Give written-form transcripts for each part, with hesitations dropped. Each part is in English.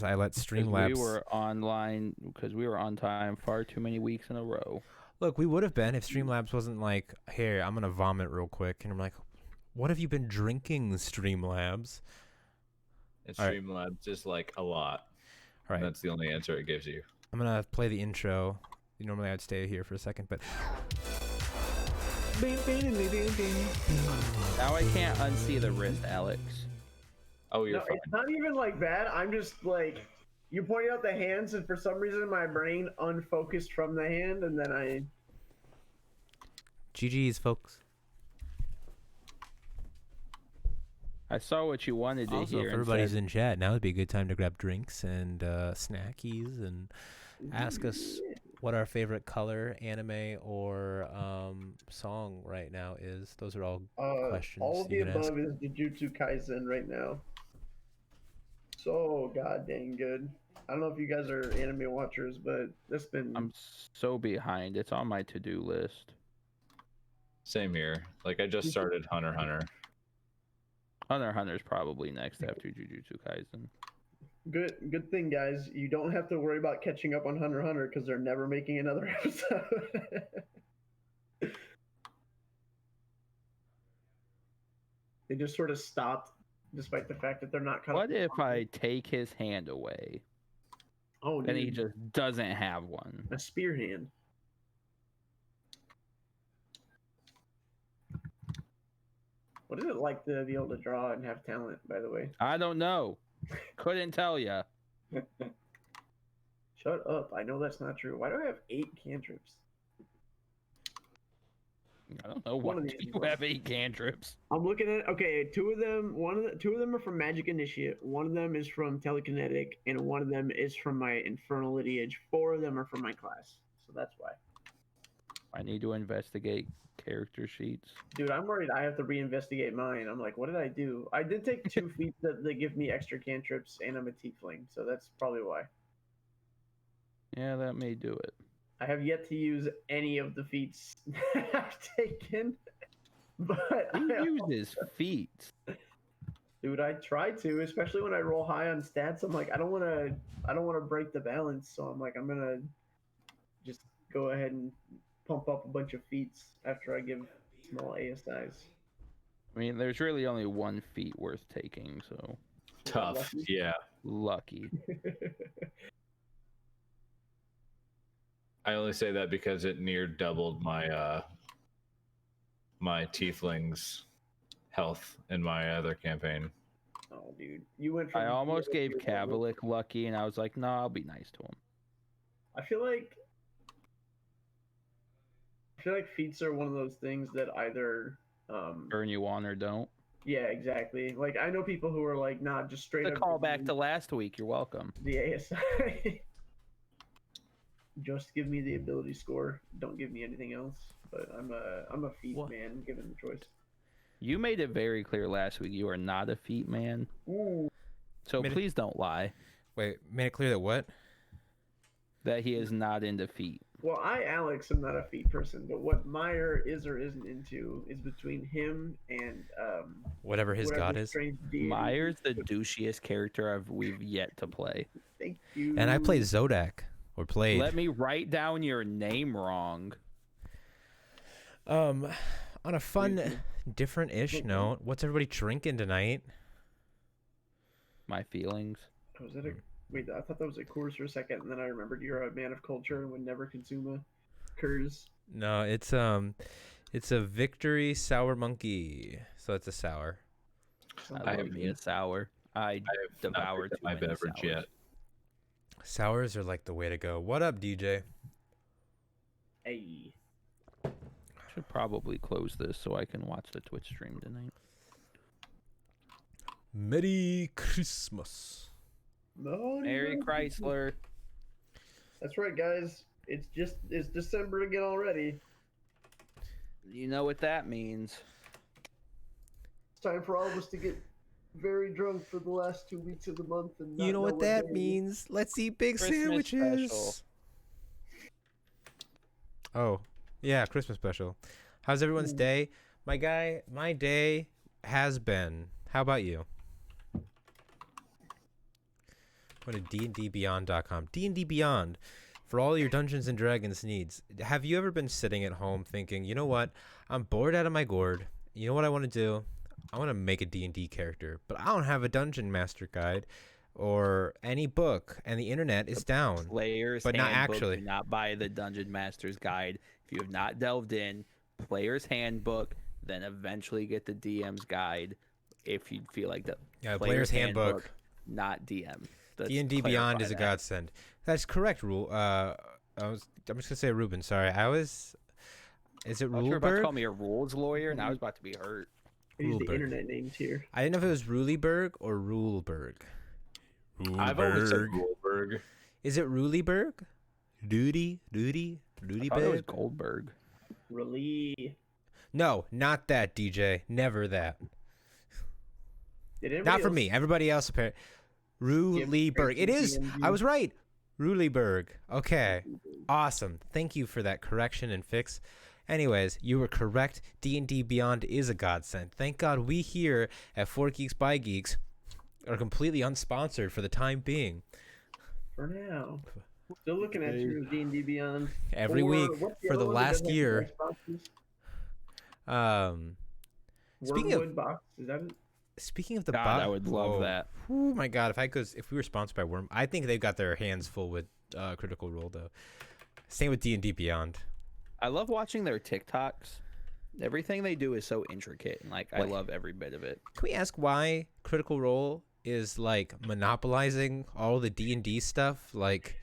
I let We Streamlabs. were online because we were on time far too many weeks in a row. Look, we would have been if Streamlabs wasn't like, "Here, I'm gonna vomit real quick," and I'm like, "What have you been drinking, Streamlabs?" And All right. Streamlabs is like a lot. All right, That's the only answer it gives you. I'm gonna play the intro. Normally I'd stay here for a second, but Now I can't unsee the wrist, Alex. Oh, you're No, fine. it's not even like that. I'm just like, you pointed out the hands, and for some reason my brain unfocused from the hand, and then I. GG's, folks. I saw what you wanted to Also, hear. if and everybody's said, in chat, now would be a good time to grab drinks and snackies and ask us what our favorite color, anime, or song right now is. Those are all questions All of the you can ask. above is Jujutsu Kaisen right now. So god dang good. I don't know if you guys are anime watchers, but that's been. I'm so behind. It's on my to-do list. Same here. Like I just started Hunter x Hunter. Hunter x Hunter's probably next after Jujutsu Kaisen. Good thing, guys. You don't have to worry about catching up on Hunter x Hunter because they're never making another episode. They just sort of stopped, despite the fact that they're not caught What up. if I take his hand away Oh, and he dude, just doesn't have one? a spear hand. What is it like to be able to draw and have talent, by the way? I don't know. Couldn't tell ya. Shut up. I know that's not true. Why do I have 8 cantrips? I don't know. One Why of do these you ones. have 8 cantrips? I'm looking at, okay, two of them are from Magic Initiate, one of them is from Telekinetic, and one of them is from my Infernal Lineage. 4 of them are from my class, so that's why. I need to investigate character sheets. Dude, I'm worried I have to reinvestigate mine. I'm like, what did I do? I did take 2 feats that give me extra cantrips, and I'm a tiefling, so that's probably why. Yeah, that may do it. I have yet to use any of the feats that I've taken, but Who uses feet? dude, I try to, especially when I roll high on stats. I'm like, I don't want to break the balance, so I'm like, I'm gonna just go ahead and pump up a bunch of feats after I give small ASIs. I mean, there's really only one feat worth taking, so Tough. Lucky. Yeah. lucky. I only say that because it near doubled my my tiefling's health in my other campaign. Oh, dude, you went from. I almost gave Kavalik lucky, and I was like, no, I'll be nice to him. I feel like feats are one of those things that either. Burn you on or don't. Yeah, exactly. Like I know people who are like, nah, just straight The up. call back to last week. You're welcome. the ASI. Just give me the ability score. Don't give me anything else. But I'm a feat What? man, given the choice. You made it very clear last week you are not a feet man. Ooh. So Made it- please don't lie Wait, made it clear that what? that he is not into feet. Well, I, Alex, am not a feet person, but what Meyer is or isn't into is between him and Whatever his whatever god is. strange deity. Myers, the douchiest character we've yet to play. Thank you. And I played Zodak, or played. Let me write down your name wrong. On a fun, Thank different-ish Okay. note, what's everybody drinking tonight? My feelings. Was it a wait? I thought that was a course for a second, and then I remembered you're a man of culture and would never consume a curse. No, it's a Victory Sour Monkey. So it's a sour. I love me a sour. I I have not devour picked up too my many beverage sours. yet. Sours are like the way to go. What up, DJ? Hey, Should probably close this so I can watch the Twitch stream tonight. Merry Christmas. Mary Chrysler. That's right, guys. It's December again already. You know what that means. It's time for all of us to get very drunk for the last 2 weeks of the month. And You not know what what that day it is. means? Let's eat big Christmas sandwiches. special. Oh, yeah, Christmas special. How's everyone's Ooh. day? My guy, my day has been. How about you? Go to dndbeyond.com. D&D Beyond, for all your Dungeons and Dragons needs. Have you ever been sitting at home thinking, you know what? I'm bored out of my gourd. You know what I want to do? I want to make a D&D character, but I don't have a Dungeon Master guide or any book, and the internet is down. Player's But not Handbook. actually. Do not buy the Dungeon Master's Guide. If you have not delved in, Player's Handbook, then eventually get the DM's Guide if you feel like the Yeah, Player's Handbook. not DM. Let's D&D Beyond clarify is a that. godsend. That's correct, Rule. I'm just gonna say Ruben. Sorry, Is it I thought you were about to Ruleberg? call me a rules lawyer, and I was about to be hurt. Use the Ruleberg. internet names here. I didn't know if it was Ruleberg or Ruleberg. I've always said Goldberg. Is it Ruleberg? Duty I thought it was Big? Goldberg. Really? No, not that, DJ. Never that. Did anybody Not for else- me. Everybody else apparently. Ruleberg. It is. I was right. Ruleberg. Okay. Awesome. Thank you for that correction and fix. Anyways, you were correct. D&D Beyond is a godsend. Thank God we here at 4 Geeks by Geeks are completely unsponsored for the time being. For now. Still looking at you, D&D Beyond. Every Or week what's the for other the one that last doesn't have year. sponsors? Speaking of Wormwood box, is that it? speaking of the God, bot, I would love that. Oh my God, if we were sponsored by Worm, I think they've got their hands full with Critical Role though. Same with D&D Beyond. I love watching their TikToks. Everything they do is so intricate, and I love every bit of it. Can we ask why Critical Role is like monopolizing all the D&D stuff? Like,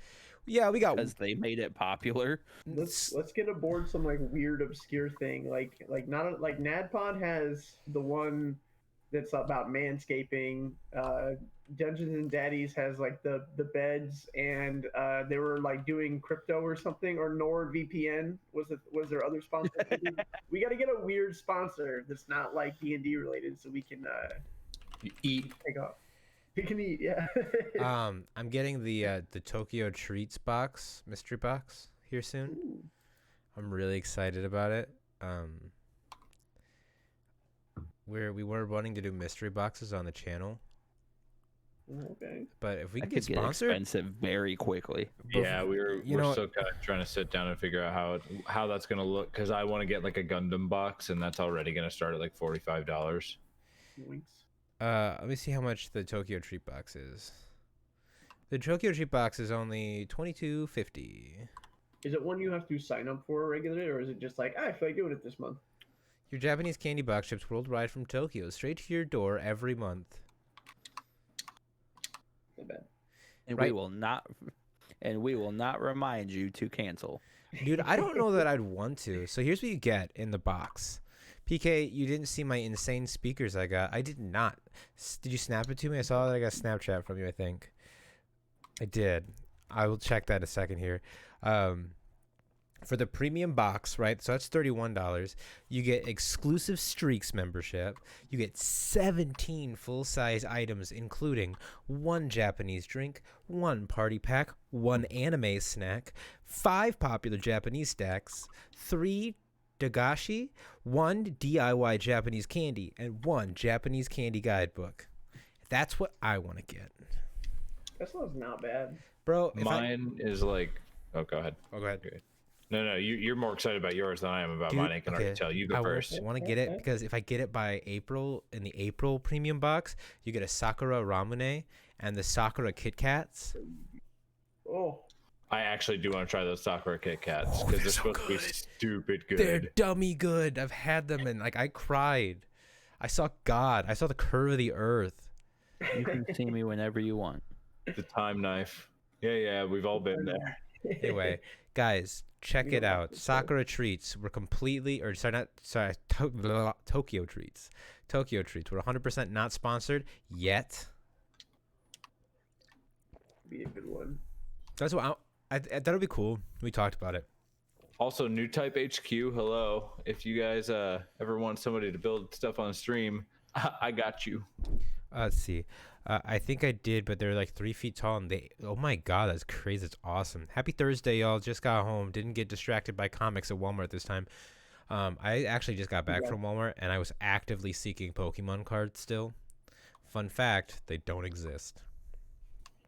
yeah, we got Because they made it popular. Let's get aboard some like weird obscure thing like not like NADPOD has the one that's about manscaping. Dungeons and Daddies has like the beds, and they were like doing crypto or something, or NordVPN was their other sponsor. We got to get a weird sponsor that's not like D&D related, so we can Eat. take off. We can eat, yeah. I'm getting the Tokyo Treats box, mystery box here soon. Ooh. I'm really excited about it. We were wanting to do mystery boxes on the channel, Okay. but if we That could could get get sponsored, expensive very quickly. Yeah, we're you know- still kind of trying to sit down and figure out how that's gonna look, because I want to get like a Gundam box, and that's already gonna start at like $45. Yoinks. let me see how much the Tokyo Treat box is. The Tokyo Treat box is only $22.50. Is it one you have to sign up for regularly, or is it just like, I feel like doing it this month? Your Japanese candy box ships worldwide from Tokyo, straight to your door every month. Not bad. And Right. we will not remind you to cancel. Dude, I don't know that I'd want to. So here's what you get in the box. PK, you didn't see my insane speakers I got. I did not. Did you snap it to me? I saw that I got a Snapchat from you, I think. I did. I will check that in a second here. For the premium box, right? So that's $31. You get exclusive Streaks membership. You get 17 full-size items, including 1 Japanese drink, 1 party pack, 1 anime snack, 5 popular Japanese stacks, 3 dagashi, 1 DIY Japanese candy, and 1 Japanese candy guidebook. That's what I want to get. That sounds not bad. Bro, if Mine is like, oh, go ahead. go ahead. No, you're more excited about yours than I am about Dude, mine. I can already okay, tell. You go I first. want to get it because if I get it by April, in the April premium box, you get a Sakura Ramune and the Sakura Kit Kats. Oh, I actually do want to try those Sakura Kit Kats Oh, because they're they're so supposed to be good. stupid good. They're dummy good. I've had them and like I cried. I saw God. I saw the curve of the earth. You can see me whenever you want. The time knife. Yeah, we've all been there. Anyway, guys, check it out. Sakura Treats. We're completely, or Tokyo Treats. Tokyo Treats. We're 100% not sponsored yet. be a good one. That's what I that'll be cool. We talked about it. Also, New Type HQ. Hello. If you guys ever want somebody to build stuff on stream, I got you. Let's see. I think I did, but they're like 3 feet tall, and they. Oh my God, that's crazy! That's awesome. Happy Thursday, y'all. Just got home. Didn't get distracted by comics at Walmart this time. I actually just got back from Walmart, and I was actively seeking Pokemon cards still. Fun fact: they don't exist.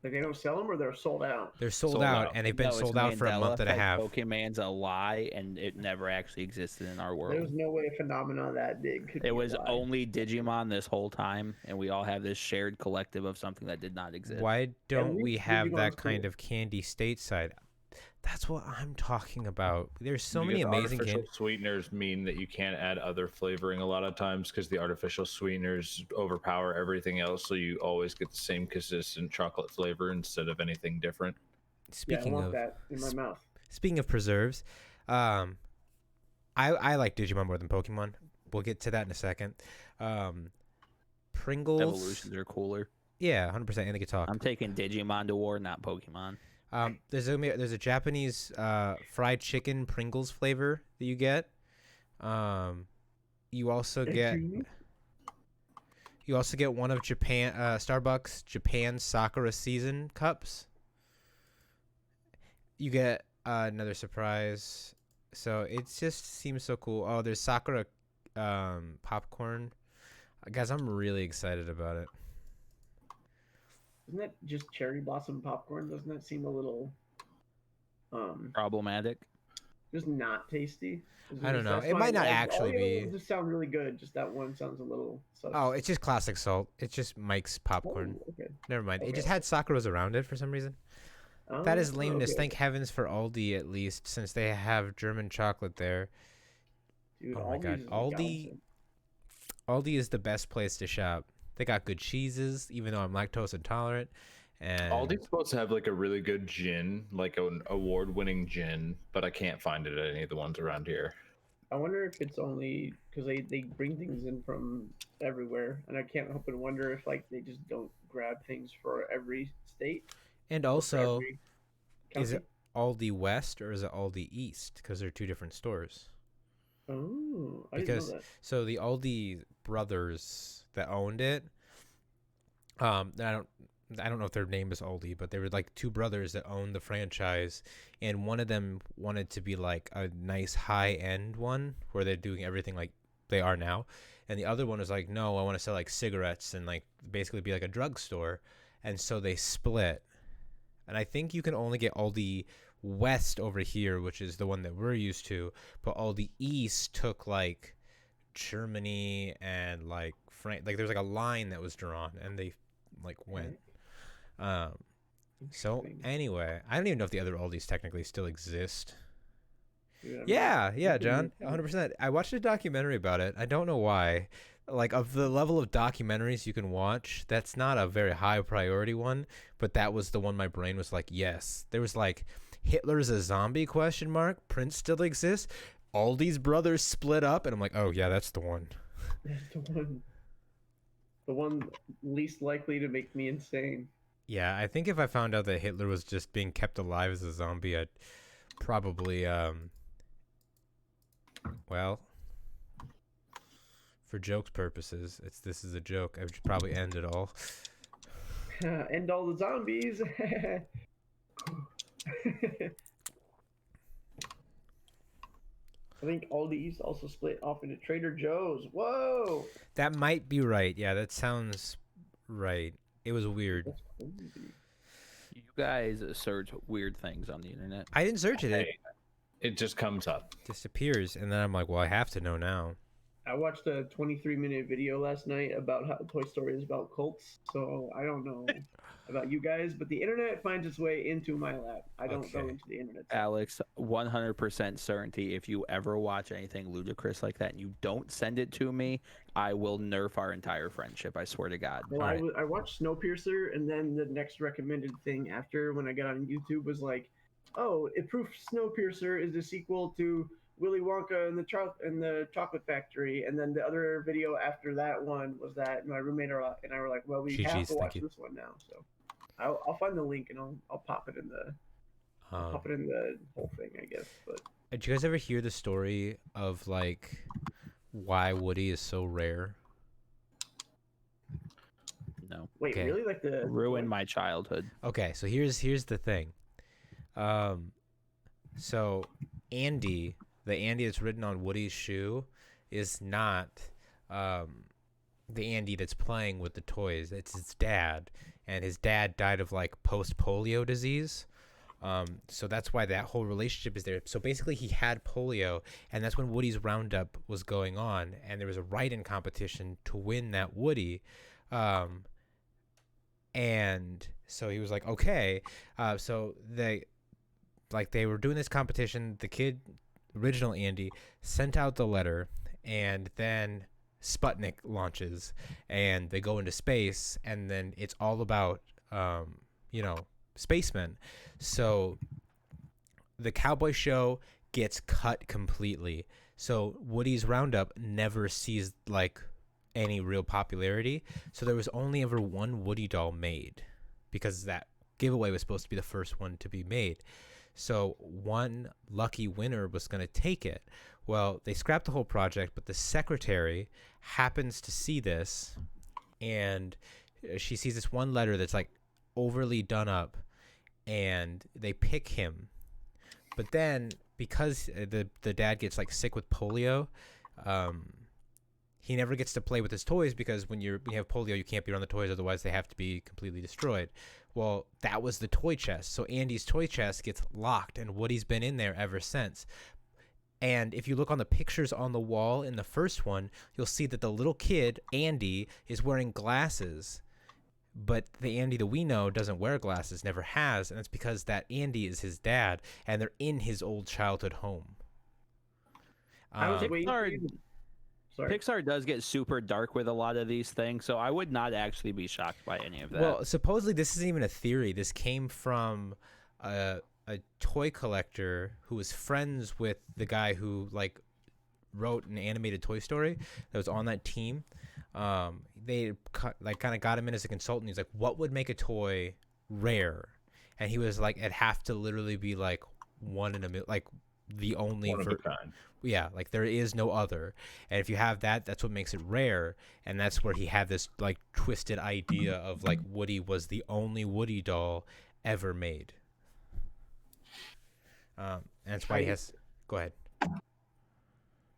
Like they don't sell them, or they're sold out. They're sold Sold out, out. and they've been No, it's sold out for a Mandela month and a effect. half. Pokemon's a lie, and it never actually existed in our world. There's no way a phenomenon that big could. It be was a lie. only Digimon this whole time, and we all have this shared collective of something that did not exist. Why don't we least have that Digimon's kind cool. of candy stateside? That's what I'm talking about. There's so many Because amazing artificial candy. sweeteners mean that you can't add other flavoring a lot of times because the artificial sweeteners overpower everything else, so you always get the same consistent chocolate flavor instead of anything different. Yeah, I Speaking want of that in my mouth. speaking of preserves, I like Digimon more than Pokemon. We'll get to that in a second. Pringles. Evolutions are cooler. Yeah, 100%. And they can talk. I'm taking Digimon to war, not Pokemon. There's a Japanese fried chicken Pringles flavor that you get. You also get one of Japan Starbucks Japan Sakura season cups. You get another surprise. So it just seems so cool. Oh, there's Sakura popcorn. Guys, I'm really excited about it. Isn't that just cherry blossom popcorn? Doesn't that seem a little, Problematic. just not tasty? Is I don't just know. that It might fine? not All actually the other be. ones just sound really good. Just that one sounds a little. Sus. Oh, it's just classic salt. It's just Mike's popcorn. Oh, okay. Never mind. It Okay. just had Sakura's around it for some reason. That is Oh, lameness. okay. Thank heavens for Aldi at least, since they have German chocolate there. Dude, Oh my Aldi's God, is a Aldi- godsend. Aldi is the best place to shop. They got good cheeses, even though I'm lactose intolerant. And Aldi's supposed to have like a really good gin, like an award-winning gin, but I can't find it at any of the ones around here. I wonder if it's only because they bring things in from everywhere, and I can't help but wonder if like they just don't grab things for every state. and or for also, every is it county. Aldi West or is it Aldi East? Because they're two different stores. Oh, I Because didn't know so the Aldi brothers that owned it, I don't know if their name is Aldi, but they were like two brothers that owned the franchise, and one of them wanted to be like a nice high end one where they're doing everything like they are now, and the other one was like, no, I want to sell like cigarettes and like basically be like a drugstore, and so they split. And I think you can only get Aldi West over here, which is the one that we're used to, but Aldi East took like Germany and like France. Like there's like a line that was drawn, and they like went. that. So Interesting. anyway, I don't even know if the other Aldis technically still exist. Dude, I mean, Yeah, you can John, make- 100%. I watched a documentary about it. I don't know why. Like of the level of documentaries you can watch, that's not a very high priority one, but that was the one my brain was like, yes. There was like Hitler's a zombie question mark, Prince still exists, Aldi's brothers split up, and I'm like, oh yeah, that's the one. That's the one least likely to make me insane. Yeah, I think if I found out that Hitler was just being kept alive as a zombie, I'd probably, well, for jokes purposes, this is a joke. I should probably end it all. End all the zombies. I think Aldi's also split off into Trader Joe's. Whoa! That might be right. Yeah, that sounds right. It was weird. That's crazy. You guys search weird things on the internet. I didn't search it. It Hey, it just comes up. disappears, and then I'm like, well, I have to know now. I watched a 23-minute video last night about how Toy Story is about cults. So I don't know about you guys, but the internet finds its way into my lap. I don't go Okay. into the internet. Alex, 100% certainty. If you ever watch anything ludicrous like that and you don't send it to me, I will nerf our entire friendship. I swear to God. Well, Alright. I watched Snowpiercer, and then the next recommended thing after when I got on YouTube was like, "Oh, it proved Snowpiercer is a sequel to Willy Wonka and the Chocolate Factory." And then the other video after that one was that my roommate and I were like, "Well, we have GG's, to thank watch you. this one now." So I'll find the link and I'll pop it in the whole thing, I guess. But Did you guys ever hear the story of like why Woody is so rare? No. wait, Okay. really? Like the Ruined my childhood. Okay, so here's the thing. So Andy, the Andy that's written on Woody's shoe, is not the Andy that's playing with the toys. It's his dad, and his dad died of like post-polio disease. So that's why that whole relationship is there. So basically, he had polio, and that's when Woody's Roundup was going on, and there was a write-in competition to win that Woody. And so he was like, okay. So they were doing this competition. The kid, original Andy, sent out the letter, and then Sputnik launches, and they go into space, and then it's all about, spacemen. So the Cowboy Show gets cut completely. So Woody's Roundup never sees like any real popularity. So there was only ever one Woody doll made, because that giveaway was supposed to be the first one to be made. So one lucky winner was going to take it. Well, they scrapped the whole project, but the secretary happens to see this, and she sees this one letter that's like overly done up, and they pick him. But then, because the dad gets like sick with polio, he never gets to play with his toys, because when you have polio, you can't be around the toys, otherwise they have to be completely destroyed. Well, that was the toy chest. So Andy's toy chest gets locked, and Woody's been in there ever since. And if you look on the pictures on the wall in the first one, you'll see that the little kid, Andy, is wearing glasses. But the Andy that we know doesn't wear glasses, never has, and it's because that Andy is his dad, and they're in his old childhood home. I was waiting for you. Sorry. Pixar does get super dark with a lot of these things, so I would not actually be shocked by any of that. Well, supposedly this isn't even a theory. This came from a toy collector who was friends with the guy who like wrote an animated Toy Story that was on that team. They like kind of got him in as a consultant. He's like, what would make a toy rare? And he was like, it'd have to literally be like one in a million, like the only One of a kind. Yeah, like there is no other. And if you have that, that's what makes it rare. And that's where he had this like twisted idea of like Woody was the only Woody doll ever made. And that's why he has. Go ahead.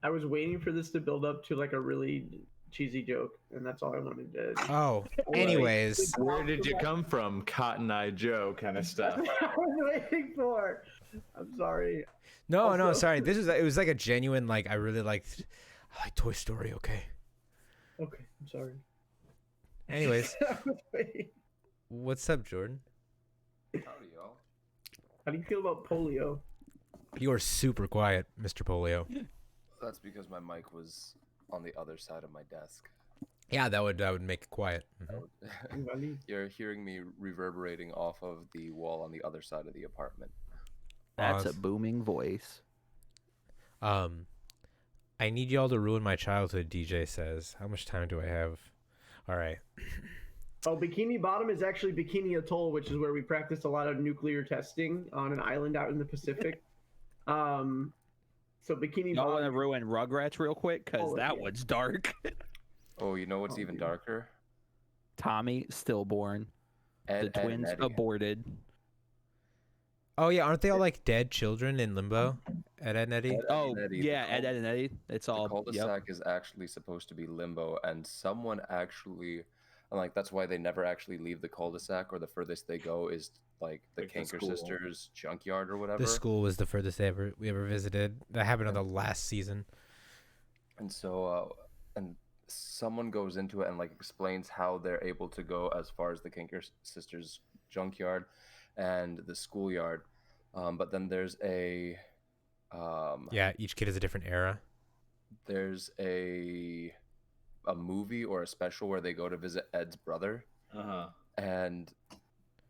I was waiting for this to build up to like a really cheesy joke, and that's all I wanted to. Oh, anyways. Where did you come from, Cotton Eye Joe kind of stuff? I was waiting for. I'm sorry. No, sorry. It was like a genuine, like, I like Toy Story, okay. Okay, I'm sorry. Anyways, what's up, Jordan? Howdy, y'all. How do you feel about polio? You are super quiet, Mr. Polio. That's because my mic was on the other side of my desk. Yeah, that would make it quiet. Mm-hmm. You're hearing me reverberating off of the wall on the other side of the apartment. That's a booming voice. I need y'all to ruin my childhood, DJ says. How much time do I have? All right. Oh, Bikini Bottom is actually Bikini Atoll, which is where we practiced a lot of nuclear testing on an island out in the Pacific. So Bikini Y'all Bottom. want to ruin Rugrats real quick? Because that one's dark. Oh, you know what's even darker? Tommy, stillborn. The twins Eddie. aborted. Oh, yeah. Aren't they all like dead children in limbo? Ed and Eddie? Oh, and Eddie, yeah, Ed and Eddie. It's all. The cul-de-sac is actually supposed to be limbo, and someone actually, and like that's why they never actually leave the cul-de-sac, or the furthest they go is like the Like the Kanker school. Sisters junkyard or whatever. The school was the furthest we ever visited. That happened on the last season. And so, and someone goes into it and like explains how they're able to go as far as the Kanker Sisters junkyard and the schoolyard. But then there's a Yeah, each kid is a different era. there's a movie or a special where they go to visit Ed's brother, and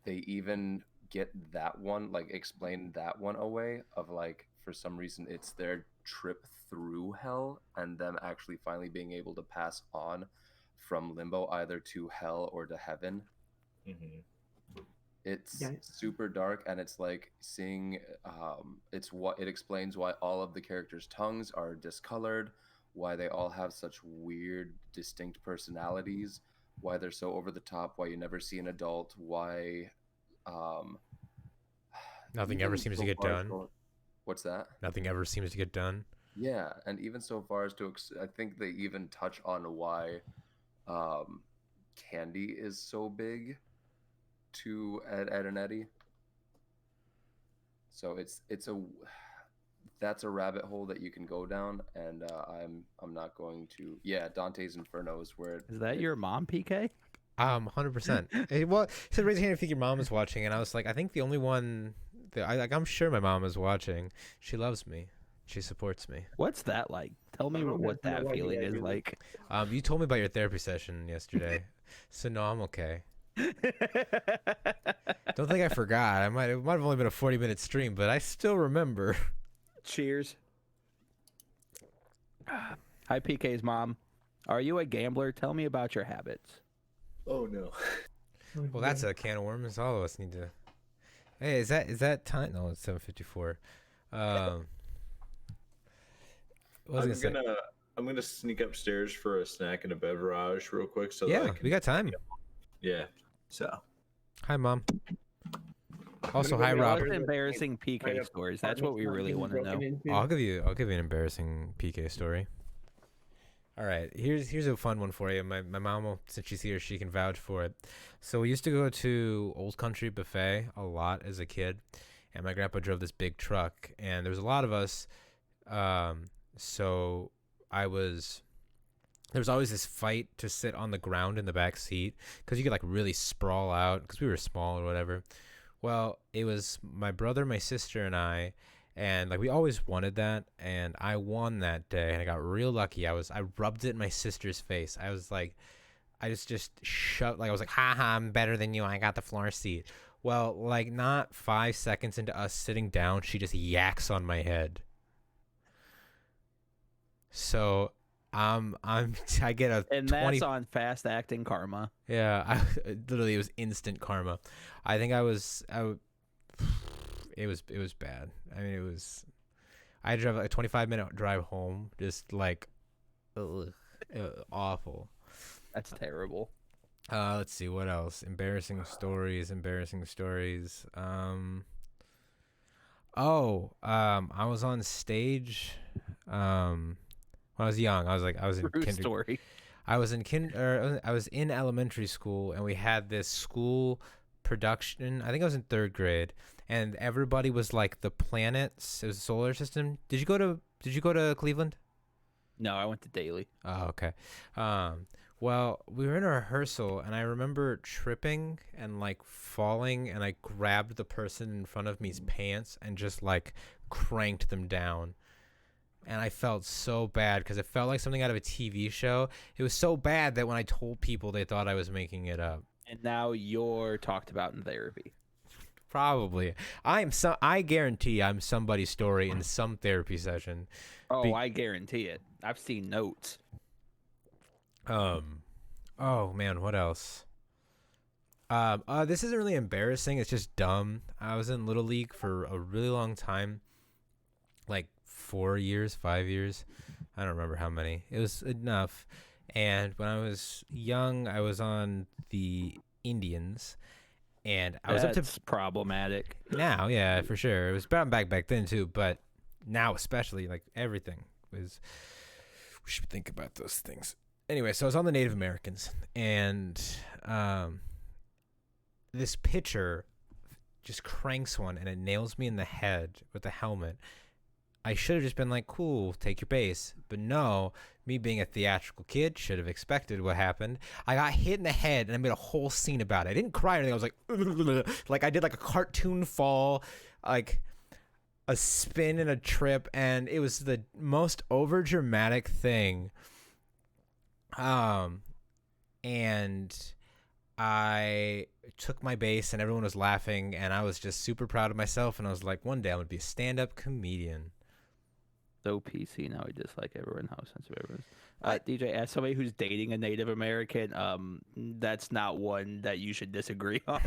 they even get that one, like explain that one away of like for some reason it's their trip through hell and them actually finally being able to pass on from limbo either to hell or to heaven. It's super dark, and it's like seeing it's what it explains why all of the characters' tongues are discolored, why they all have such weird distinct personalities, why they're so over the top, why you never see an adult, why Nothing ever even seems so to get far as done. what's that? Nothing ever seems to get done. Yeah, and even so far as to I think they even touch on why Candy is so big, to Ed and Eddie. So that's a rabbit hole that you can go down, and I'm not going to. Yeah, Dante's Inferno is where. Is that your mom, PK? 100%. Well, he said raise your hand if you think your mom is watching, and I was like, I think the only one that I'm sure my mom is watching. She loves me. She supports me. What's that like? Tell me what that feeling is like. You told me about your therapy session yesterday, so no, I'm okay. Don't think I forgot. It might have only been a 40-minute stream, but I still remember. Cheers. Hi, PK's mom. Are you a gambler? Tell me about your habits. Oh no. Well, that's a can of worms. All of us need to. Hey, is that time? No, it's 7:54. What was I gonna say? I'm gonna sneak upstairs for a snack and a beverage real quick. So Yeah, that I can, we got time. yeah. So. Hi, Mom. Also, hi, What's Robert. embarrassing PK stories? That's what we really want to know. I'll give you an embarrassing PK story. All right, here's a fun one for you. My mom, since she's here, she can vouch for it. So we used to go to Old Country Buffet a lot as a kid, and my grandpa drove this big truck, and there was a lot of us. So there was always this fight to sit on the ground in the back seat because you could like really sprawl out because we were small or whatever. Well, it was my brother, my sister, and I, and like we always wanted that, and I won that day, and I got real lucky. I rubbed it in my sister's face. I was like, I just shoved, like I was like, ha ha, I'm better than you. I got the floor seat. Well, like not 5 seconds into us sitting down, she just yaks on my head. So I get a and 20. That's on Fast Acting Karma. Yeah, literally it was instant karma. I think it was bad. I mean, I drove a 25-minute drive home, just like awful. That's terrible. Let's see what else. Embarrassing stories. I was on stage when I was young. I was in True story. I was in elementary school, and we had this school production. I think I was in 3rd grade, and everybody was like the planets. It was a solar system. Did you go to Cleveland? No, I went to Daly. Oh, okay. Well, we were in a rehearsal, and I remember tripping and like falling, and I grabbed the person in front of me's pants and just like cranked them down. And I felt so bad because it felt like something out of a TV show. It was so bad that when I told people, they thought I was making it up. And now you're talked about in therapy. Probably. I guarantee I'm somebody's story in some therapy session. Oh, I guarantee it. I've seen notes. Oh man, what else? This isn't really embarrassing. It's just dumb. I was in Little League for a really long time, like 4 years, 5 years. I don't remember how many. It was enough. And when I was young, I was on the Indians, and I was up to problematic. Now, yeah, for sure. It was back then too, but now especially, like everything was. We should think about those things. Anyway, so I was on the Native Americans, and this pitcher just cranks one, and it nails me in the head with the helmet. I should have just been like, cool, take your base. But no, me being a theatrical kid, should have expected what happened. I got hit in the head, and I made a whole scene about it. I didn't cry or anything. I was like I did like a cartoon fall, like a spin and a trip, and it was the most overdramatic thing. And I took my base, and everyone was laughing, and I was just super proud of myself, and I was like, one day I'm going to be a stand-up comedian. So PC now. I dislike everyone. How sensitive everyone is. DJ, as somebody who's dating a Native American, that's not one that you should disagree on.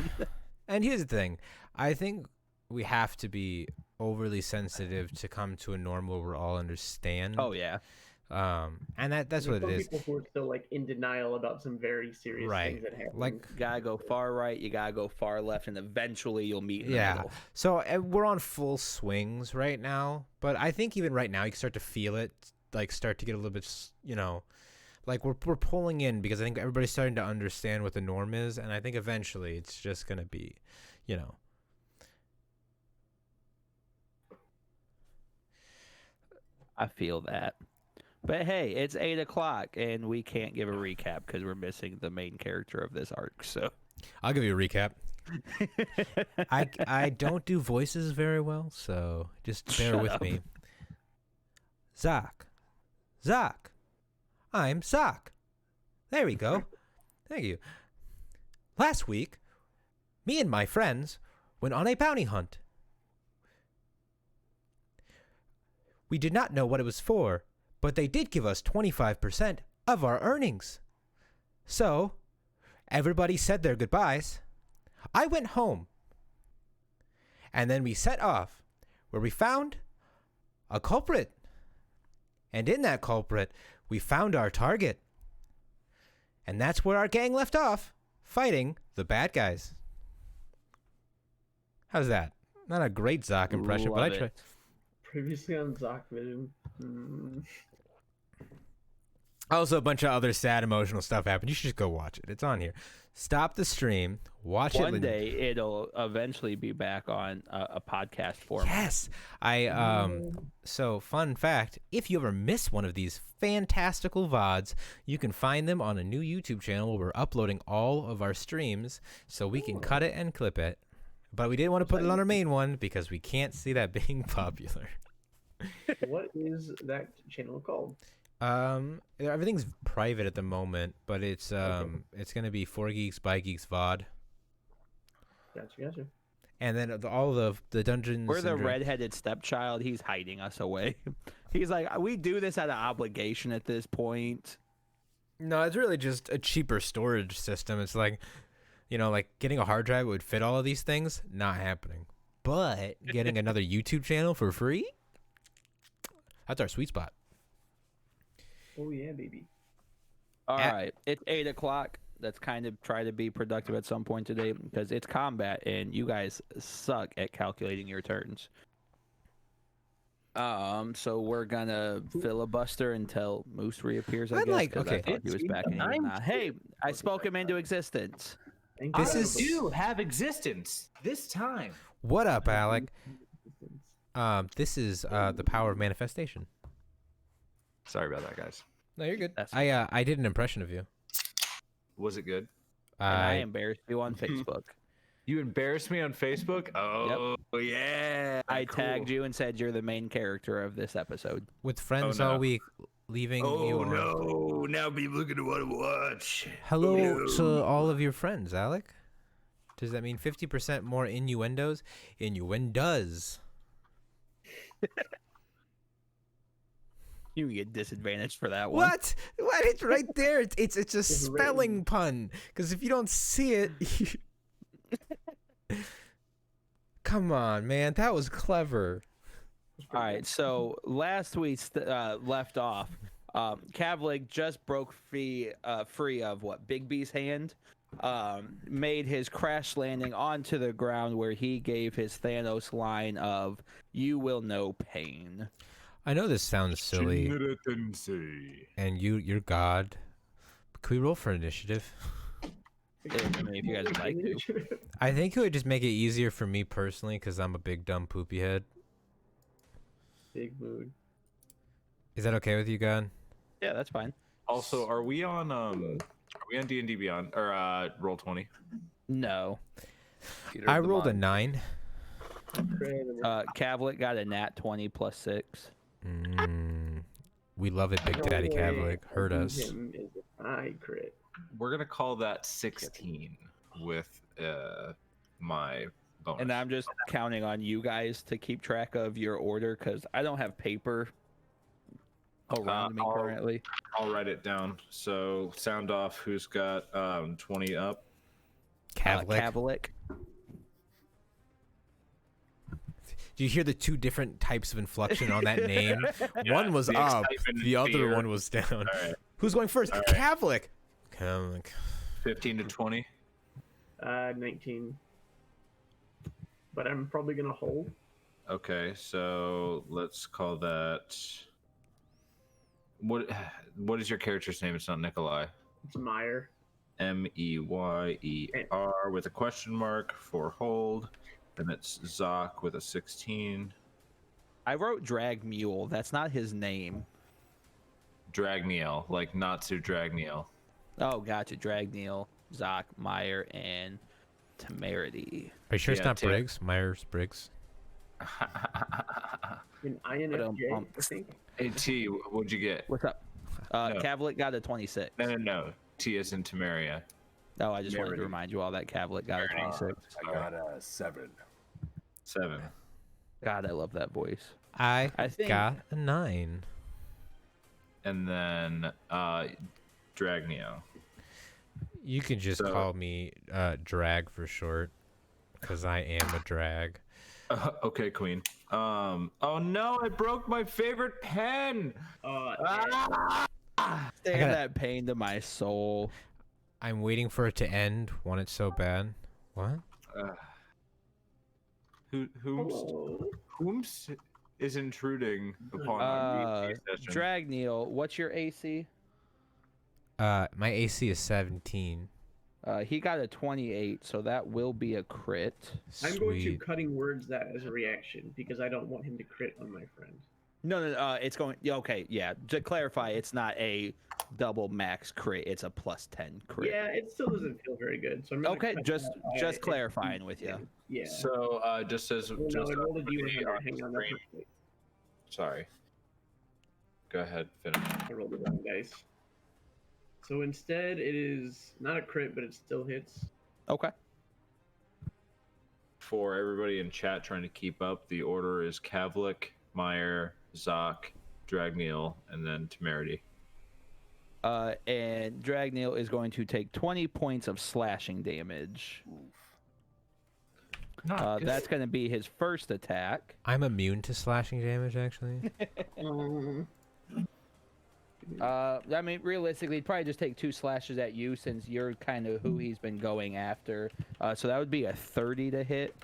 And here's the thing. I think we have to be overly sensitive to come to a normal where we all understand. Oh, yeah. And that's what it is. People who are still like in denial about some very serious things that happen. Like, you gotta go far right, you gotta go far left, and eventually you'll meet in the middle. So we're on full swings right now, but I think even right now you can start to feel it, like start to get a little bit, like we're pulling in because I think everybody's starting to understand what the norm is, and I think eventually it's just gonna be, you know. I feel that. But hey, it's 8 o'clock, and we can't give a recap because we're missing the main character of this arc. So I'll give you a recap. I don't do voices very well, so just bear Shut with up. me. Zoc. I'm Zoc. There we go. Thank you. Last week, me and my friends went on a bounty hunt. We did not know what it was for, but they did give us 25% of our earnings. So, everybody said their goodbyes. I went home. And then we set off, where we found a culprit. And in that culprit, we found our target. And that's where our gang left off, fighting the bad guys. How's that? Not a great Zoc impression, but I Love it. tried. Previously on Zoc Vision. Also, a bunch of other sad, emotional stuff happened. You should just go watch it. It's on here. Stop the stream. Watch it. One day it'll eventually be back on a podcast format. Yes. So fun fact, if you ever miss one of these fantastical VODs, you can find them on a new YouTube channel where we're uploading all of our streams so we can cut it and clip it. But we didn't want to put it on our main one because we can't see that being popular. What is that channel called? Everything's private at the moment, but it's gonna be 4Geeks by Geeks VOD. Gotcha. And then all the dungeons. We're the and redheaded stepchild. He's hiding us away. He's like, we do this out of obligation at this point. No, it's really just a cheaper storage system. It's like, like getting a hard drive would fit all of these things. Not happening. But getting another YouTube channel for free, that's our sweet spot. Oh yeah, baby. All right, it's 8 o'clock. Let's kind of try to be productive at some point today because it's combat and you guys suck at calculating your turns. So we're gonna filibuster until Moose reappears. I guess. 'Cause I thought he was back and he was not. Hey, I spoke him into existence. This I is- do have existence this time. What up, Alec? This is the power of manifestation. Sorry about that, guys. No, you're good. That's- I did an impression of you. Was it good? And I embarrassed you on Facebook. You embarrassed me on Facebook? Oh, yeah. I tagged you and said you're the main character of this episode. with friends no. all week, leaving you. on- no. Now people are going to want to watch. Hello no. to all of your friends, Alec. Does that mean 50% more innuendos? Innuendos. You can get disadvantaged for that one. What? What? It's right there. It's a spelling pun. Because if you don't see it, come on, man, that was clever. All right, so last we left off, Kavlik just broke free of what Bigby's hand, made his crash landing onto the ground where he gave his Thanos line of "You will know pain." I know this sounds silly, and you're God. Can we roll for initiative? I mean, if you guys would like to. I think it would just make it easier for me personally because I'm a big dumb poopy head. Big mood. Is that okay with you, God? Yeah, that's fine. Also, are we on D&D Beyond or Roll20? No, Peter I the rolled a Mind. 9. Kavlik got a nat 20 plus 6. We love it, Big Daddy Kavlik. Heard us. Him is a high crit. We're going to call that 16 with my bonus. And I'm just counting on you guys to keep track of your order because I don't have paper around me currently. I'll write it down. So sound off. Who's got 20 up? Kavlik. Kavlik. Do you hear the two different types of inflection on that name? Yeah, One was the up, excitement the and other fear. one was down. All right. Who's going first? All right. Kavlik. Kavlik. 15 to 20. 19. But I'm probably gonna hold. Okay, so let's call that what is your character's name? It's not Nikolai. It's Meyer. Meyer with a question mark for hold, and it's Zoc with a 16. I wrote Drag Mule. That's not his name. Dragniel, like Natsu Dragniel. Oh, gotcha. Dragniel, Zoc, Meyer, and Temerity. Are you sure it's Yeah, not T- Briggs? Myers Briggs. An INFJ, I think. Hey T, what'd you get? What's up? No. Cavalic got a 26. No. T is in Temeria. Oh, I just wanted to Temerity. remind you all that Cavalic got a 26. I got a 7. 7. God, I love that voice. I think- got a 9. And then Dragneo. You can just So- call me Drag for short, because I am a drag. Okay, Queen. Oh no, I broke my favorite pen. Damn gotta- that pain to my soul. I'm waiting for it to end. Want it so bad. What? Whom's is intruding upon our D&D session? Dragneil, what's your AC? My AC is 17. He got a 28, so that will be a crit. I'm going to Sweet. cutting words that as a reaction because I don't want him to crit on my friend. No, it's going. Yeah, okay, yeah. To clarify, it's not a double max crit. It's a plus 10 crit. Yeah, it still doesn't feel very good. So I'm gonna Okay, cut just that by just clarifying with you. Yeah. So just as Well, no, just I rolled a for the D100. Hang on, that's screen- not right. Sorry. Go ahead, finish. I rolled the wrong dice. So instead, it is not a crit, but it still hits. Okay. For everybody in chat trying to keep up, the order is Kavlik, Meyer, Zoc, Dragneil, and then Temerity. And Dragneil is going to take 20 points of slashing damage. That's going to be his first attack. I'm immune to slashing damage, actually. I mean, realistically, he'd probably just take 2 slashes at you since you're kind of who he's been going after. So that would be a 30 to hit.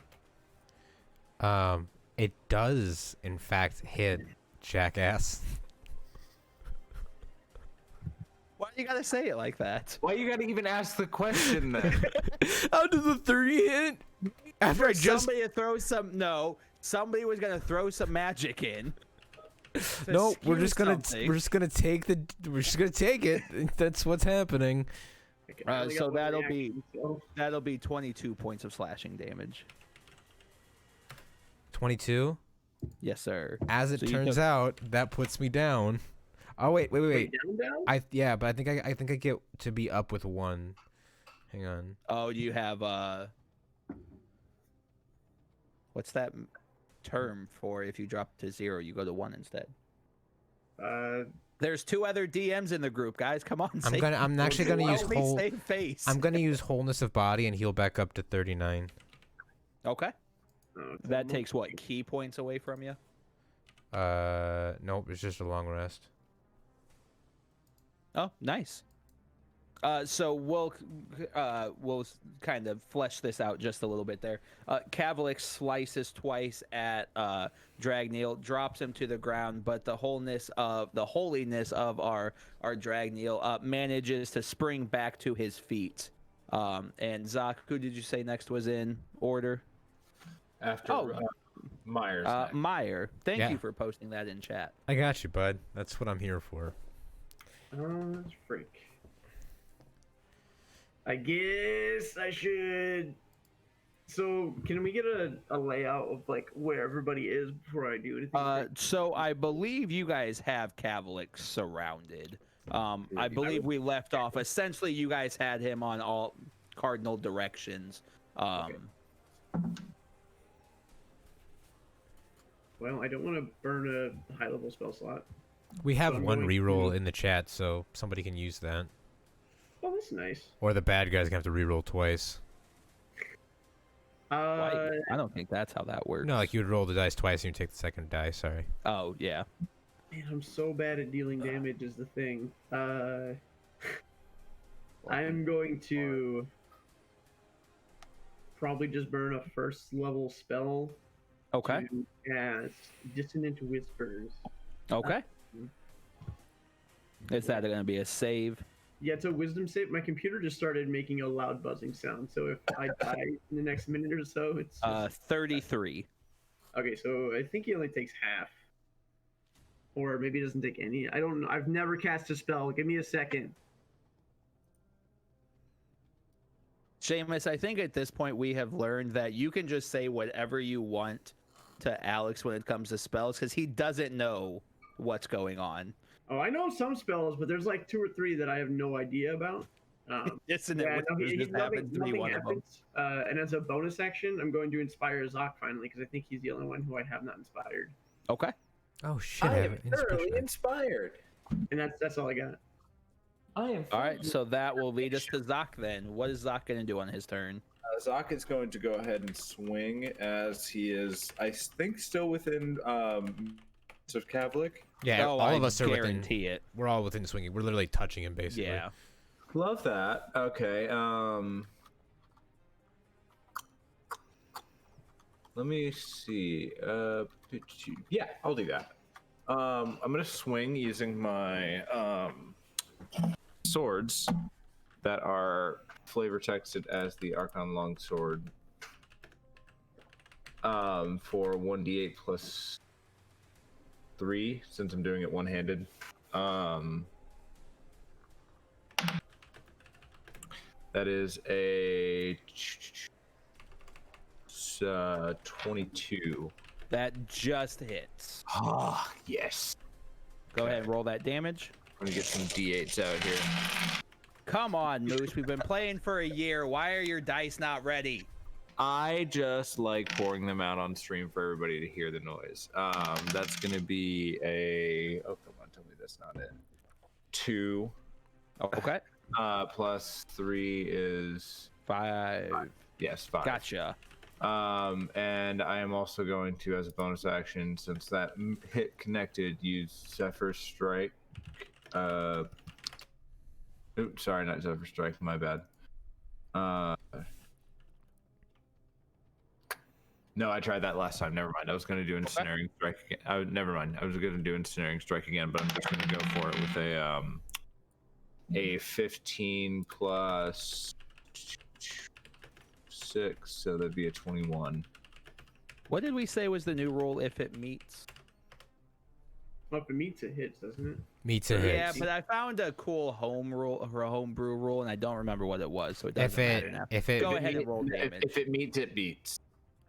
It does, in fact, hit, jackass. Why do you gotta say it like that? Why you gotta even ask the question then? How does the 30 hit? After I just Somebody to throw some. No, somebody was gonna throw some magic in. to no, we're skew just gonna something. we're just gonna take it. That's what's happening. Okay, I only So got one that'll be- reaction, so- That'll be 22 points of slashing damage. 22. Yes, sir. As it So you turns took- out, that puts me down. Oh wait. Down? Yeah, but I think I get to be up with 1. Hang on. Oh, you have what's that term for if you drop to 0, you go to 1 instead? There's 2 other DMs in the group, guys. Come on. I'm actually gonna use whole. Save face. I'm gonna use wholeness of body and heal back up to 39. Okay. Oh, it's That almost- takes what, key points away from you? Nope, it's just a long rest. Oh, nice. So we'll kind of flesh this out just a little bit there. Kavalik slices twice at Dragneil, drops him to the ground, but the holiness of our Dragneil manages to spring back to his feet. And Zoc, who did you say next was in order? After Myers. next. Meyer. Thank Yeah. you for posting that in chat. I got you, bud. That's what I'm here for. Freak. I guess I should. So, can we get a layout of like where everybody is before I do anything? So I believe you guys have Kavalik surrounded. I believe we left off. Essentially, you guys had him on all cardinal directions. Well, I don't want to burn a high level spell slot. We have I'm one going reroll to- in the chat, so somebody can use that. Oh, that's nice. Or the bad guy's gonna have to reroll twice. Why? I don't think that's how that works. No, like you would roll the dice twice and you take the second die. Sorry. Oh yeah. Man, I'm so bad at dealing damage is the thing. I am going to probably just burn a first level spell Okay. to cast Dissonant Whispers. Okay. Is that going to be a save? Yeah, it's a wisdom save. My computer just started making a loud buzzing sound. So if I die in the next minute or so, it's just... 33. Okay, so I think he only takes half. Or maybe he doesn't take any. I don't know. I've never cast a spell. Give me a second. Seamus, I think at this point we have learned that you can just say whatever you want to Alex when it comes to spells, because he doesn't know what's going on. Oh, I know some spells, but there's like 2 or 3 that I have no idea about. Isn't Yeah, it? no, Just happens to be one of them. And as a bonus action, I'm going to inspire Zoc finally, because I think he's the only one who I have not inspired. Okay. Oh shit! I I am have thoroughly inspiration. inspired. And that's all I got. I am. All right, so that will lead us to Zoc then. What is Zoc going to do on his turn? Zoc is going to go ahead and swing as he is, I think, still within of Kavlik. Yeah, Oh, all of I us are within. guarantee it. We're all within swinging. We're literally touching him, basically. Yeah. Love that. Okay. Let me see. Yeah, I'll do that. I'm gonna swing using my swords that are flavor texted as the Archon Longsword. For 1d8 plus 3, since I'm doing it one-handed. That is a 22. That just hits. Ah, yes. Go ahead and roll that damage. I'm gonna get some d8s out here. Come on, Moose. We've been playing for a year. Why are your dice not ready? I just like pouring them out on stream for everybody to hear the noise. That's gonna be a. Oh, come on, tell me that's not it. 2. Okay. Plus 3 is 5. yes, 5. Gotcha. And I am also going to, as a bonus action, since that hit connected, use Zephyr Strike. Oops, sorry, not Zephyr Strike. My bad. No, I tried that last time. Never mind. I was going to do Ensnaring Strike again. Never mind. I was going to do Ensnaring Strike again, but I'm just going to go for it with a 15 plus 6, so that'd be a 21. What did we say was the new rule if it meets? Well, if it meets, it hits, doesn't it? Meets a hit. Yeah, but I found a cool home rule or a homebrew rule, and I don't remember what it was, so it doesn't matter now. Go ahead and roll damage. If it meets, it beats.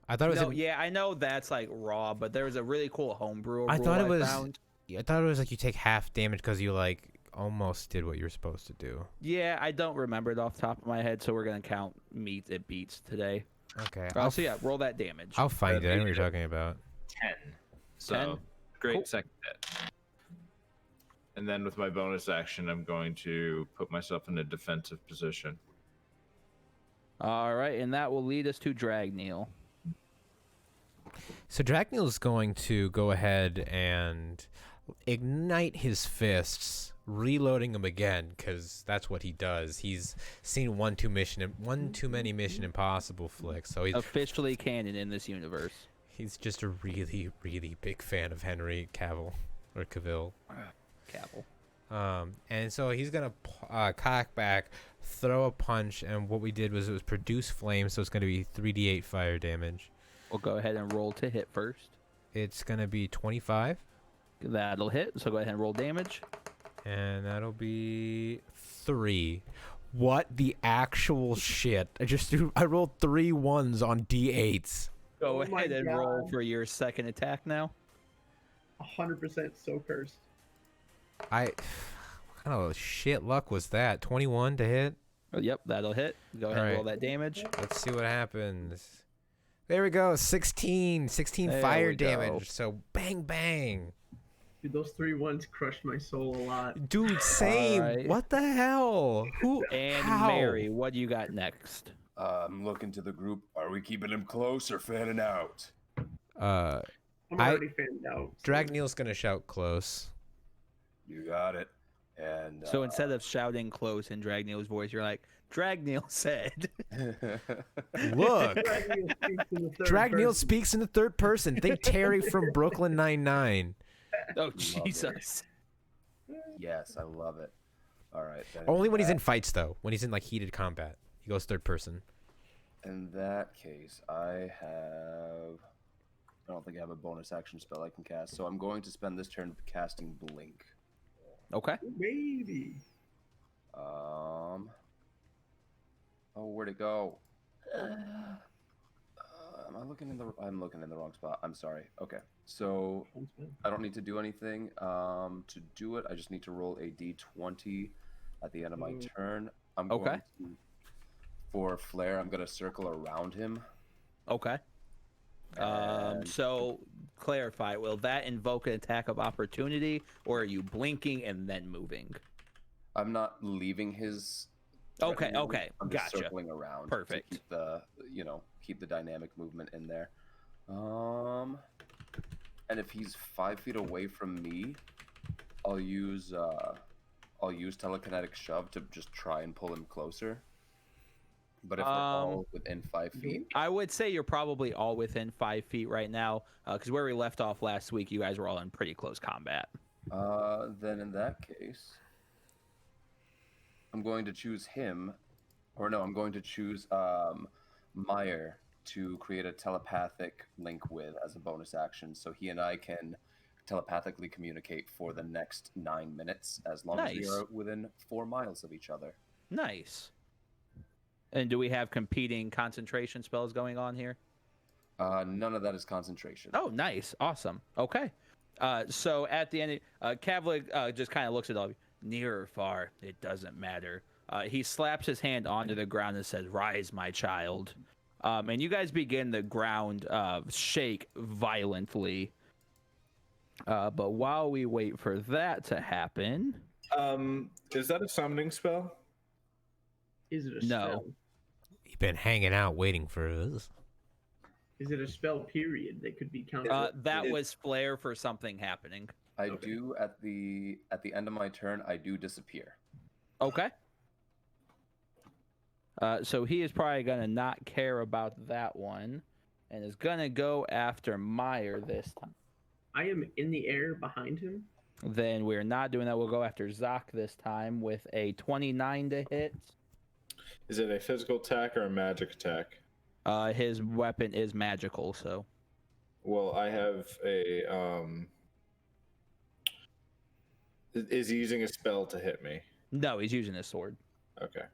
I thought it was. No, yeah, I know that's like raw, but there was a really cool homebrew I rule thought it was. found. I thought it was like you take half damage because you like almost did what you're supposed to do. Yeah, I don't remember it off the top of my head, so we're gonna count meets it beats today. Okay. So yeah, roll that damage. I'll find it. I know what you're talking about. 10. So 10? great Cool. second hit. And then with my bonus action, I'm going to put myself in a defensive position. All right, and that will lead us to Dragneel. So Dragneel is going to go ahead and ignite his fists, reloading them again, because that's what he does. He's seen one too many Mission Impossible flicks, so he's Officially canon in this universe. he's just a really, really big fan of Henry Cavill or Cavill. Cavill. And so he's gonna cock back, throw a punch, and what we did was it was produce flame, so it's gonna be 3d8 fire damage. We'll go ahead and roll to hit first. It's gonna be 25. That'll hit, so go ahead and roll damage. And that'll be 3. What the actual shit? I rolled 3 1s on d8s. Go Oh my ahead and roll God. for your second attack now. 100% so cursed. What kind of shit luck was that? 21 to hit? Oh, yep, that'll hit. Go ahead and roll Alright. that damage. Let's see what happens. There we go. 16 There fire we go. damage. So bang bang. Dude, those 3 1s crushed my soul a lot. Dude, same. Alright. What the hell? Who? And how? Mary, what do you got next? I'm looking to the group. Are we keeping him close or fanning out? I'm already fanned out. so- Dragneel's gonna shout close. You got it. And So instead of shouting close in Dragneel's voice, you're like, Dragneel said. Look, Dragneel speaks in the third Dragneel person. speaks in the third person. Think Terry from Brooklyn Nine-Nine. Oh, Jesus. Yes, I love it. All right. then Only when he's in that- fights, though. When he's in like heated combat, he goes third person. In that case, I don't think I have a bonus action spell I can cast, so I'm going to spend this turn casting Blink. Okay. Baby. Oh, where'd it go? Am I looking in the? I'm looking in the wrong spot. I'm sorry. Okay, so I don't need to do anything. To do it, I just need to roll a d20 at the end of my turn. I'm Okay. going to, for flare, I'm going to circle around him. Okay. And- So clarify, will that invoke an attack of opportunity, or are you blinking and then moving? I'm not leaving his. Okay, retinue. okay, I'm just gotcha. circling around. Perfect. To keep the keep the dynamic movement in there. And if he's 5 feet away from me, I'll use telekinetic shove to just try and pull him closer. But if we're all within 5 feet, I would say you're probably all within 5 feet right now, because where we left off last week, you guys were all in pretty close combat. then in that case, I'm going to choose him, or no, I'm going to choose Meyer to create a telepathic link with as a bonus action, so he and I can telepathically communicate for the next 9 minutes, as long as we Nice. are within 4 miles of each other. Nice. And do we have competing concentration spells going on here? None of that is concentration. Oh, nice. Awesome. Okay. So at the end, Kavlik just kind of looks at all of you. Near or far, it doesn't matter. He slaps his hand onto the ground and says, "Rise, my child." And you guys begin the ground shake violently. But while we wait for that to happen, Is that a summoning spell? Is it a No. spell? You've been hanging out waiting for this. Is it a spell period that could be counted? that was flare for something happening. I do at the end of my turn. I do disappear. Okay. So he is probably gonna not care about that one, and is gonna go after Meyer this time. I am in the air behind him. Then we're not doing that. We'll go after Zoc this time with a 29 to hit. Is it a physical attack or a magic attack? His weapon is magical, so Well, I have a Is he using a spell to hit me? no, he's using his sword. Okay.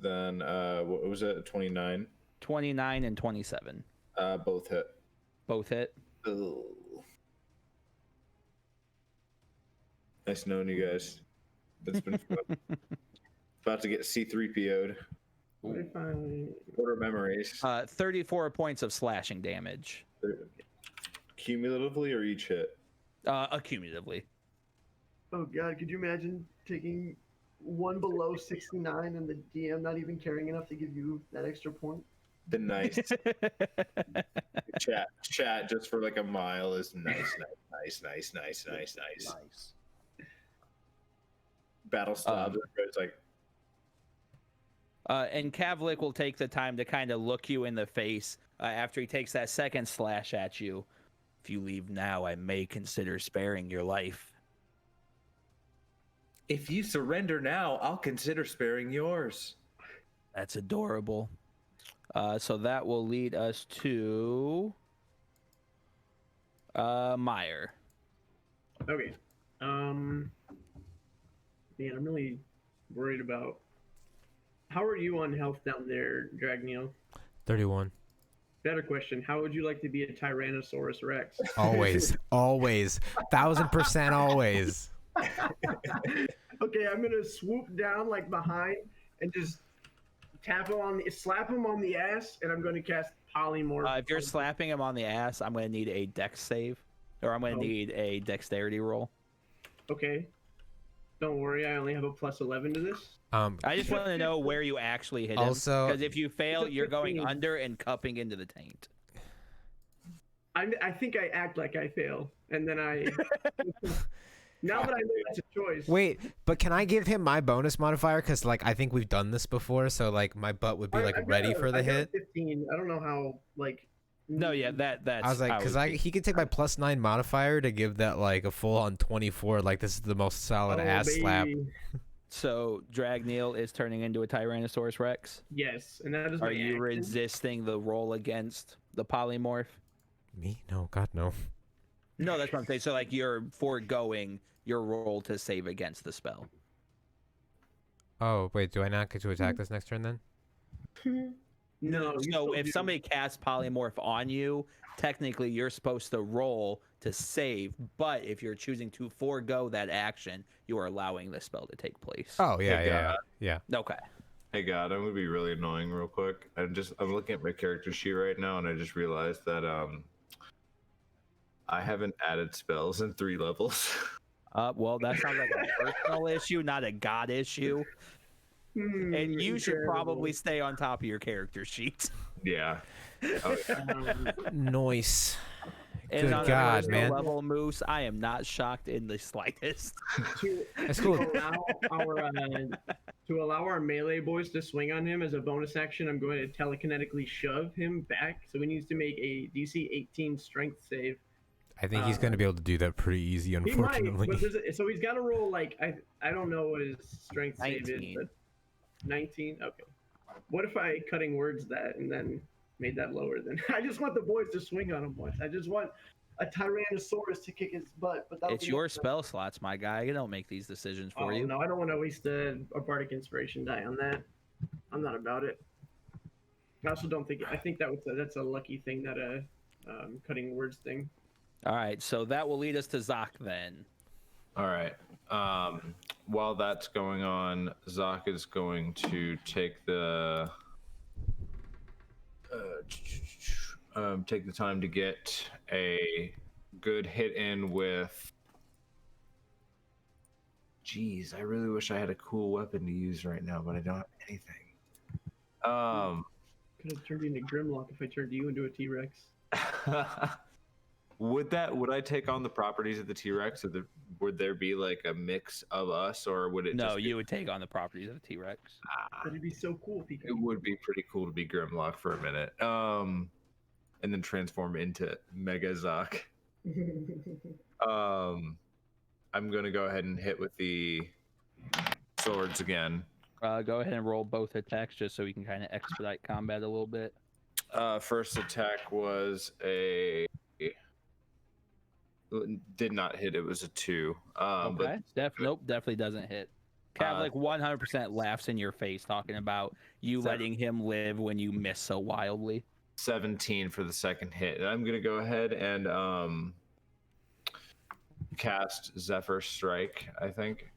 Then what was it? 29. 29 and 27, Both hit. both hit. Ugh. Nice knowing you guys. It's been fun. About to get C3PO'd. What if I? Order memories. 34 points of slashing damage, Cumulatively or each hit? accumulatively. Oh God, could you imagine taking one below 69 and the DM not even caring enough to give you that extra point? The nice chat just for like a mile is nice. Nice. Battle stops. It's like And Kavlik will take the time to kind of look you in the face after he takes that second slash at you. If you leave now, I may consider sparing your life. if you surrender now, I'll consider sparing yours. That's adorable. So that will lead us to Meyer. Okay. Man, I'm really worried about. How are you on health down there, Dragneel? 31. Better question. How would you like to be a Tyrannosaurus Rex? Always, always, 1000% always. Okay, I'm gonna swoop down like behind and just slap him on the ass, and I'm gonna cast Polymorph. If you're slapping him on the ass, I'm going to need a dex save, or I'm going to need a dexterity roll. Okay. Don't worry, I only have a plus 11 to this. I just want to know where you actually hit him. Also- Because if you fail, It's a you're going 15. under and cupping into the taint. I think I act like I fail, and then I. Now that I know that's a choice. Wait, but can I give him my bonus modifier? Because, like, I think we've done this before, so, like, my butt would be, like, I've got ready for the I've got a hit. 15. I don't know how, like. No, yeah, that's. I was like, because he could take my +9 modifier to give that like a full on 24. Like this is the most solid ass slap. So Dragneel is turning into a Tyrannosaurus Rex. Yes, and that is. Are my you action. resisting the roll against the polymorph? Me? No, God no. No, that's what I'm saying. So like you're foregoing your roll to save against the spell. Oh wait, do I not get to attack this next turn then? No. you So still if do. somebody casts polymorph on you, technically you're supposed to roll to save. But if you're choosing to forego that action, you are allowing the spell to take place. Oh yeah, Hey, yeah. Okay. Hey God, I'm gonna be really annoying real quick. I'm looking at my character sheet right now, and I just realized that I haven't added spells in 3 levels. Well, that sounds like a personal issue, not a god issue. And you should probably stay on top of your character sheet. Yeah. Oh, Noise. And Good on God, a personal man. level, Moose, I am not shocked in the slightest. That's cool. To allow our melee boys to swing on him as a bonus action, I'm going to telekinetically shove him back. So he needs to make a DC 18 strength save. I think he's gonna be able to do that pretty easy, unfortunately. He might, but so he's got to roll like I don't know what his strength save is, 19. but 19. Okay. What if I cutting words that and then made that lower? Then I just want the boys to swing on him once. I just want a Tyrannosaurus to kick his butt. But It's your spell slots, my guy. I don't make these decisions for you. No, I don't want to waste a bardic inspiration die on that. I'm not about it. I also don't think. I think that's a lucky thing, that cutting words thing. All right, so that will lead us to Zoc then. all right. While that's going on, Zoc is going to take the time to get a good hit in with. Jeez, I really wish I had a cool weapon to use right now, but I don't have anything. Could have turned you into Grimlock if I turned you into a T-Rex. Would I take on the properties of the T-Rex, or would there be like a mix of us, or would it? No, just be, you would take on the properties of a T-Rex. That'd be so cool if he could. It would be pretty cool to be Grimlock for a minute, and then transform into Mega Zoc. I'm gonna go ahead and hit with the swords again. Go ahead and roll both attacks just so we can kind of expedite combat a little bit. First attack was did not hit. It was a 2. Okay. Nope, definitely doesn't hit. Cav 100% laughs in your face talking about you letting him live when you miss so wildly. 17 for the second hit. And I'm gonna go ahead and cast Zephyr Strike, I think,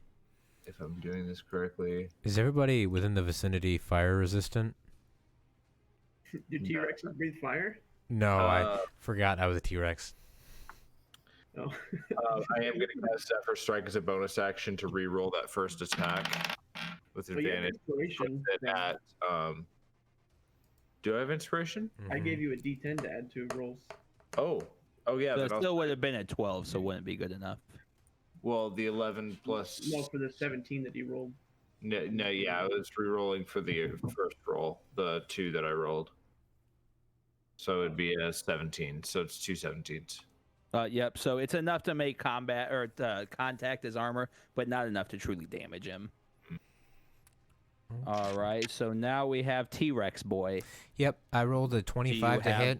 if I'm doing this correctly. Is everybody within the vicinity fire resistant? Do T-Rexes breathe fire? No, I forgot I was a T-Rex. Oh. I am going to cast Zephyr Strike as a bonus action to re-roll that first attack with advantage. Do I have inspiration? I gave you a D10 to add to rolls. Oh yeah. So it still would have been a 12, so wouldn't be good enough. Well, the 11 plus. No, for the 17 that he rolled. No, yeah, I was re-rolling for the first roll, the 2 that I rolled. So it'd be a 17. So it's 2 17s. Yep. So it's enough to make combat or contact his armor, but not enough to truly damage him. All right. So now we have T-Rex boy. Yep, I rolled a 25 to hit.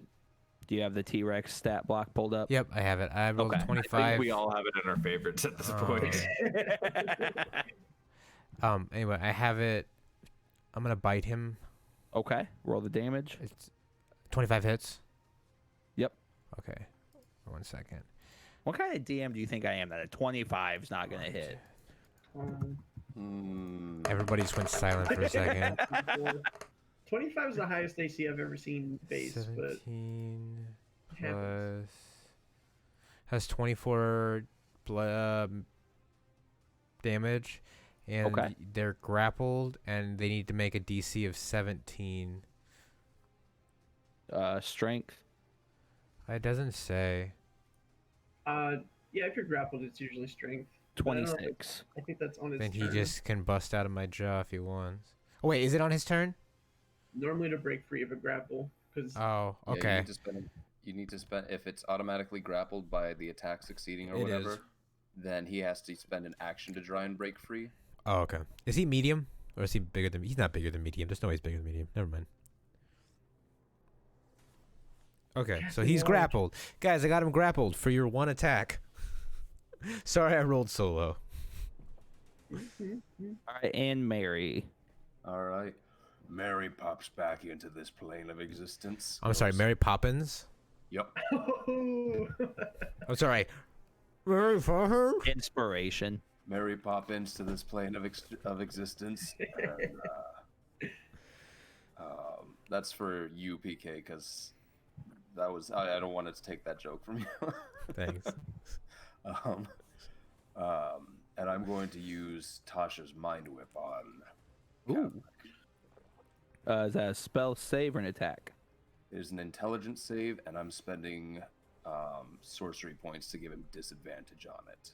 Do you have the T-Rex stat block pulled up? Yep, I have it. I rolled a 25. I think we all have it in our favorites at this point. Anyway, I have it. I'm gonna bite him. Okay. Roll the damage. It's 25 hits. Yep. Okay. 1 second. What kind of DM do you think I am that a 25 is not gonna hit? Everybody just went silent for a second. 25 is the highest AC I've ever seen base, 17 but plus has 24 damage, and they're grappled, and they need to make a DC of 17. Strength. It doesn't say. Yeah, if you're grappled, it's usually strength. 26. I think that's on his Then turn. he just can bust out of my jaw if he wants. Oh wait, is it on his turn? Normally to break free of a grapple, because Oh, Yeah, okay. you need to spend if it's automatically grappled by the attack succeeding or It whatever, is. then he has to spend an action to try and break free. Oh, okay. Is he medium or is he bigger than? He's not bigger than medium. There's no way he's bigger than medium. Never mind. Okay, so he's Large. grappled, guys. I got him grappled for your one attack. Sorry, I rolled so low. All right, and Mary. All right. Mary pops back into this plane of existence. I'm sorry, Mary Poppins. Yep. I'm sorry, Mary Poppins. Inspiration. Mary pop into this plane of existence. And, that's for you, PK, because that was I don't want to take that joke from you. Thanks. And I'm going to use Tasha's Mind Whip on. Ooh. Is that a spell save or an attack? There's an intelligence save, and I'm spending sorcery points to give him disadvantage on it.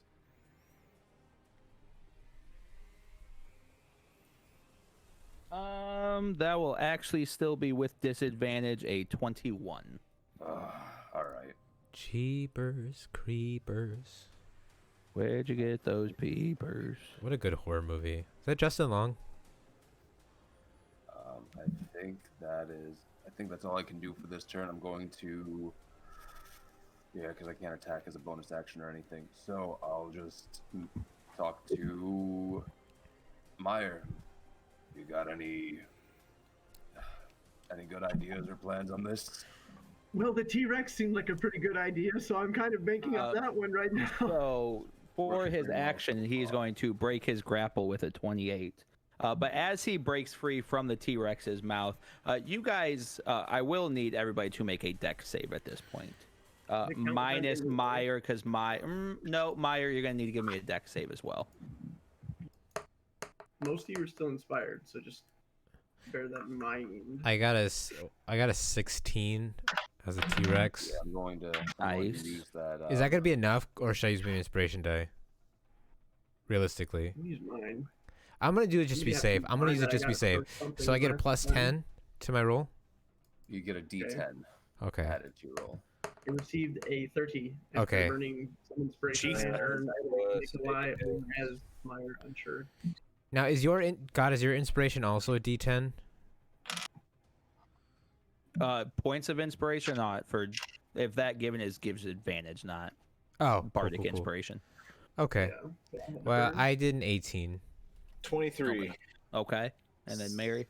That will actually still be with disadvantage a 21. All right. Jeepers Creepers. Where'd you get those peepers? What a good horror movie. Is that Justin Long? I think that's all I can do for this turn. I'm going to, because I can't attack as a bonus action or anything. So I'll just talk to Meyer. You got any good ideas or plans on this? Well, the T-Rex seemed like a pretty good idea, so I'm kind of banking up that one right now. So for his action, he's going to break his grapple with a 28. But as he breaks free from the T-Rex's mouth, you guys, I will need everybody to make a dex save at this point. Minus Meyer, because no, Meyer, you're going to need to give me a dex save as well. Most of you are still inspired, so just bear that in mind. I got a 16 as a T-Rex. Yeah, I'm going to Nice. use that. Is that gonna be enough, or should I use my inspiration die? Realistically, Use mine. I'm gonna do it just to be Maybe I safe. can I'm gonna find use that it I just to be gotta safe. post something So I get a last plus time. 10 to my roll. You get a D10 Okay. added to your roll. I received a 30. After Okay. Earning some inspiration. Jesus. I earned Nikolai as Meyer, unsure. Now is your is your inspiration also a D10? Points of inspiration, not for if that given gives advantage, not Oh, bardic cool. inspiration. Okay. Yeah. Well, I did an 18. 23. Okay, and then Mary.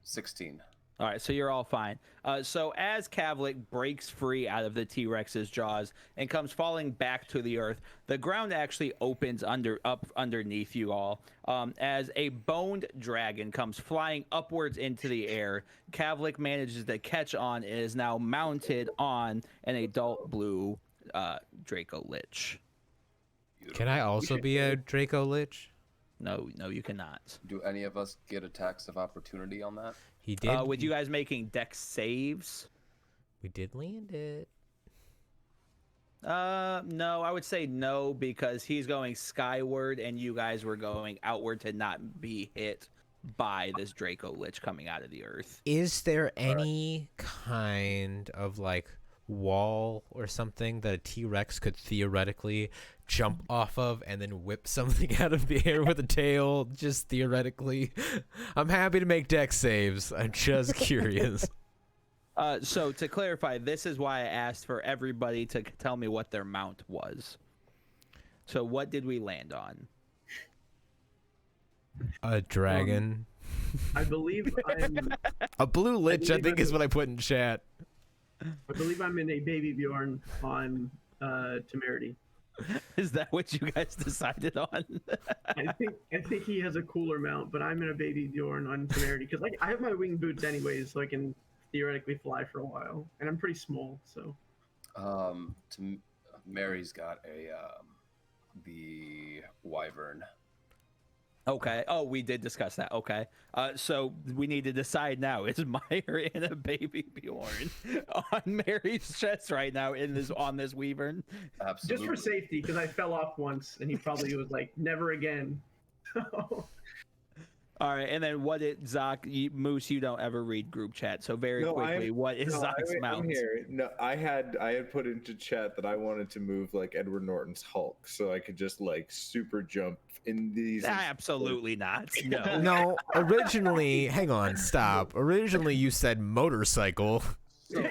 16. All right, so you're all fine. So as Kavlik breaks free out of the T-Rex's jaws and comes falling back to the earth, the ground actually opens up underneath you all. As a boned dragon comes flying upwards into the air, Kavlik manages to catch on and is now mounted on an adult blue Draco Lich. Can I also be a Draco Lich? No, you cannot. Do any of us get attacks of opportunity on that? He did. With you guys making dex saves. We did land it. No, I would say no, because he's going skyward and you guys were going outward to not be hit by this Draco Lich coming out of the earth. Is there any kind of like wall or something that a T-Rex could theoretically jump off of and then whip something out of the air with a tail, just theoretically? I'm happy to make dex saves. I'm just curious. So to clarify, this is why I asked for everybody to tell me what their mount was. So what did we land on? A dragon. I believe I'm. A blue lich, I believe think, I'm- is what I put in chat. I believe I'm in a baby Bjorn on Temerity. Is that what you guys decided on? I think he has a cooler mount, but I'm in a baby Bjorn on Temerity because I have my wing boots anyways, so I can theoretically fly for a while, and I'm pretty small, so. Mary's got the wyvern. Okay. Oh, we did discuss that. Okay. So we need to decide now: is Meyer in a baby Bjorn on Mary's chest right now on this wyvern? Absolutely. Just for safety, because I fell off once, and he probably was like, "Never again." All right, and then what did Moose? You don't ever read group chat, so very quickly, what is Zach's mount? I'm here. No, I had put into chat that I wanted to move like Edward Norton's Hulk, so I could just like super jump in these. Absolutely not. No. No, originally, hang on, stop. Originally, you said motorcycle. So I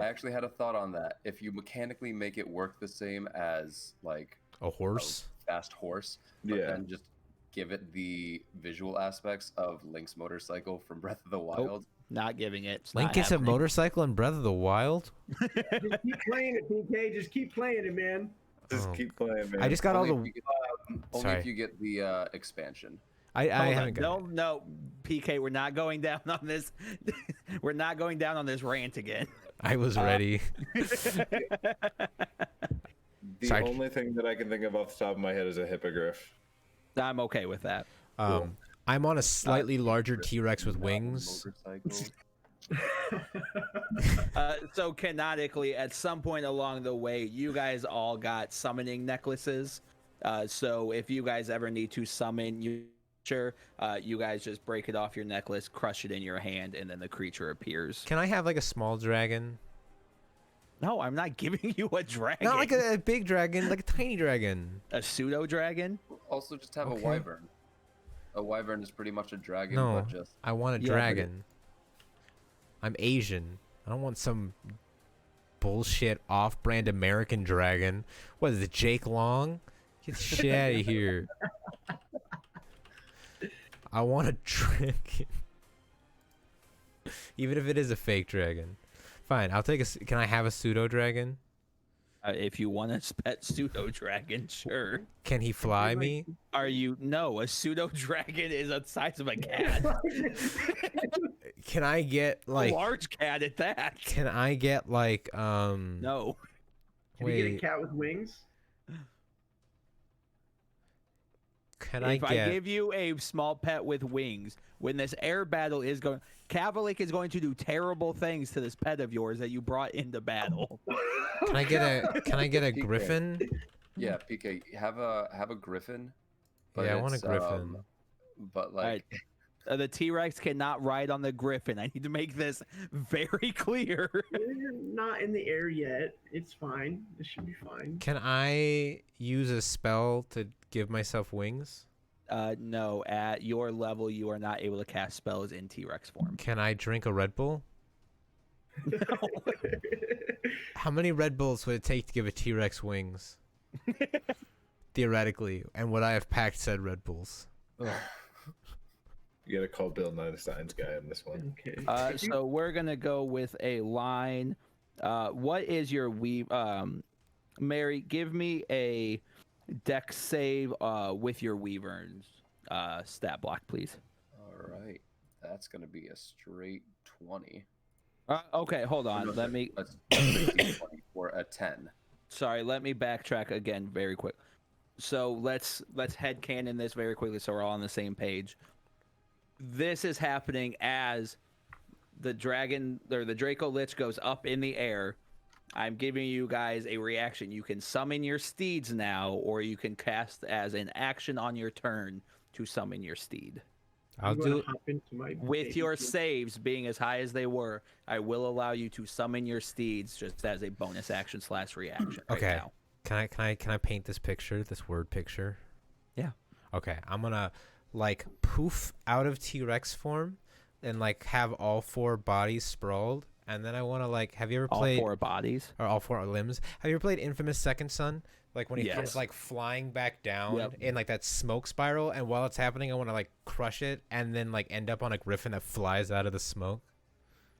actually had a thought on that. If you mechanically make it work the same as like a horse, a fast horse, but then just give it the visual aspects of Link's motorcycle from Breath of the Wild. Not giving it. It's Link gets a motorcycle in Breath of the Wild. Just keep playing it, PK. Just keep playing it, man. Just keep playing, man. I just got only all the. Only if you get the expansion. I haven't got. No, PK. We're not going down on this. We're not going down on this rant again. I was ready. The only thing that I can think of off the top of my head is a hippogriff. I'm okay with that. Cool. I'm on a slightly larger T-Rex with wings. So canonically, at some point along the way, you guys all got summoning necklaces. So if you guys ever need to summon you guys just break it off your necklace, crush it in your hand, and then the creature appears. Can I have like a small dragon? No, I'm not giving you a dragon. Not like a big dragon, like a tiny dragon. A pseudo dragon. Also, just have a wyvern. A wyvern is pretty much a dragon, No, but just I want a dragon. I'm Asian. I don't want some bullshit off-brand American dragon. What is it, Jake Long? Get the shit out of here. I want a dragon. Even if it is a fake dragon. Fine, I'll take a... Can I have a pseudo dragon? If you want a pet pseudo dragon, sure. Can he fly me? No, a pseudo dragon is the size of a cat. Can I get like a large cat at that? Can I get like No. Can you get a cat with wings? If I give you a small pet with wings, when this air battle is going, Kavalik is going to do terrible things to this pet of yours that you brought into battle. Can I get a griffin? Yeah, PK, have a griffin. Yeah, I want a griffin. But like the T-Rex cannot ride on the griffin. I need to make this very clear. You're not in the air yet. It's fine. It should be fine. Can I use a spell to give myself wings? No, at your level, you are not able to cast spells in T-Rex form. Can I drink a Red Bull? No. How many Red Bulls would it take to give a T-Rex wings? Theoretically, and would I have packed said Red Bulls? You gotta call Bill Nye the Science Guy on this one. Okay. So we're gonna go with a line. What is your Mary? Give me a dex save with your Weaverns stat block, please. All right, that's gonna be a straight 20. Okay, hold on. Let me. That's 20 for a 10. Sorry, let me backtrack again very quick. So let's headcanon this very quickly so we're all on the same page. This is happening as the dragon or the Draco Lich goes up in the air. I'm giving you guys a reaction. You can summon your steeds now, or you can cast as an action on your turn to summon your steed. I'll do with your saves being as high as they were. I will allow you to summon your steeds just as a bonus action / reaction. Okay. Right now. Can I paint this picture, this word picture? Yeah. Okay. I'm gonna like poof out of T-Rex form and like have all 4 bodies sprawled, and then I want to like, have you ever played all 4 bodies or all 4 limbs? Have you ever played Infamous Second Son? Like when he comes like flying back down in like that smoke spiral, and while it's happening, I want to like crush it and then like end up on a griffin that flies out of the smoke.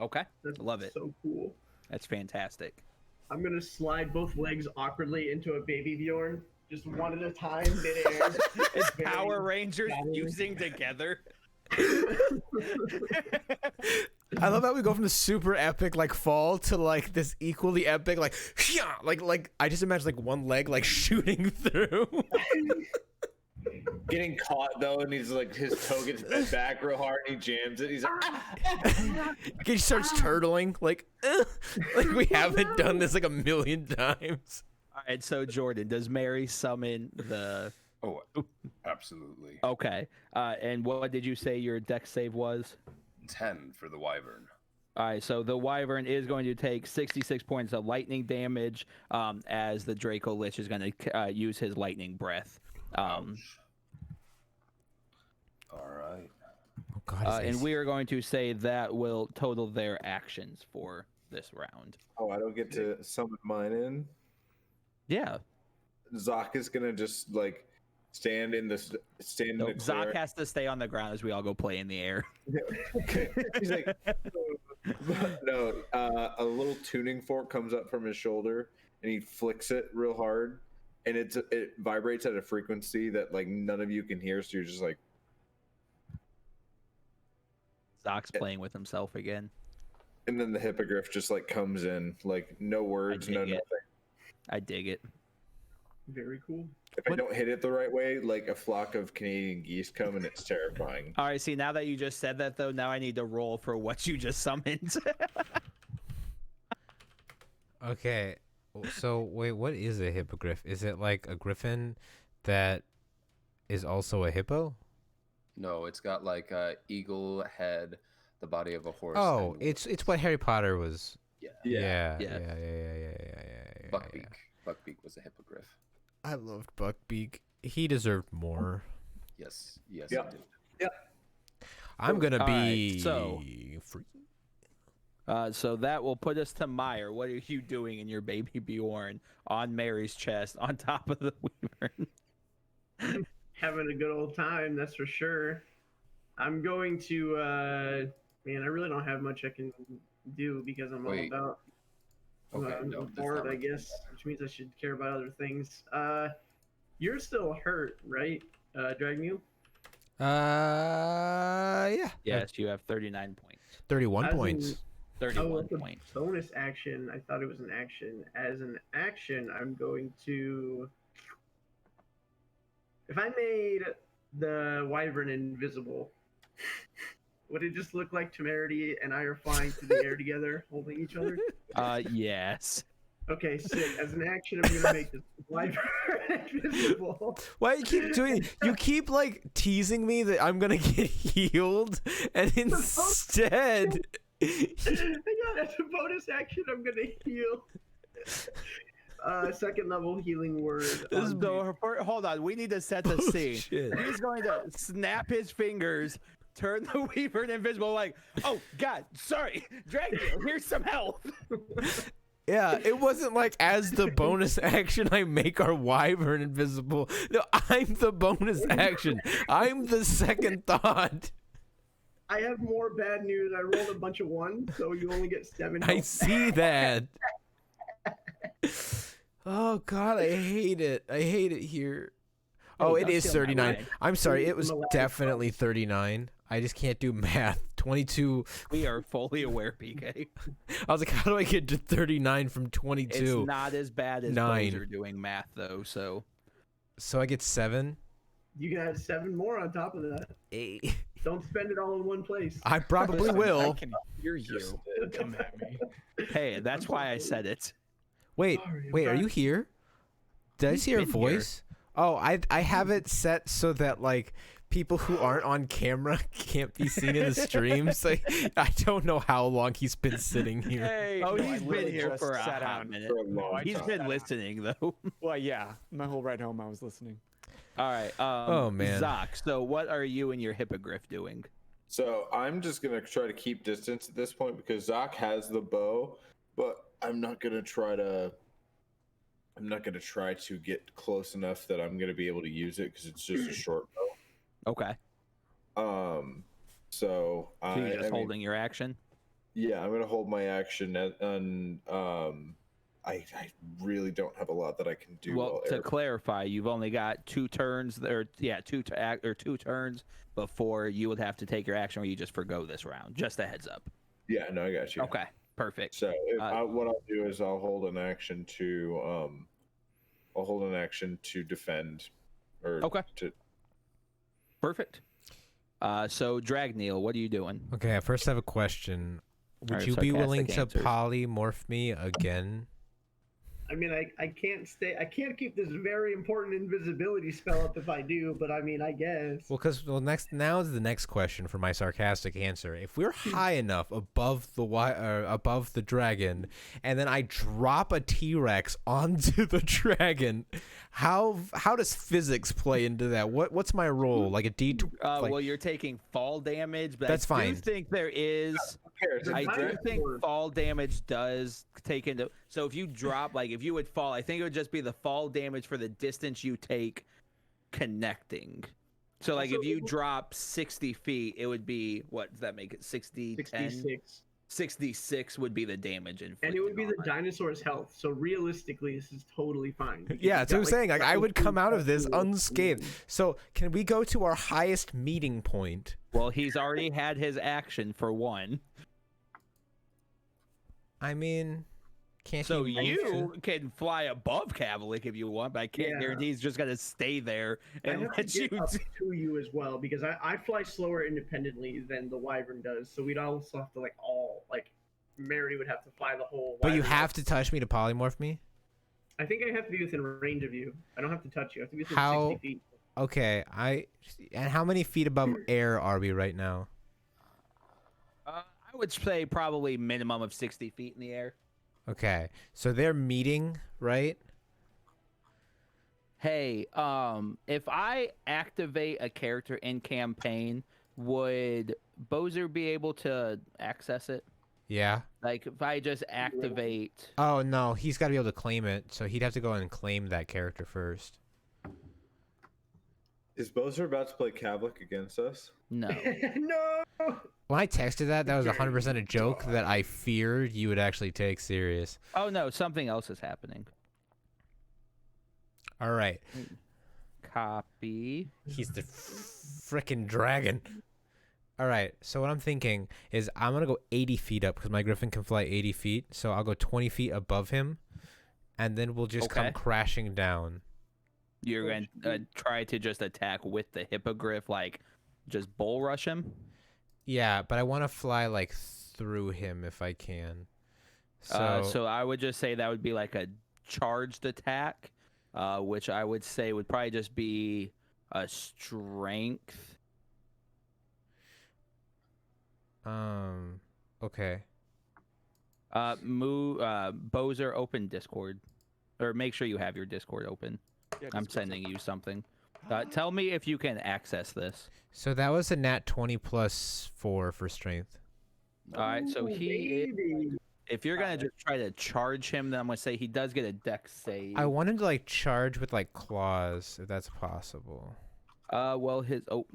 Okay, That's love it. So cool. That's fantastic. I'm gonna slide both legs awkwardly into a baby Bjorn, just one at a time, midair. It's Power Rangers fusing together. I love how we go from the super epic like fall to like this equally epic like I just imagine like one leg like shooting through. Getting caught though, and he's like his toe gets bent back real hard, and he jams it. He's like, he starts turtling like we haven't done this like a million times. All right, so Jordan, does Mary summon the Oh, absolutely. Okay. And what did you say your dex save was? 10 for the wyvern. All right, so the wyvern is going to take 66 points of lightning damage as the Draco Lich is going to use his lightning breath. Ouch. All right. Oh God, And we are going to say that will total their actions for this round. Oh, I don't get to summon mine in. Yeah. Zoc is gonna just like stand in the Zoc clear. has to stay on the ground as we all go play in the air. Okay. He's like, no. A little tuning fork comes up from his shoulder, and he flicks it real hard, and it vibrates at a frequency that like none of you can hear. So you're just like, Zoc's playing with himself again. and then the hippogriff just like comes in, like no words, no dig it. nothing. I dig it. Very cool. If I don't hit it the right way, like a flock of Canadian geese come, and it's terrifying. All right, see, now that you just said that, though, now I need to roll for what you just summoned. Okay, so wait, what is a hippogriff? Is it like a griffin that is also a hippo? No, it's got like a eagle head, the body of a horse. Oh, and it's what Harry Potter was. yeah. Yeah, Yeah. yeah, yeah, yeah, yeah, yeah. Buckbeak. Buckbeak was a hippogriff. I loved Buckbeak. He deserved more. Yes, yes, Yeah. it did. I'm gonna All be right, so- free. So that will put us to Meyer. What are you doing in your baby Bjorn on Mary's chest on top of the wyvern? Having a good old time, that's for sure. I'm going to, man, I really don't have much I can do because I'm Wait. all about Okay, no, I'm that's bored, not I what- guess, which means I should care about other things. You're still hurt, right, Dragnew? Yeah. Yes, you have 39 points. 31 As in- points. 31 it's a points. bonus action. I thought it was an action. As an action, I'm going to. If I made the wyvern invisible, would it just look like Temerity and I are flying through the air together, holding each other? Yes. Okay, sick. As an action, I'm gonna make this wyvern invisible. Why you keep doing? You keep like teasing me that I'm gonna get healed, and instead, Hang on, as a bonus action, I'm gonna heal. Second level healing word. on Hold on, we need to set the scene. Bullshit. He's going to snap his fingers, turn the wyvern invisible, like, oh, God, sorry, Dragnew, here's some help. Yeah, it wasn't like as the bonus action I make our wyvern invisible. No, I'm the bonus action. I'm the second thought. I have more bad news. I rolled a bunch of ones, so you only get 7. I health. see that. Oh God, I hate it. I hate it here. Oh, Hey, it don't is steal my 39. line. I'm sorry, it was I'm allowed. definitely 39. I just can't do math. 22. We are fully aware, PK. I was like, how do I get to 39 from It's 22? not as bad as 9. Bozer doing math, though, so. So I get 7. You can add 7 more on top of that. 8. Don't spend it all in one place. I probably Listen, will. I can hear you. Come at me. Hey, that's why I said it. Wait, Sorry, wait, are I'm you here? Did I He's see your been here. voice? Oh, I have it set so that like people who aren't on camera can't be seen in the stream. So I don't know how long he's been sitting here. Hey, Oh, no, he's I been literally here just for a sat hot down. minute. For a long He's time. been listening, though. Well, yeah, my whole ride home I was listening. All right. Oh, man. Zoc, so what are you and your hippogriff doing? So I'm just gonna try to keep distance at this point because Zoc has the bow, but I'm not gonna try to get close enough that I'm gonna be able to use it because it's just a short Okay. bow. So So you're just holding your action? Yeah, I'm gonna hold my action and I really don't have a lot that I can do. Well, while to air- clarify, you've only got 2 turns, two turns before you would have to take your action, or you just forgo this round. Just a heads up. Yeah, no, I got you. Okay, perfect. So what I'll do is I'll hold an action to defend, or Okay. to Perfect. So Dragneil, what are you doing? Okay, I first have a question. Would Alright, you be sarcastic willing to answers. polymorph me again? I mean, I can't stay. I can't keep this very important invisibility spell up if I do. But I mean, I guess. Well, now is the next question for my sarcastic answer. If we're high enough above the dragon, and then I drop a T-Rex onto the dragon, how does physics play into that? What's my role? Like a D? Well, you're taking fall damage, but That's I do fine. think there is. I do think fall damage does take into. So if you drop, like if you would fall, I think it would just be the fall damage for the distance you take connecting. So like if you drop 60 feet, it would be, what does that make it? 60, 66. 66 would be the damage inflicted. And it would be the on. dinosaur's health. So realistically, this is totally fine. because Yeah, you've that's what got, I'm saying. Like I would come out of this double- unscathed. So can we go to our highest meeting point? Well, he's already had his action for one. I mean, can't So he you can fly above Cavalic if you want, but I can't Yeah. guarantee he's just gonna stay there I and have to let you. get up to you as well because I fly slower independently than the wyvern does. So we'd also have to Mary would have to fly the whole. But you wyvern. have to touch me to polymorph me? I think I have to be within range of you. I don't have to touch you. I have to be within How- 60 feet. Okay, and how many feet above air are we right now? I would say probably minimum of 60 feet in the air. Okay, so they're meeting, right? Hey, if I activate a character in campaign, would Bozer be able to access it? Yeah. Like if I just activate. Oh no, he's got to be able to claim it, so he'd have to go and claim that character first. Is Bozer about to play Cavalic against us? No. No. When I texted that was 100% a joke that I feared you would actually take serious. Oh no, something else is happening. All right, Copy. he's the frickin' dragon. All right, so what I'm thinking is I'm gonna go 80 feet up because my griffin can fly 80 feet. So I'll go 20 feet above him, and then we'll just come Okay. crashing down. You're going to try to just attack with the hippogriff, like just bull rush him. Yeah, but I want to fly like through him if I can. So, So I would just say that would be like a charged attack, which I would say would probably just be a strength. okay. Bozer, open Discord, or make sure you have your Discord open. Yeah, I'm Discord's sending you something. Tell me if you can access this. So that was a nat 20 plus 4 for strength. All right, so he. Baby. If you're gonna just try to charge him, then I'm gonna say he does get a dex save. I wanted to like charge with like claws, if that's possible. Well,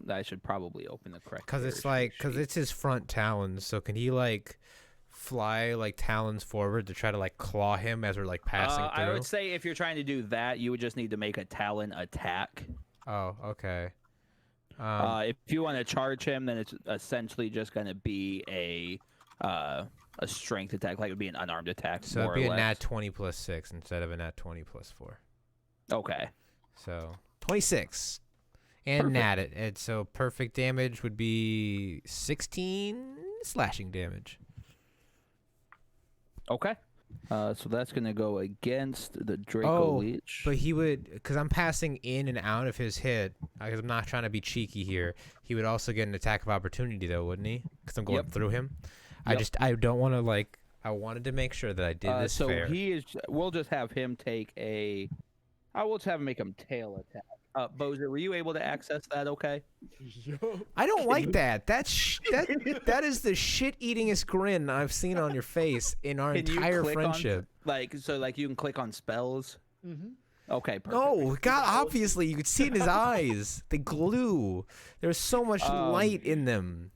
I should probably open the correct. Cause it's version like, cause sheet. it's his front talons. So can he like fly like talons forward to try to like claw him as we're like passing through? I would say if you're trying to do that, you would just need to make a talon attack. Oh, okay. If you want to charge him, then it's essentially just gonna be a strength attack, like it would be an unarmed attack. So more it'd be or a nat less. 20 plus 6 instead of a nat 20 plus 4. Okay. So 26. And Perfect. nat it. And so perfect damage would be 16 slashing damage. Okay. So that's gonna go against the Draco Leech. But he would, because I'm passing in and out of his hit, because I'm not trying to be cheeky here. He would also get an attack of opportunity, though, wouldn't he? Because I'm going Yep. through him. Yep. I don't want to, like, I wanted to make sure that I did this so fair. we'll just have him take a. I will just have him make him tail attack. Bozer, were you able to access that? Okay. I don't like that. That is the shit-eatingest grin I've seen on your face in our Can you entire click on- friendship. Like you can click on spells. Mm-hmm. Okay. Perfect. No, God, obviously you could see it in his eyes. The glue. There's so much light in them.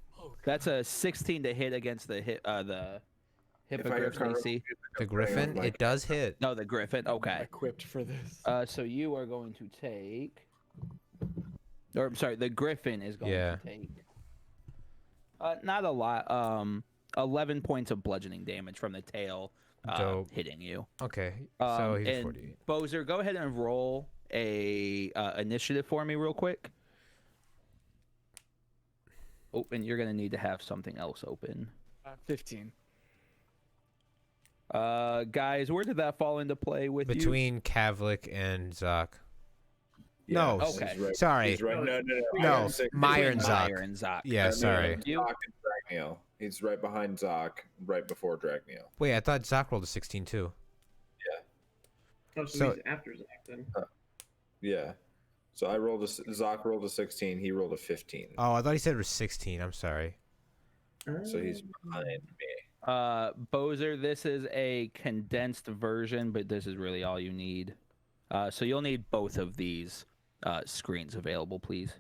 That's a 16 to hit against the hippogriff AC. The griffin, it does hit. No, the griffin. Okay. Equipped for this. So you are going to take. Or I'm sorry, the griffin is going Yeah. to take. Not a lot. 11 points of bludgeoning damage from the tail Dope. hitting you. Okay, so he's and 48. Bozer, go ahead and roll a initiative for me real quick. Oh, and you're gonna need to have something else open. 15. Guys, where did that fall into play with you? Between Kavlik and Zoc. Yeah, No, Okay. he's right- sorry. He's right. No. No, Iron Six- Meyer and Between Zoc. Meyer and Zoc. Yeah, No, sorry. You- Zoc and Dragneil. He's right behind Zoc, right before Dragneil. Wait, I thought Zoc rolled a 16 too. Oh, So- he's after Zach then. Yeah. So Zoc rolled a 16. He rolled a 15. Oh, I thought he said it was 16. I'm sorry. So he's behind me. Bozer, this is a condensed version, but this is really all you need. So you'll need both of these screens available, please.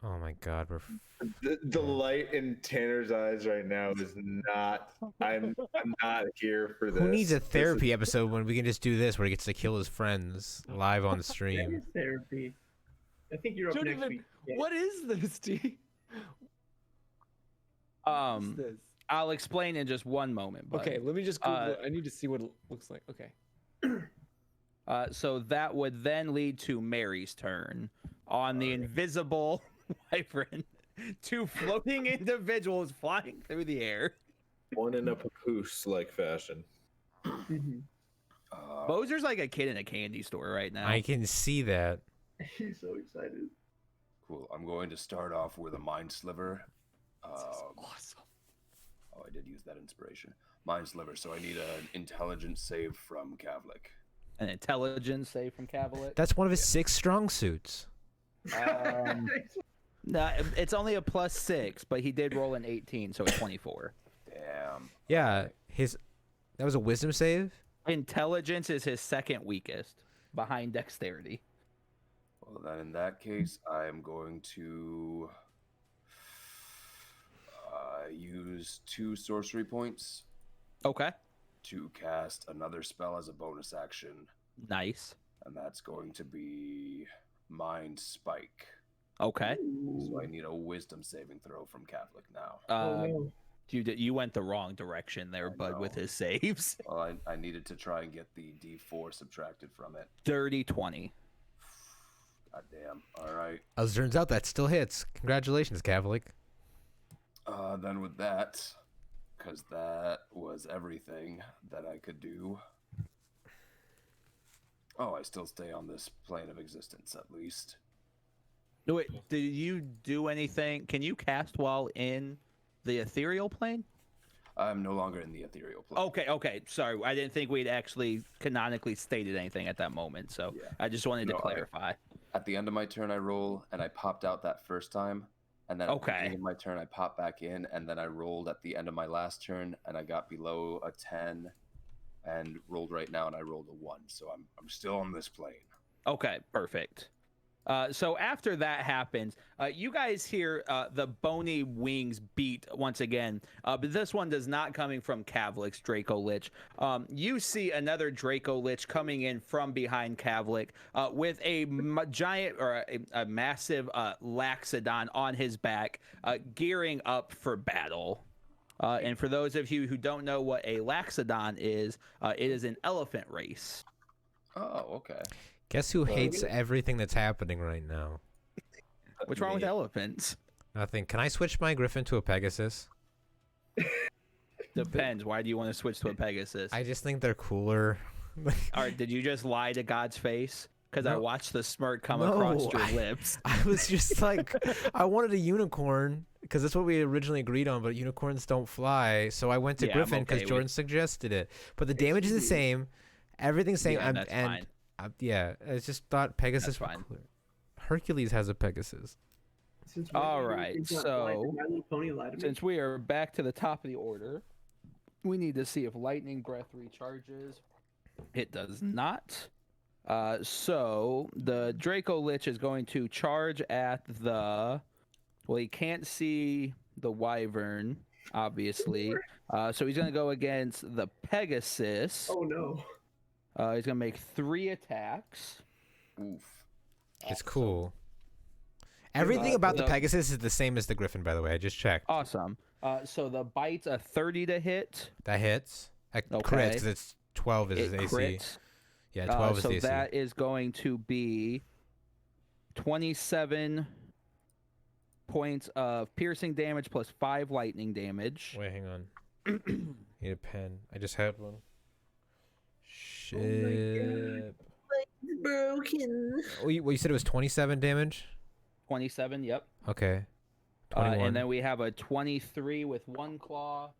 Oh my God, we're. The light in Tanner's eyes right now is not. I'm not here for this. Who needs a This is- therapy episode when we can just do this, where he gets to kill his friends live on the That stream? is therapy. I think you're up Don't next even- week. Yeah. What is this, T? What is this? I'll explain in just one moment. But, Okay, let me just Google it. I need to see what it looks like. Okay. So that would then lead to Mary's turn on the invisible wyvern. Two floating individuals flying through the air. One in a papoose-like fashion. Mhm. Bozer's like a kid in a candy store right now. I can see that. He's so excited. Cool. I'm going to start off with a mind sliver. This is awesome. Oh, I did use that inspiration. Mind sliver. So I need an intelligence save from Kavlik. An intelligence save from Cavalier. That's one of his 6 strong suits. No, it's only a +6, but he did roll an 18, so it's 24. Damn. Yeah, that was a wisdom save. Intelligence is his second weakest, behind dexterity. Well, then in that case, I am going to use 2 sorcery points Okay. to cast another spell as a bonus action, Nice. and that's going to be Mind Spike. Okay. So I need a Wisdom saving throw from Kavlik now. Oh, no. You went the wrong direction there, bud, with know. his saves. Well, I needed to try and get the D4 subtracted from it. Dirty 20. God damn. All right. As it turns out, that still hits. Congratulations, Kavlik. Then with that, because that was everything that I could do. Oh, I still stay on this plane of existence at least. No, wait, did you do anything? Can you cast while in the ethereal plane? I'm no longer in the ethereal plane. Okay. Sorry, I didn't think we'd actually canonically stated anything at that moment, so Yeah. I just wanted to No, clarify. At the end of my turn, I roll, and I popped out that first time. And then at the Okay. beginning of my turn, I popped back in, and then I rolled at the end of my last turn, and I got below a 10, and rolled right now, and I rolled a 1. So I'm still on this plane. Okay, perfect. So after that happens, you guys hear the bony wings beat once again, but this one does not coming from Kavlik's Draco Lich. You see another Draco Lich coming in from behind Kavlik with a giant or a massive Laxodon on his back, gearing up for battle. And for those of you who don't know what a Laxodon is, it is an elephant race. Oh, okay. Guess who hates everything that's happening right now? What's wrong with Me. elephants? Nothing. Can I switch my griffin to a Pegasus? Depends. Why do you want to switch to a Pegasus? I just think they're cooler. All right, did you just lie to God's face? Because I No. watched the smirk come No, across your lips. I was just like, I wanted a unicorn because that's what we originally agreed on, but unicorns don't fly. So I went to Yeah, I'm Griffin because okay with- Jordan suggested it. But the damage is the same. Everything's the same. Yeah, that's and fine. Yeah, I just thought Pegasus That's were fine. cooler. Hercules has a Pegasus. Since All when right, did you not so- lie to My Little Pony lie to me? Since we are back to the top of the order, we need to see if Lightning Breath recharges. It does not. So the Draco Lich is going to charge at the. Well, he can't see the Wyvern, obviously. So he's going to go against the Pegasus. Oh no. He's going to make 3 attacks. Oof. It's cool. Everything about the so- Pegasus is the same as the Griffin, by the way. I just checked. Awesome. So the bite's a 30 to hit. That hits. That crits Okay. because it's 12 is It his AC. crits. Yeah, 12 is so the AC. that is going to be 27 points of piercing damage plus 5 lightning damage. Wait, hang on. Need a pen. I just had one. ship. Broken. You said it was 27 damage? 27. Yep. Okay. 21. And then we have a 23 with one claw.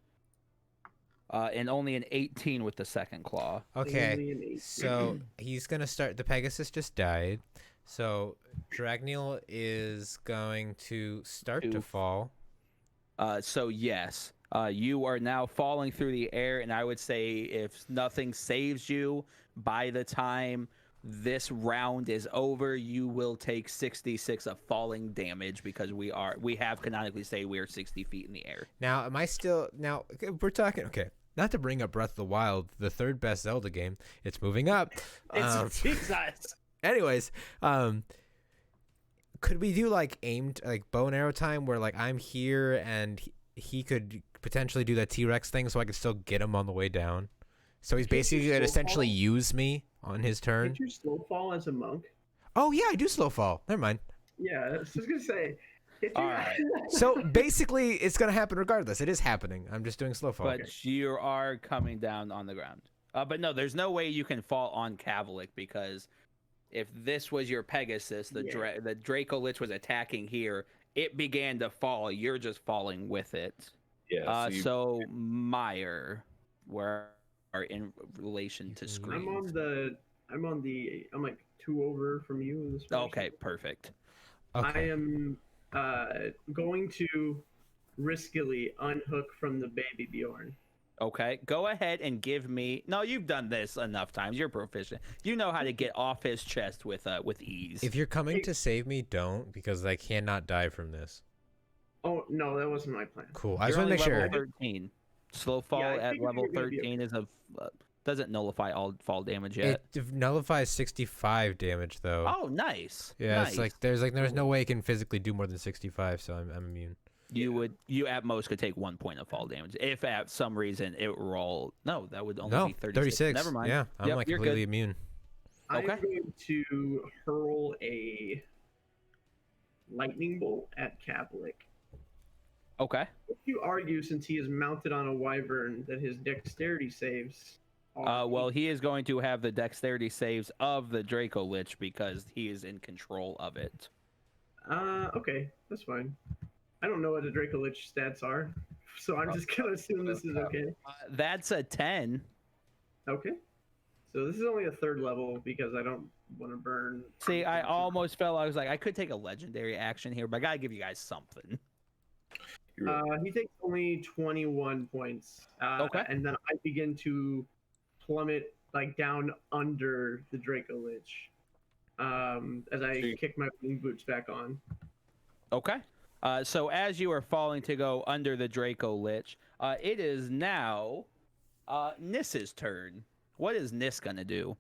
And only an 18 with the second claw. Okay. So he's going to start. The Pegasus just died. So Dragneel is going to start to fall. So yes, you are now falling through the air, and I would say if nothing saves you by the time this round is over, you will take 66 of falling damage because we have canonically say we are 60 feet in the air. Now, am I still we're talking okay. Not to bring up Breath of the Wild, the third best Zelda game. It's moving up. It's Jesus. Anyways, could we do like aimed like bow and arrow time where like I'm here and he could potentially do that T-Rex thing so I could still get him on the way down? So he's basically going to essentially use me on his turn. Did you slow fall as a monk? Oh yeah, I do slow fall. Never mind. Yeah, I was just gonna say. All right. So basically, it's going to happen regardless. It is happening. I'm just doing slow fall. But you are coming down on the ground. But no, there's no way you can fall on Kavalik because if this was your Pegasus, the Draco Lich was attacking here. It began to fall. You're just falling with it. Yeah. So Meyer, where are in relation to screen? I'm like 2 over from you in this. Okay, perfect. Okay. I am going to riskily unhook from the baby Bjorn. Okay, go ahead and give me. No, you've done this enough times. You're proficient. You know how to get off his chest with ease. If you're coming to save me, don't, because I cannot die from this. Oh no, that wasn't my plan. Cool. I just You're want to make only sure. level 13. Slow fall I at figured level you were gonna be 13 is doesn't nullify all fall damage yet. It nullifies 65 damage though. Oh, nice. Yeah, nice. it's like there's no way it can physically do more than 65, so I'm immune. You at most could take 1 point of fall damage if at some reason it rolled. No, that would only No, be 36. Never mind. Yeah, I'm like you're completely good. immune. I'm Okay. going to hurl a lightning bolt at Kavlik. Okay. If you argue, since he is mounted on a wyvern, that his dexterity saves. Well, he is going to have the dexterity saves of the Draco Lich because he is in control of it. Okay, that's fine. I don't know what the Draco Lich stats are, so I'm just gonna assume this is okay. That's a 10. Okay. So this is only a 3rd level because I don't want to burn. See, I almost felt I was like I could take a legendary action here, but I gotta give you guys something. He takes only 21 points. Okay. And then I begin to plummet like down under the Draco Lich as I kick my wing boots back on. Okay. So as you are falling to go under the Draco Lich, it is now Niss's turn. What is Niss gonna do?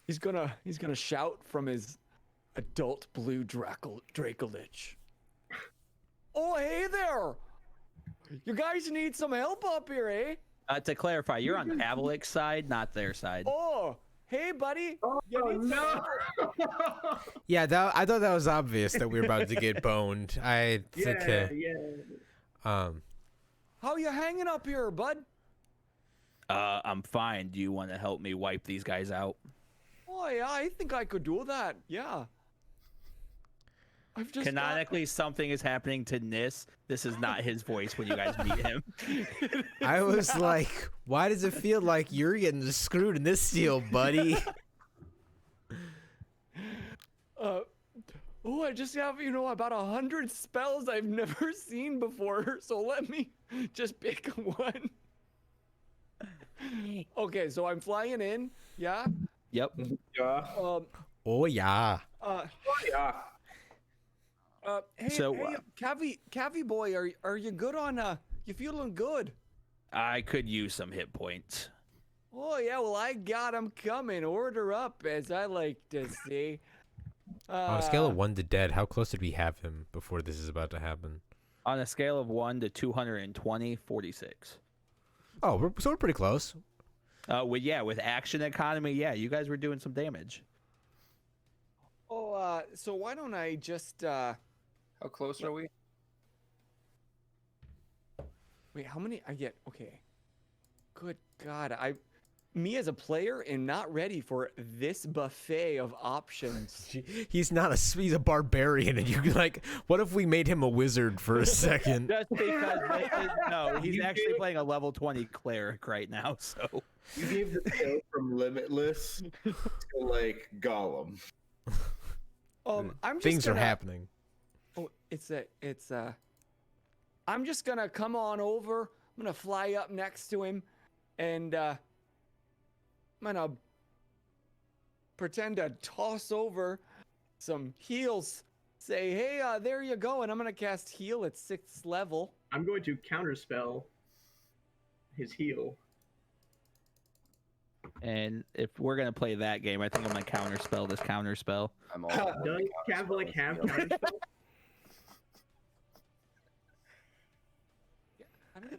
He's gonna shout from his adult blue Draco Lich. Oh, hey there! You guys need some help up here, eh? To clarify, you're on Kavalik's side, not their side. Oh, hey, buddy. Oh no! Yeah, I thought that was obvious that we were about to get boned. Yeah. How you hanging up here, bud? I'm fine. Do you want to help me wipe these guys out? Oh yeah, I think I could do that. Yeah. I've just Canonically, something is happening to Niss. This is not his voice when you guys meet him. I was like, why does it feel like you're getting screwed in this deal, buddy? I just have, about 100 spells I've never seen before, so let me just pick one. Okay, so I'm flying in, yeah? Yep. Yeah. Oh yeah. Yeah. Hey, So, Cavi boy, are you good on, you feeling good? I could use some hit points. Oh, yeah, well, I got 'em coming. Order up, as I like to say. On a scale of 1 to dead, how close did we have him before this is about to happen? On a scale of 1 to 220, 46. Oh, we're pretty close. With action economy, yeah, you guys were doing some damage. Oh, so why don't I just, How close are we? wait, how many I get? Okay. Good God, me as a player am not ready for this buffet of options. He's not he's a barbarian, and you like. What if we made him a wizard for a second? Just because no, he's actually playing a level 20 cleric right now. So You gave the tail from Limitless to like Gollum. I'm just Things are gonna- happening. Oh, I'm just gonna come on over. I'm gonna fly up next to him, and I'm gonna pretend to toss over some heals. Say, hey, there you go, and I'm gonna cast heal at 6th level. I'm going to counterspell his heal. and if we're gonna play that game, I think I'm gonna counterspell this counterspell. I'm all Does Cavalic have counterspell? I mean,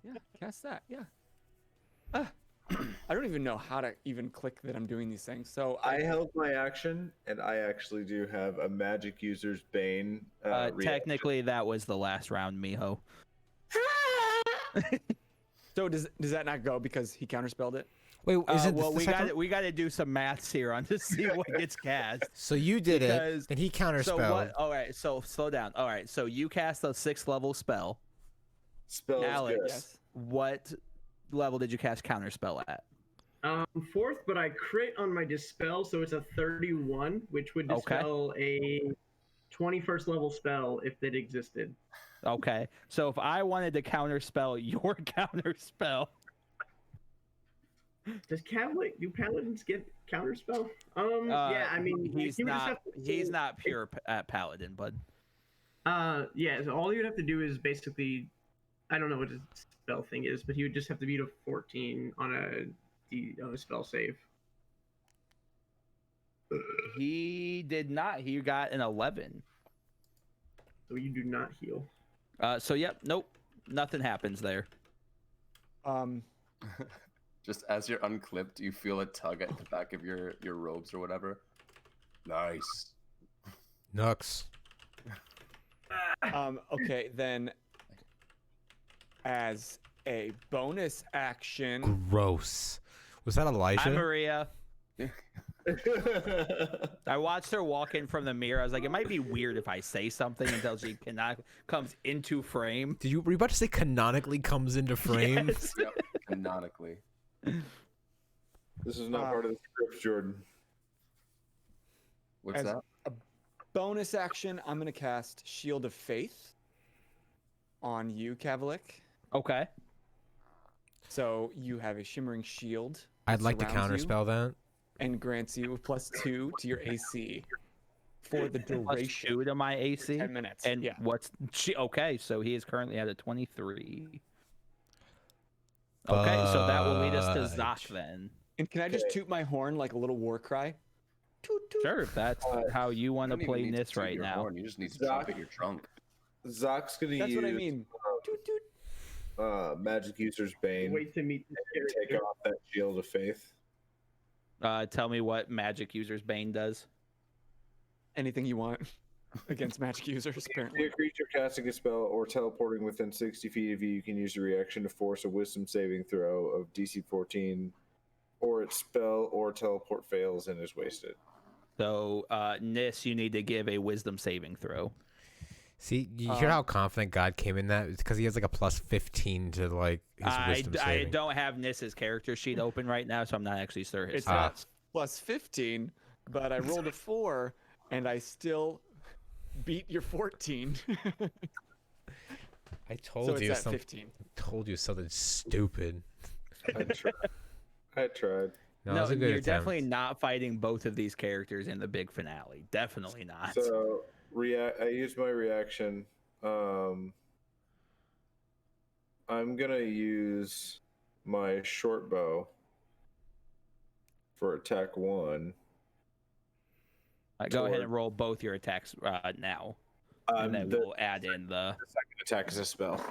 yeah, cast that, yeah. I don't even know how to even click that I'm doing these things. So I held my action, and I actually do have a magic user's bane. Reaction. Technically, that was the last round, Miho. So does that not go because he counterspelled it? Wait, is it Well, the second? we got to do some maths here on to see what gets cast. So you did because- it, and he counterspelled. So what? All right, so slow down. All right, so you cast a 6th level spell. Spell Alex, good. Yes. what level did you cast counterspell at? 4th, but I crit on my dispel, so it's a 31, which would Okay. dispel a 21st level spell if it existed. Okay, so if I wanted to counterspell your counterspell, Does do paladins get counterspell? Yeah, I mean, he's you would just not. have to He's do- not pure at paladin, bud. Yeah, so all you'd have to do is basically, I don't know what his spell thing is, but he would just have to beat a 14 on a spell save. He did not. He got an 11. So you do not heal. So yep, nope, nothing happens there. Just as you're unclipped, you feel a tug at the back of your robes or whatever. Nice. Nux. Okay, then as a bonus action, Gross. Was that Hi, Elijah? Maria. I watched her walk in from the mirror. I was like, it might be weird if I say something until she comes into frame. Were you about to say canonically comes into frame? Yes. Yep, canonically. This is not part of the script, Jordan. What's As- that? bonus action, I'm gonna cast Shield of Faith on you, Cavalic. Okay. So you have a shimmering shield. I'd that like to surrounds you counterspell that. and grants you +2 to your AC for the Plus duration 2 to my AC. 10 minutes. And yeah. okay, so he is currently at a 23. Okay, so that will lead us to Zach Fudge. then. And can I just toot my horn like a little war cry? Toot toot. Sure, if that's how you want to You don't even play need this toot right your now. horn, you just need to drop Zach. it your trunk. Zach's gonna That's use what I mean. Toot toot. magic user's bane. Wait to meet this Take character. off that shield of faith. Tell me what Magic User's Bane does. Anything you want against magic users, See apparently. a creature casting a spell or teleporting within 60 feet of you, you can use a reaction to force a wisdom saving throw of DC 14, or its spell or teleport fails and is wasted. So, Nis, you need to give a Wisdom saving throw. See, you hear how confident God came in that? It's because he has like a +15 to like his wisdom I saving. don't have Nis's character sheet open right now, so I'm not actually sure his It's stats. +15, but I rolled a 4 and I still beat your 14. I told so it's you at something. 15. Told you something stupid. I tried. I tried. No, it No, was a good you're attempt. definitely not fighting both of these characters in the big finale. Definitely not. So I used my reaction. I'm gonna use my short bow for attack 1. Go ahead and roll both your attacks now, and then The we'll add in the. second attack is a spell.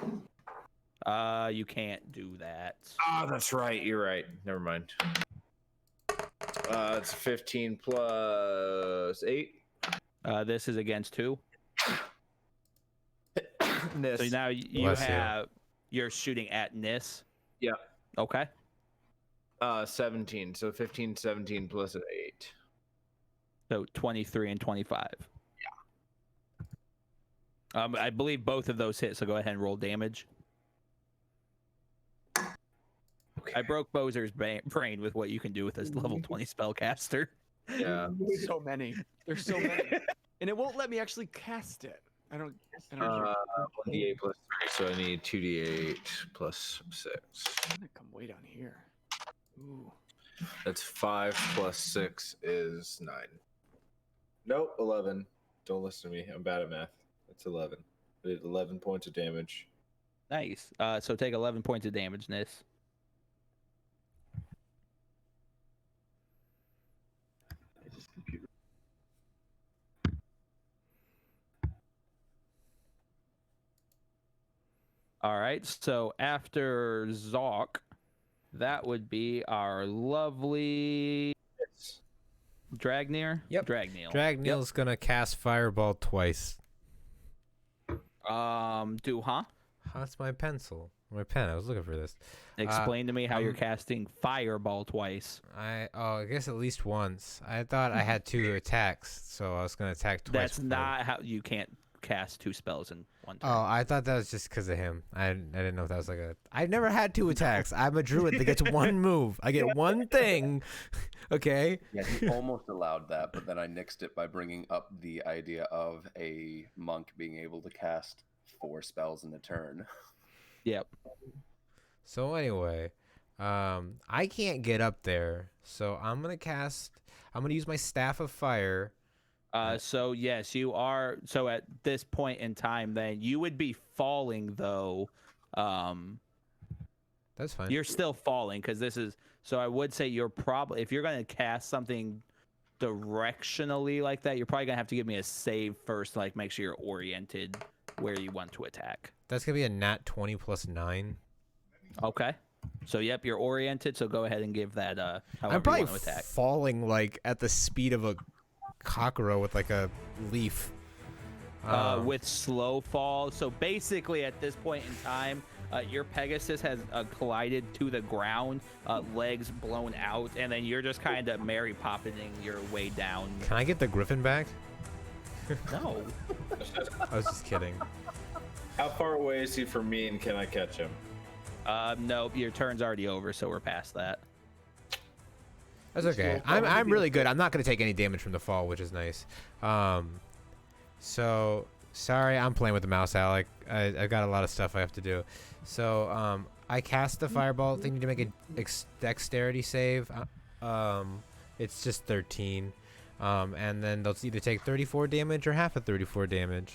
You can't do that. Ah, that's right. You're right. Never mind. It's 15 plus 8. This is against 2. Nis. So now you Bless you. have you're shooting at Nis. Yeah. Okay. 17. So 15, 17 plus an 8. So 23 and 25. Yeah. I believe both of those hit. So go ahead and roll damage. Okay. I broke Bozer's brain with what you can do with this level 20 spellcaster. Yeah. So many. There's so many. And it won't let me actually cast it. I don't 1d8 plus 3, so I need 2d8 plus 6. I'm gonna come way down here. Ooh. That's 5 plus 6 is 9. Nope, 11. Don't listen to me. I'm bad at math. It's 11. I did 11 points of damage. Nice. So take 11 points of damage, Nis. All right, so after Zok, that would be our lovely Dragnir. Yep. Dragneel. Dragneel's gonna cast Fireball twice. Do huh? That's my pencil. My pen. I was looking for this. Explain to me how you're casting Fireball twice. I guess at least once. I thought I had 2 attacks, so I was gonna attack twice. That's not how you can't cast 2 spells in one turn. Oh, I thought that was just because of him. I didn't know if that was like a. I've never had 2 attacks. I'm a druid that gets 1 move. I get 1 thing. Okay. Yeah, he almost allowed that, but then I nixed it by bringing up the idea of a monk being able to cast 4 spells in a turn. Yep. So anyway, I can't get up there, so I'm gonna use my Staff of Fire. So yes, you are. So at this point in time, then you would be falling though. That's fine. You're still falling because this is. So I would say you're probably, if you're gonna cast something directionally like that, you're probably gonna have to give me a save first, to, like make sure you're oriented where you want to attack. That's gonna be a nat 20 plus 9. Okay. So yep, you're oriented. So go ahead and give that. However I'm probably you want to attack. falling like at the speed of a cockroach with like a leaf. With slow fall. So basically, at this point in time, your Pegasus has collided to the ground, legs blown out, and then you're just kind of Mary Poppining your way down. Can I get the griffin back? No. I was just kidding. How far away is he from me, and can I catch him? Nope. Your turn's already over, so we're past that. That's okay. I'm really good. I'm not gonna take any damage from the fall, which is nice. So sorry, I'm playing with the mouse, Alec. I've got a lot of stuff I have to do. So I cast the fireball. They need to make a dexterity save. It's just 13. And then they'll either take 34 damage or half of 34 damage.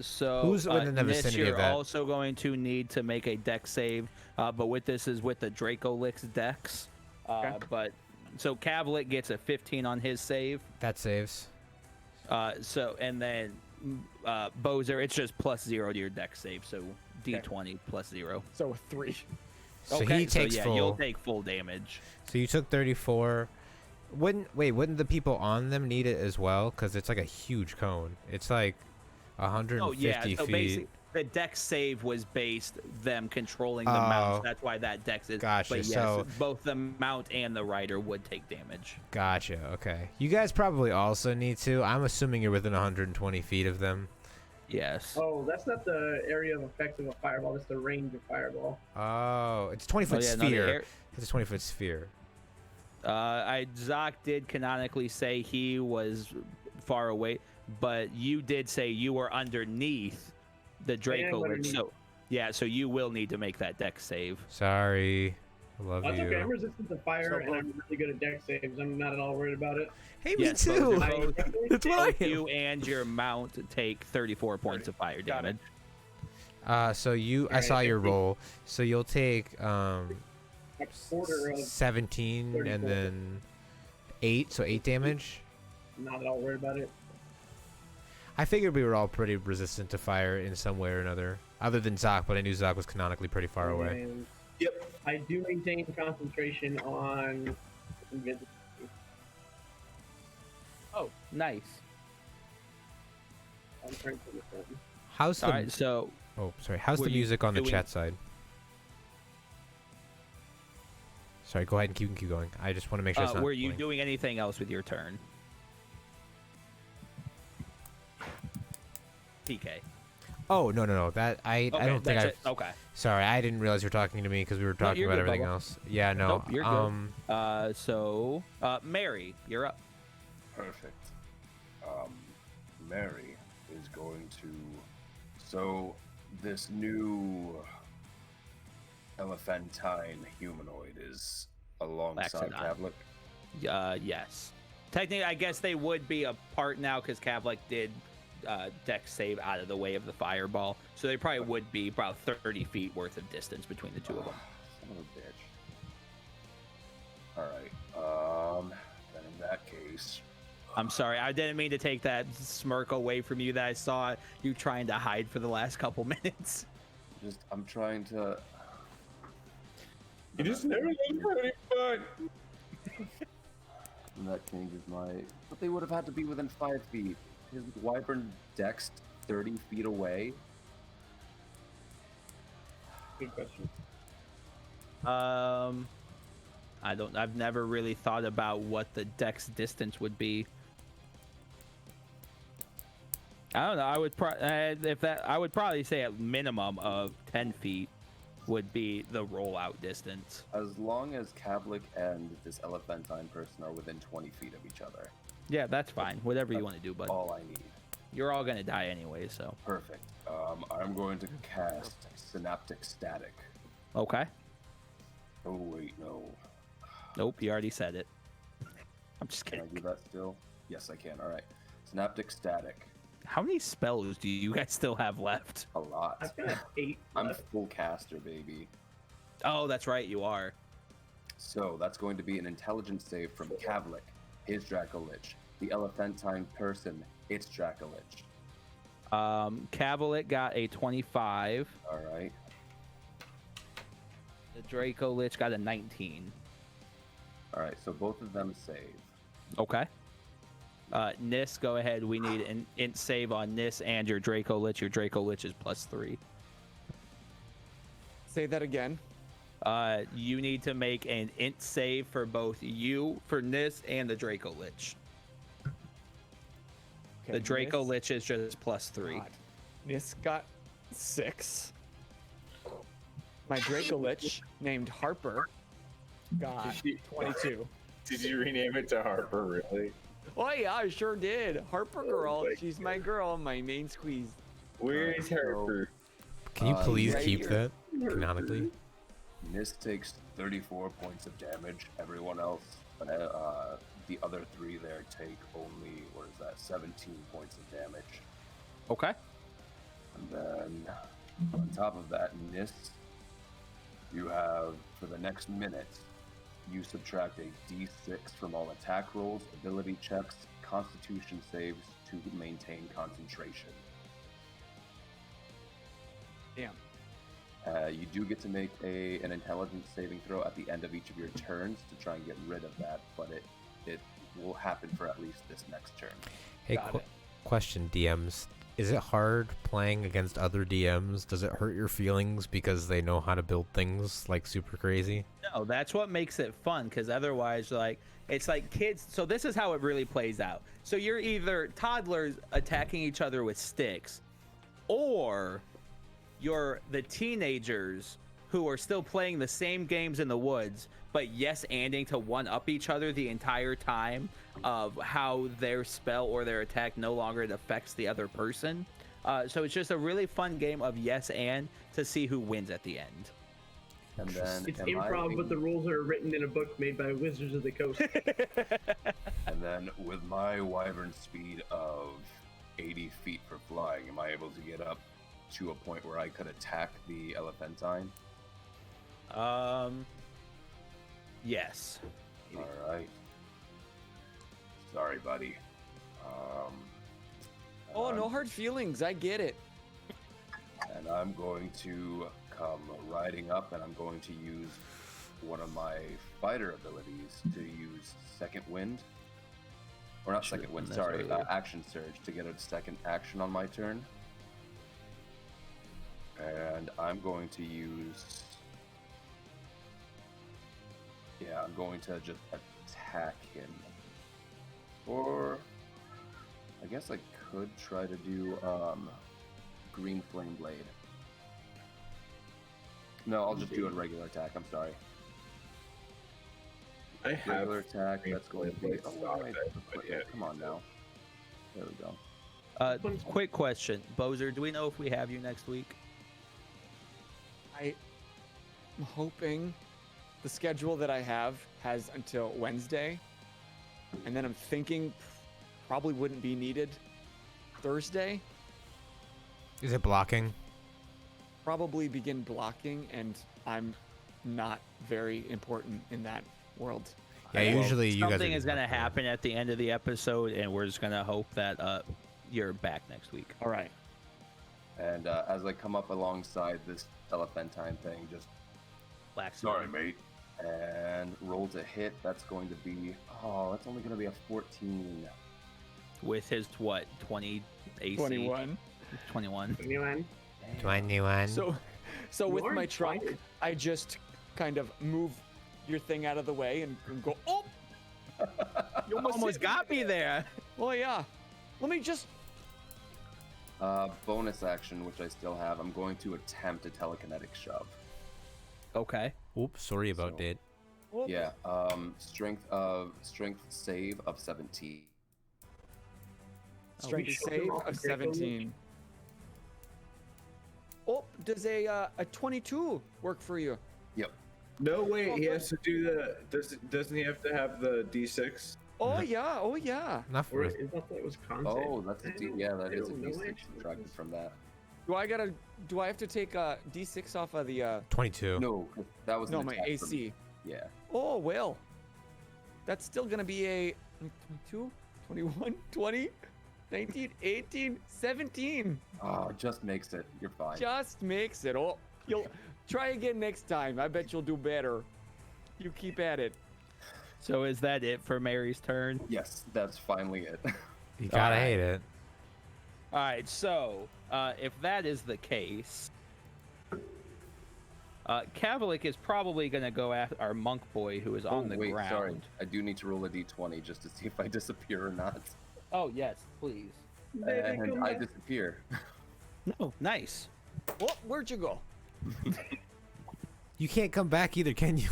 So who's within the Nis, vicinity you're of that? also going to need to make a dex save, but with this is with the Dracolix dex. Okay. But so Cavlit gets a 15 on his save. That saves. So and then Bozer, it's just +0 to your dex save, so D20 +0. So 3. So okay, he takes so yeah, full. you'll take full damage. So you took 34. Wouldn't the people on them need it as well? Because it's like a huge cone. It's like 150 Oh yeah, so feet. basically the dex save was based them controlling the mounts. That's why that dex is. Gotcha, But yes, so- both the mount and the rider would take damage. Gotcha. Okay. You guys probably also need to. I'm assuming you're within 120 feet of them. Yes. Oh, that's not the area of effect of a fireball. That's the range of fireball. Oh, it's a 20-foot yeah, no, the sphere. air- It's a 20-foot sphere. Zach did canonically say he was far away, but you did say you were underneath the Draco. underneath. So yeah, so you will need to make that dex save. Sorry. I love That's you. okay. I'm resistant to fire, and I'm really good at dex saves. I'm not at all worried about it. Hey, Yes, me too. both- That's what I Both am. you and your mount take 34 points of fire Got it. damage. So you, I Alright, saw your I think- roll. So you'll take A quarter of 17 and 34. then 8, so 8 damage. not at all worried about it. I figured we were all pretty resistant to fire in some way or another, other than Zach, but I knew Zach was canonically pretty far away. And Yep. I do maintain concentration on invisibility. Oh, nice. I'm trying to look at it. How's the All right, so Oh, sorry. How's Were the you music on the doing- chat side? Sorry, go ahead and keep going. I just want to make sure it's not Were you blank. doing anything else with your turn? TK. Oh, no. That I don't think that's I. it. Okay. Sorry, I didn't realize you were talking to me because we were talking you're about good, everything Bubba. else. Yeah, no. Nope, you're good. So Mary, you're up. Perfect. Mary is going to. So this new elephantine humanoid is alongside Laxodon. Kavlik. Yes. Technically, I guess they would be apart now because Kavlik did dex save out of the way of the fireball, so they probably would be about 30 feet worth of distance between the two of them. Son of a bitch. All right. Then in that case, I'm sorry, I didn't mean to take that smirk away from you that I saw you trying to hide for the last couple minutes. I'm trying to. You just never look pretty fun. And that changes my. But they would have had to be within 5 feet. His wyvern dexed 30 feet away. Good question. I've never really thought about what the dex distance would be. I don't know. I would I would probably say a minimum of 10 feet would be the rollout distance. As long as Kavlik and this elephantine person are within 20 feet of each other. Yeah, that's fine. Whatever you want to do, but All I need. you're all gonna die anyway, so. Perfect. I'm going to cast Synaptic Static. Okay. Oh wait, no. Nope, you already said it. I'm just Can I kidding. do that still? Yes, I can. All right. Synaptic Static. How many spells do you guys still have left? A lot. I've got 8 I'm left. full caster, baby. Oh, that's right, you are. So that's going to be an intelligence save from Kavlik, his Dracolich. The elephantine person, its Dracolich. Cavalit got a 25. All right. The Draco Lich got a 19. All right. So both of them save. Okay. Nis, go ahead. We need an int save on Nis and your Draco Lich. Your Draco Lich is +3. Say that again. You need to make an int save for both you, for Nis, and the Draco Lich. Okay, The Draco Nis- Lich is just +3. God. Nis got 6. My Draco Lich, named Harper, got 22. Did you rename it to Harper, really? Oh yeah, I sure did. Harper girl, she's my girl, my main squeeze. Where is Harper? Can you please right keep here. that canonically? Nis takes 34 points of damage. Everyone else, the other 3 there take only, 17 points of damage. Okay. And then on top of that, Nis, you have, for the next minute, you subtract a d6 from all attack rolls, ability checks, constitution saves to maintain concentration. Damn. You do get to make an intelligence saving throw at the end of each of your turns to try and get rid of that, but it will happen for at least this next turn. Hey, Got it. question, DMs. Is it hard playing against other DMs? Does it hurt your feelings because they know how to build things like super crazy? No, that's what makes it fun, because otherwise, like, it's like kids. So this is how it really plays out. So you're either toddlers attacking each other with sticks, or you're the teenagers who are still playing the same games in the woods, but yes-anding to one-up each other the entire time of how their spell or their attack no longer affects the other person. So it's just a really fun game of yes and to see who wins at the end. And then, It's in my improv, but the opinion- rules are written in a book made by Wizards of the Coast. And then with my wyvern speed of 80 feet for flying, am I able to get up to a point where I could attack the elephantine? Yes. All right. Sorry, buddy. Oh, no hard feelings. I get it. And I'm going to come riding up, and I'm going to use one of my fighter abilities to use Second Wind. Or not Second Wind, That's sorry, earlier. Action Surge to get a second action on my turn. And I'm going to use Yeah, I'm going to just attack him. Or I guess I could try to do green flame blade. No, I'll just do a regular attack. I'm sorry. I have Regular attack. green That's going to flame be. blade Oh, stock wait, it, but yeah. come on now. There we go. Quick question, Bozer. Do we know if we have you next week? I'm hoping the schedule that I have has until Wednesday, and then I'm thinking probably wouldn't be needed Thursday. Is it blocking? Probably begin blocking, and I'm not very important in that world. Yeah, usually you guys. Something is going to happen at the end of the episode, and we're just going to hope that you're back next week. All right. And as I come up alongside this elephantine thing, just Black sorry, mate. And roll to hit. That's going to be. Oh, that's only going to be a 14. With his, what, 20 AC? 21. 21. Anyone? 21. So with You're my trunk, excited. I just kind of move your thing out of the way and go, oh! You Almost hit got me there. Oh, yeah. Let me just... Bonus action, which I still have. I'm going to attempt a telekinetic shove. Okay. Oops, sorry about So- that. Whoop. Yeah. Strength save of 17. Strength we save showed them off of the critical 17. Oh, does a 22 work for you? Yep. No, wait. He has to do the. Doesn't he have to have the D6? Oh, yeah. Oh, yeah. Not Or for is that it was content? Oh, that's a D. Yeah, that I is a don't know, D6 actually. subtracted from that. Do I have to take a D6 off of the, 22. No, that was no, an my attack from- AC? Yeah. Oh, well. That's still going to be a 22, 21, 20, 19, 18, 17. Oh, just makes it. You're fine. Just makes it. Oh, you'll try again next time. I bet you'll do better. You keep at it. So is that it for Mary's turn? Yes, that's finally it. You gotta Alright. hate it. All right, so if that is the case, Kavalik is probably going to go after our monk boy who is on the wait, ground. sorry. I do need to roll a d20 just to see if I disappear or not. Oh, yes, please. Baby, And come I back. disappear. No, nice. Oh, where'd you go? You can't come back either, can you?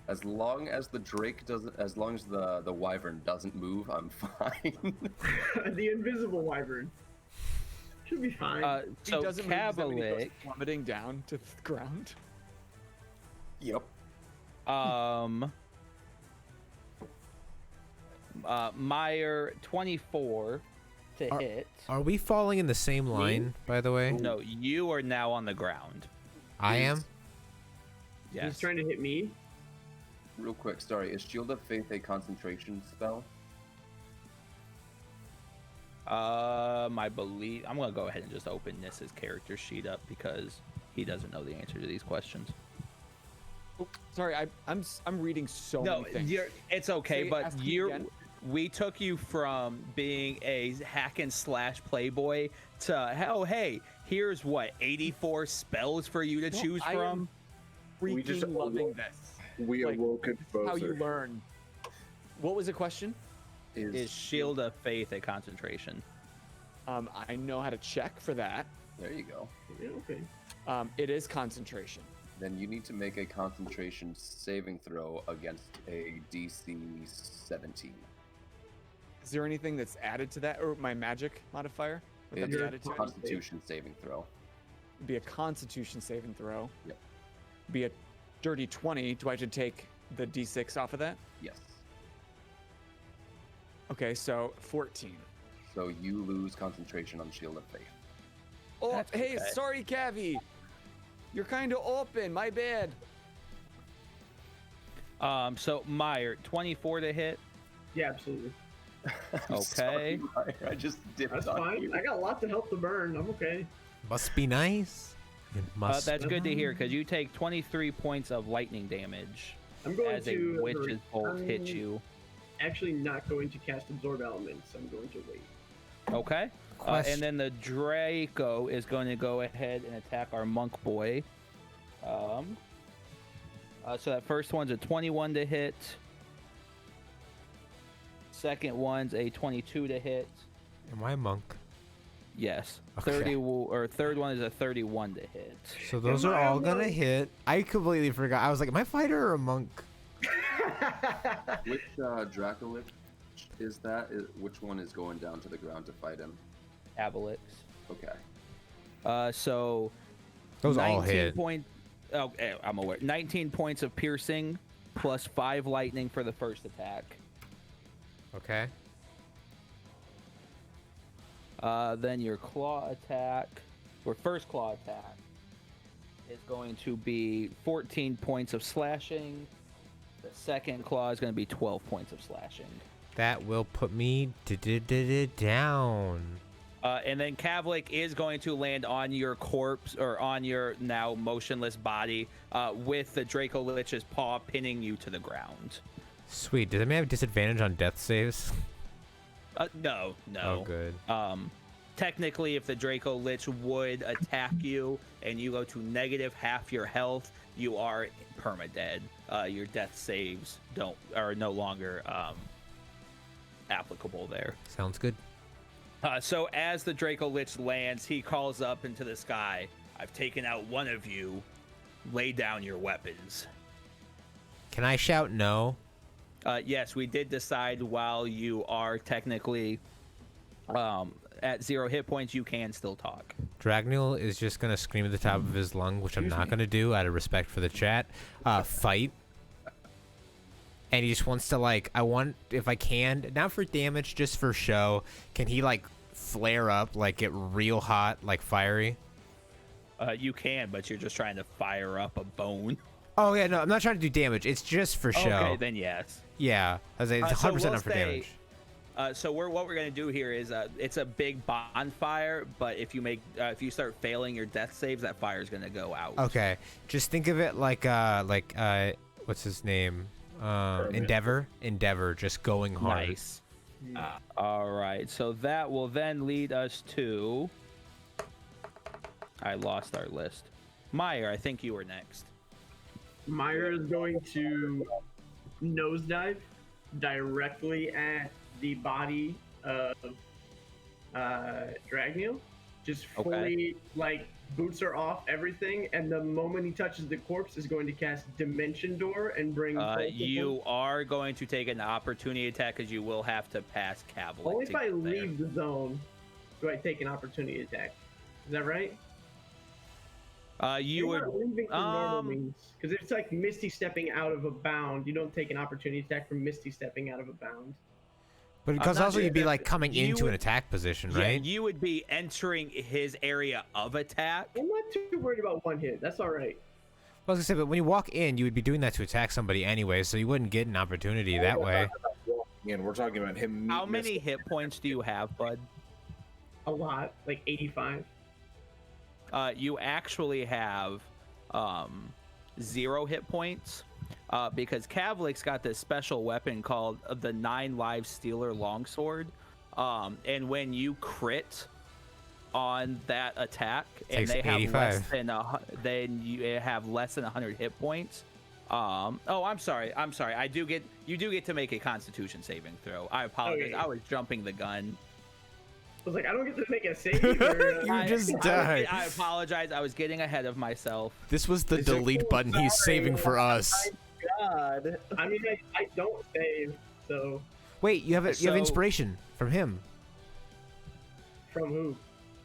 As long as the drake doesn't, as long as the wyvern doesn't move, I'm fine. The invisible wyvern. Should be fine. He So doesn't move, does that mean he goes Kavalik, plummeting down to the ground. Yep. Meyer 24 to hit. Are we falling in the same line, by the way? No, you are now on the ground. I am? Yes. He's trying to hit me. Real quick, sorry. Is Shield of Faith a concentration spell? I believe I'm gonna go ahead and just open Nissa's character sheet up because he doesn't know the answer to these questions. Oh, sorry, I'm reading so No, many things. it's okay, Say- but ask me you're again. we took you from being a hack and slash playboy to oh hey, here's what 84 spells for you to No, choose I from. am We just freaking loving awoke- this. We Like, awoke at This is how you Bozer. learn. What was the question? Is Shield of Faith a concentration? I know how to check for that. There you go. Yeah, okay. It is concentration. Then you need to make a concentration saving throw against a DC 17. Is there anything that's added to that, or my magic modifier? Would that It's be a added to it? Constitution saving throw. Be a Constitution saving throw. Yep. Be a dirty 20. Do I have to take the D6 off of that? Yes. Okay, so 14. So you lose concentration on Shield of Faith. Oh, That's hey, okay. sorry, Cavi. You're kind of open. My bad. So Meyer 24 to hit. Yeah, absolutely. I'm Okay. sorry, I just dipped That's on fine. you. I got a lot to help the burn. I'm okay. Must be nice. It must. That's good to hear because you take 23 points of lightning damage I'm going as a to. witch's bolt hits I'm you. Actually, not going to cast absorb elements. I'm going to wait. Okay. And then the Draco is going to go ahead and attack our monk boy. So that first one's a 21 to hit. Second one's a 22 to hit. Am I a monk? Yes. Okay. Third one is a 31 to hit. So those are all gonna hit. I completely forgot. I was like, am I a fighter or a monk? Which Dracolich is that? Which one is going down to the ground to fight him? Avalix. Okay. So Those all hit. I'm aware. 19 points of piercing plus 5 lightning for the first attack. Okay. Then your claw attack, or first claw attack, is going to be 14 points of slashing. The second claw is going to be 12 points of slashing. That will put me down. And then Kavlik is going to land on your corpse, or on your now motionless body, with the Draco Lich's paw pinning you to the ground. Sweet. Does it have disadvantage on death saves? No. Oh, good. Technically, if the Draco Lich would attack you and you go to negative half your health, you are permadead. Your death saves are no longer applicable there. Sounds good. So as the Draco Lich lands, he calls up into the sky, "I've taken out one of you. Lay down your weapons." Can I shout no? Yes, we did decide while you are technically at 0 hit points, you can still talk. Dragneel is just gonna scream at the top of his lung, which I'm not gonna do out of respect for the chat. Fight. And he just wants to, like, I want, if I can, not for damage, just for show, can he, like, flare up, like, get real hot, like fiery? You can, but you're just trying to fire up a bone. Oh, yeah, no, I'm not trying to do damage. It's just for show. Okay, then yes. Yeah, I was like, it's 100% we'll not for damage. So what we're gonna do here is it's a big bonfire, but if you start failing your death saves, that fire is gonna go out. Okay, just think of it like what's his name? Endeavor, just going hard. Nice. All right, so that will then lead us to. I lost our list. Meyer, I think you were next. Meyer is going to nosedive directly at the body of Dragneel. Just fully, like, boots are off, everything, and the moment he touches the corpse is going to cast Dimension Door and bring. You are going to take an opportunity attack because you will have to pass Kavlik. Only if I leave the zone do I take an opportunity attack. Is that right? You would leaving for normal means, because it's like Misty stepping out of a bound. You don't take an opportunity attack from Misty stepping out of a bound. But because also you'd be like coming into an attack position, right? Yeah, you would be entering his area of attack. I'm not too worried about one hit. That's all right. I was gonna say, but when you walk in, you would be doing that to attack somebody anyway, so you wouldn't get an opportunity that way. Again, we're talking about him. How many hit points do you have, bud? A lot, like 85. You actually have 0 hit points because Kavlik's got this special weapon called the 9 Lives Stealer Longsword. And when you crit on that attack and they have 85. less than then you have less than 100 hit points. I'm sorry. You do get to make a Constitution saving throw. I apologize. Okay. I was jumping the gun. I was like, I don't get to make a save. Or, You just died. I apologize. I was getting ahead of myself. This was the delete button he's saving for us. God. I mean, I don't save, so. Wait, you have inspiration from him. From who?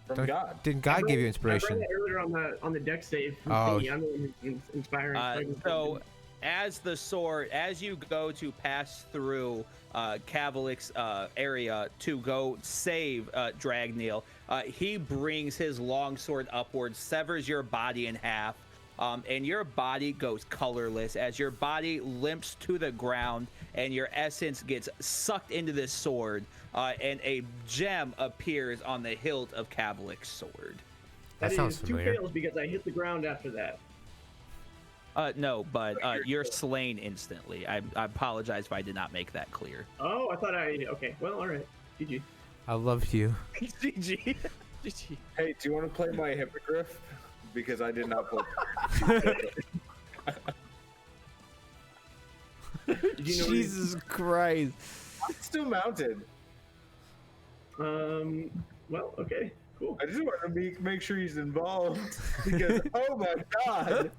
From God. Didn't God give you inspiration? I read that earlier on the deck save. Oh. I'm the one who's inspiring. So, as you go to pass through Kavalik's area to go save Dragneel, he brings his longsword upwards, severs your body in half, and your body goes colorless as your body limps to the ground and your essence gets sucked into this sword, and a gem appears on the hilt of Kavalik's sword. That sounds familiar. 2 fails because I hit the ground after that. No, but you're slain instantly. I apologize if I did not make that clear. Oh, I thought okay, well, all right. GG. I love you. GG. GG. Hey, do you want to play my hippogriff? Because I did not play. you know Jesus Christ. I'm still mounted. Well, okay, cool. I just want to make sure he's involved because oh my god.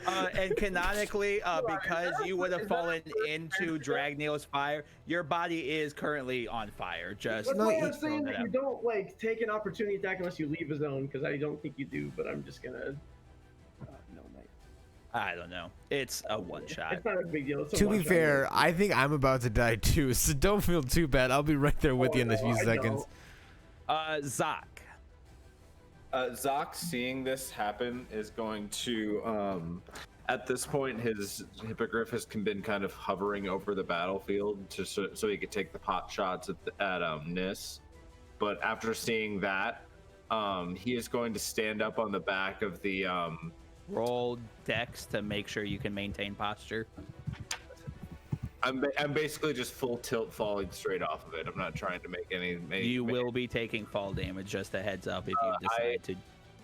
And canonically, because you would have fallen into Dragnil's fire, your body is currentely on fire. Just That's why I'm saying throwing that you don't like take an opportunity attack unless you leave a zone, because I don't think you do. But I'm just gonna. No, mate. I don't know. It's a one shot. It's not a big deal. It's a To be one-shot. fair, I think I'm about to die too, so don't feel too bad. I'll be right there with you in a few I seconds. Zoc. Zoc, seeing this happen, is going to, at this point, his hippogriff has been kind of hovering over the battlefield so he could take the pot shots at Nis. But after seeing that, he is going to stand up on the back of the. Roll dex to make sure you can maintain posture. I'm basically just full tilt falling straight off of it. I'm not trying to make any. You will be taking fall damage. Just a heads up if you decide to.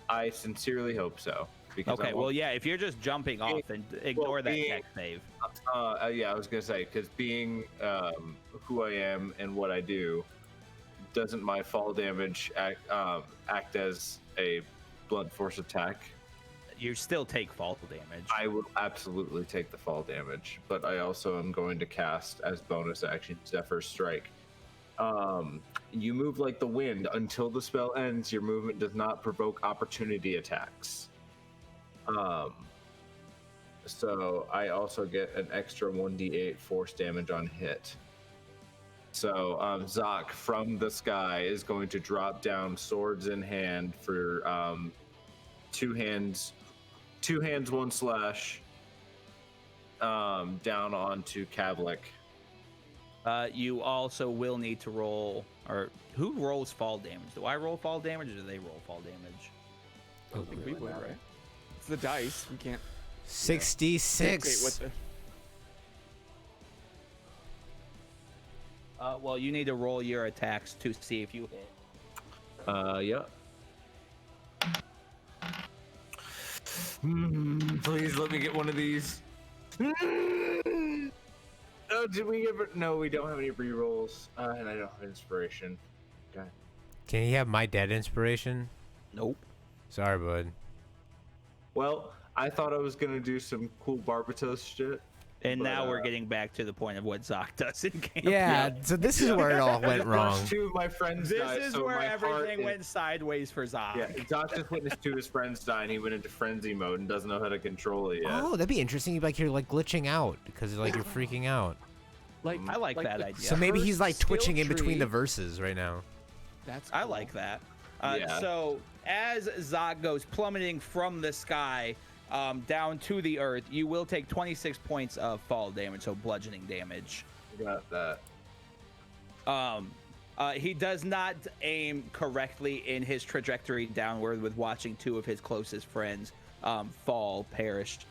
I sincerely hope so. Because Okay, well, yeah, if you're just jumping off and ignore that dex save. Yeah, I was gonna say, because being who I am and what I do, doesn't my fall damage act as a blunt force attack? You still take fall damage. I will absolutely take the fall damage, but I also am going to cast as bonus action Zephyr's Strike. You move like the wind. Until the spell ends, your movement does not provoke opportunity attacks. So I also get an extra 1d8 force damage on hit. So Zoc from the sky is going to drop down swords in hand for two hands, one slash down onto Kavlik. You also will need to roll, or who rolls fall damage? Do I roll fall damage or do they roll fall damage? I think we would, right? It's the dice. We can't. 66. dictate what the. Well, you need to roll your attacks to see if you hit. Yeah. Please let me get one of these. Oh, did we ever? No, we don't have any rerolls, and I don't have inspiration. Okay. Can he have my dead inspiration? Nope. Sorry, bud. Well, I thought I was gonna do some cool Barbatos shit. And But, now we're getting back to the point of what Zoc does in camp. Yeah, so this is where it all went wrong. Two of my friends This died, is so where my heart everything is- went sideways for Zoc. Yeah, Zoc just witnessed two of his friends die, and he went into frenzy mode and doesn't know how to control it yet. Oh, that'd be interesting. You're like glitching out because like you're freaking out. Like I like that the idea. So maybe cursed he's like skill twitching in between tree- the verses right now. That's. I cool. like that. Yeah. So as Zoc goes plummeting from the sky down to the earth, you will take 26 points of fall damage, so bludgeoning damage. Got that. He does not aim correctly in his trajectory downward, with watching two of his closest friends fall, perished.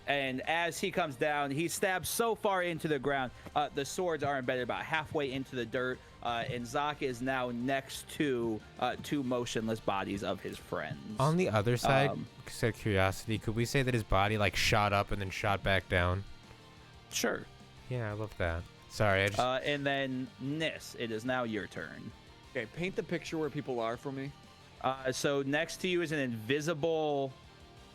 And as he comes down, he stabs so far into the ground, the swords are embedded about halfway into the dirt, and Zoc is now next to two motionless bodies of his friends. On the other side, just out of curiosity, could we say that his body like shot up and then shot back down? Sure. Yeah, I love that. Sorry, I just And then Nis, it is now your turn. Okay, paint the picture where people are for me. So next to you is an invisible.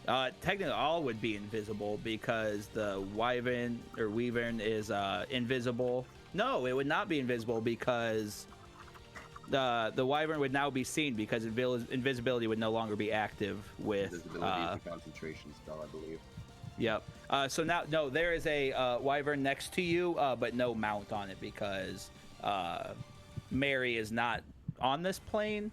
Technically, all would be invisible because the wyvern is invisible. No, it would not be invisible because the wyvern would now be seen because invisibility would no longer be active with. Invisibility is a concentration spell, I believe. Yep. So now, no, there is a wyvern next to you, but no mount on it because Mary is not on this plane.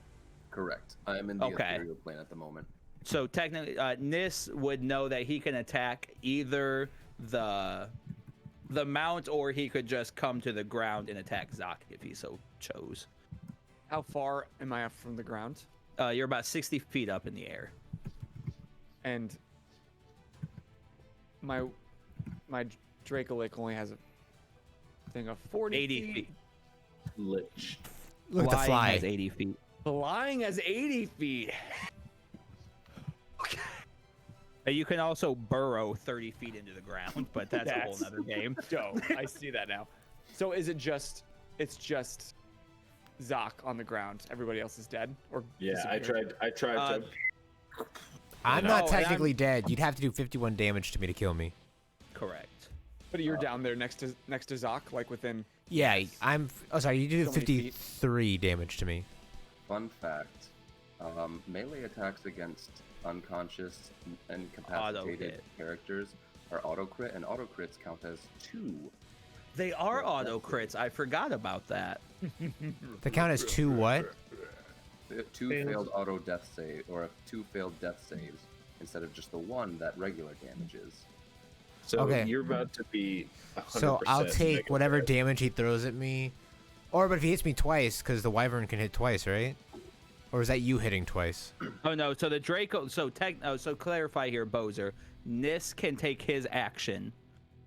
Correct. I am in the Okay. ethereal plane at the moment. So technically, Nis would know that he can attack either the mount, or he could just come to the ground and attack Zoc if he so chose. How far am I up from the ground? You're about 60 feet up in the air. And my Dracolic only has a thing of 40 80 feet. Lich. look at the Flying fly. has 80 feet. Flying has 80 feet. You can also burrow 30 feet into the ground, but that's a whole nother game. Dope. I see that now. So is it just? It's just Zoc on the ground. Everybody else is dead. Or Yeah, I disappeared? tried to. I'm No, not and technically dead. You'd have to do 51 damage to me to kill me. Correct. But you're down there next to Zoc, like within. Yeah, I'm. Oh, sorry. You do So many feet. 53 damage to me. Fun fact: melee attacks against unconscious and incapacitated Auto-hit. characters are auto crit, and auto crits count as 2. They are auto crits. I forgot about that. The count is 2 what? 2 Fails. failed auto death save, or 2 failed death saves, instead of just the 1 that regular damage is. So Okay. you're about to be. 100% So I'll take negative whatever red. damage he throws at me. Or, but if he hits me twice, because the wyvern can hit twice, right? Or is that you hitting twice? Oh no! So the Draco. So so clarify here, Bozer. Nis can take his action,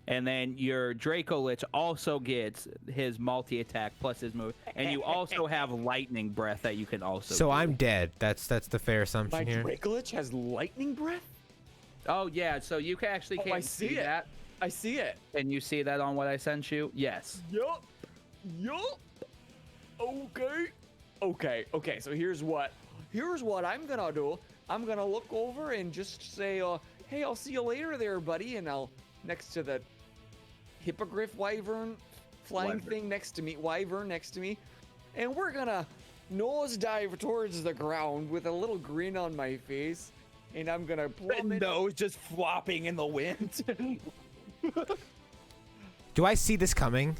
and then your Draco Lich also gets his multi attack plus his move, and you also have lightning breath that you can also. So do. I'm dead. That's the fair My assumption here. Dracolich has lightning breath. Oh yeah. So you can actually Oh, can't I see it. that. I see it. And you see that on what I sent you? Yes. Yup. Okay. So here's what I'm gonna do. I'm gonna look over and just say, "Hey, I'll see you later, there, buddy." And I'll next to the hippogriff wyvern flying thing next to me, wyvern next to me, and we're gonna nosedive towards the ground with a little grin on my face, and I'm gonna plummet. Nose just flopping in the wind. Do I see this coming?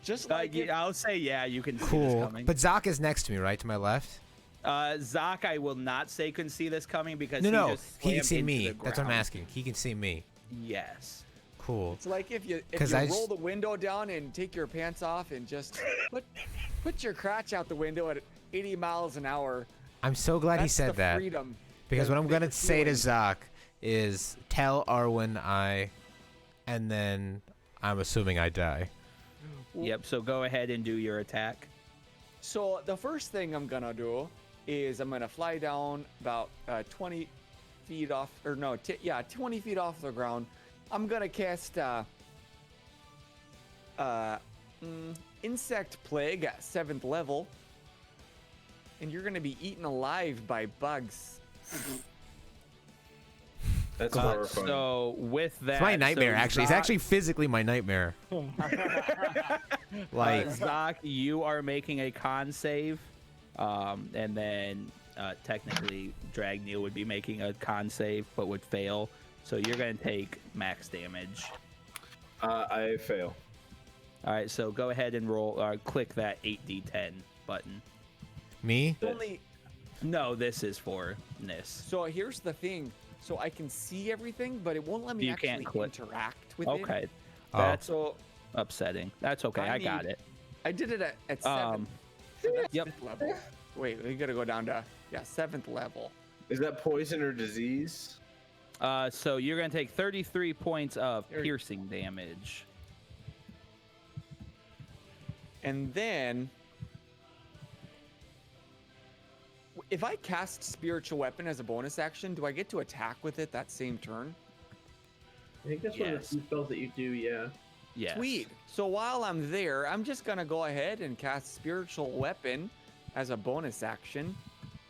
Just like it. I'll say yeah. You can see this Cool. coming. But Zoc is next to me, right? To my left? Zoc, I will not say can see this coming because No. just He can slammed see into me. the That's what I'm ground. asking. He can see me. Yes. Cool. It's like if you 'Cause I roll just- the window down and take your pants off and just put your crotch out the window at 80 miles an hour. I'm so glad he That's said the that. freedom. Because that what I'm going to you're say to feeling. Zoc is tell Arwen and then I'm assuming I die. Yep. So go ahead and do your attack. So the first thing I'm gonna do is I'm gonna fly down about 20 feet off, or no, 20 feet off the ground. I'm gonna cast Insect Plague at 7th level, and you're gonna be eaten alive by bugs. That's horrifying. So with that, It's my nightmare, so actually. It's Zoc- actually physically my nightmare. Like, Zoc, you are making a con save, and then technically Dragneel would be making a con save, but would fail. So you're gonna take max damage. I fail. All right. So go ahead and roll. Click that 8d10 button. me? Only No, this is for Nis. so here's the thing. So I can see everything, but it won't let me You actually can't click. interact with it. Okay. Oh. That's So upsetting. That's okay. I got need- it. I did it at 7. So that's Yep. 5th level. Wait, we gotta go down to 7th level. Is that poison or disease? So you're gonna take 33 points of There- piercing damage. And then if I cast spiritual weapon as a bonus action, do I get to attack with it that same turn? I think that's one of Yes. the 2 spells that you do, yeah. Yes. Sweet. So while I'm there, I'm just gonna go ahead and cast spiritual weapon as a bonus action.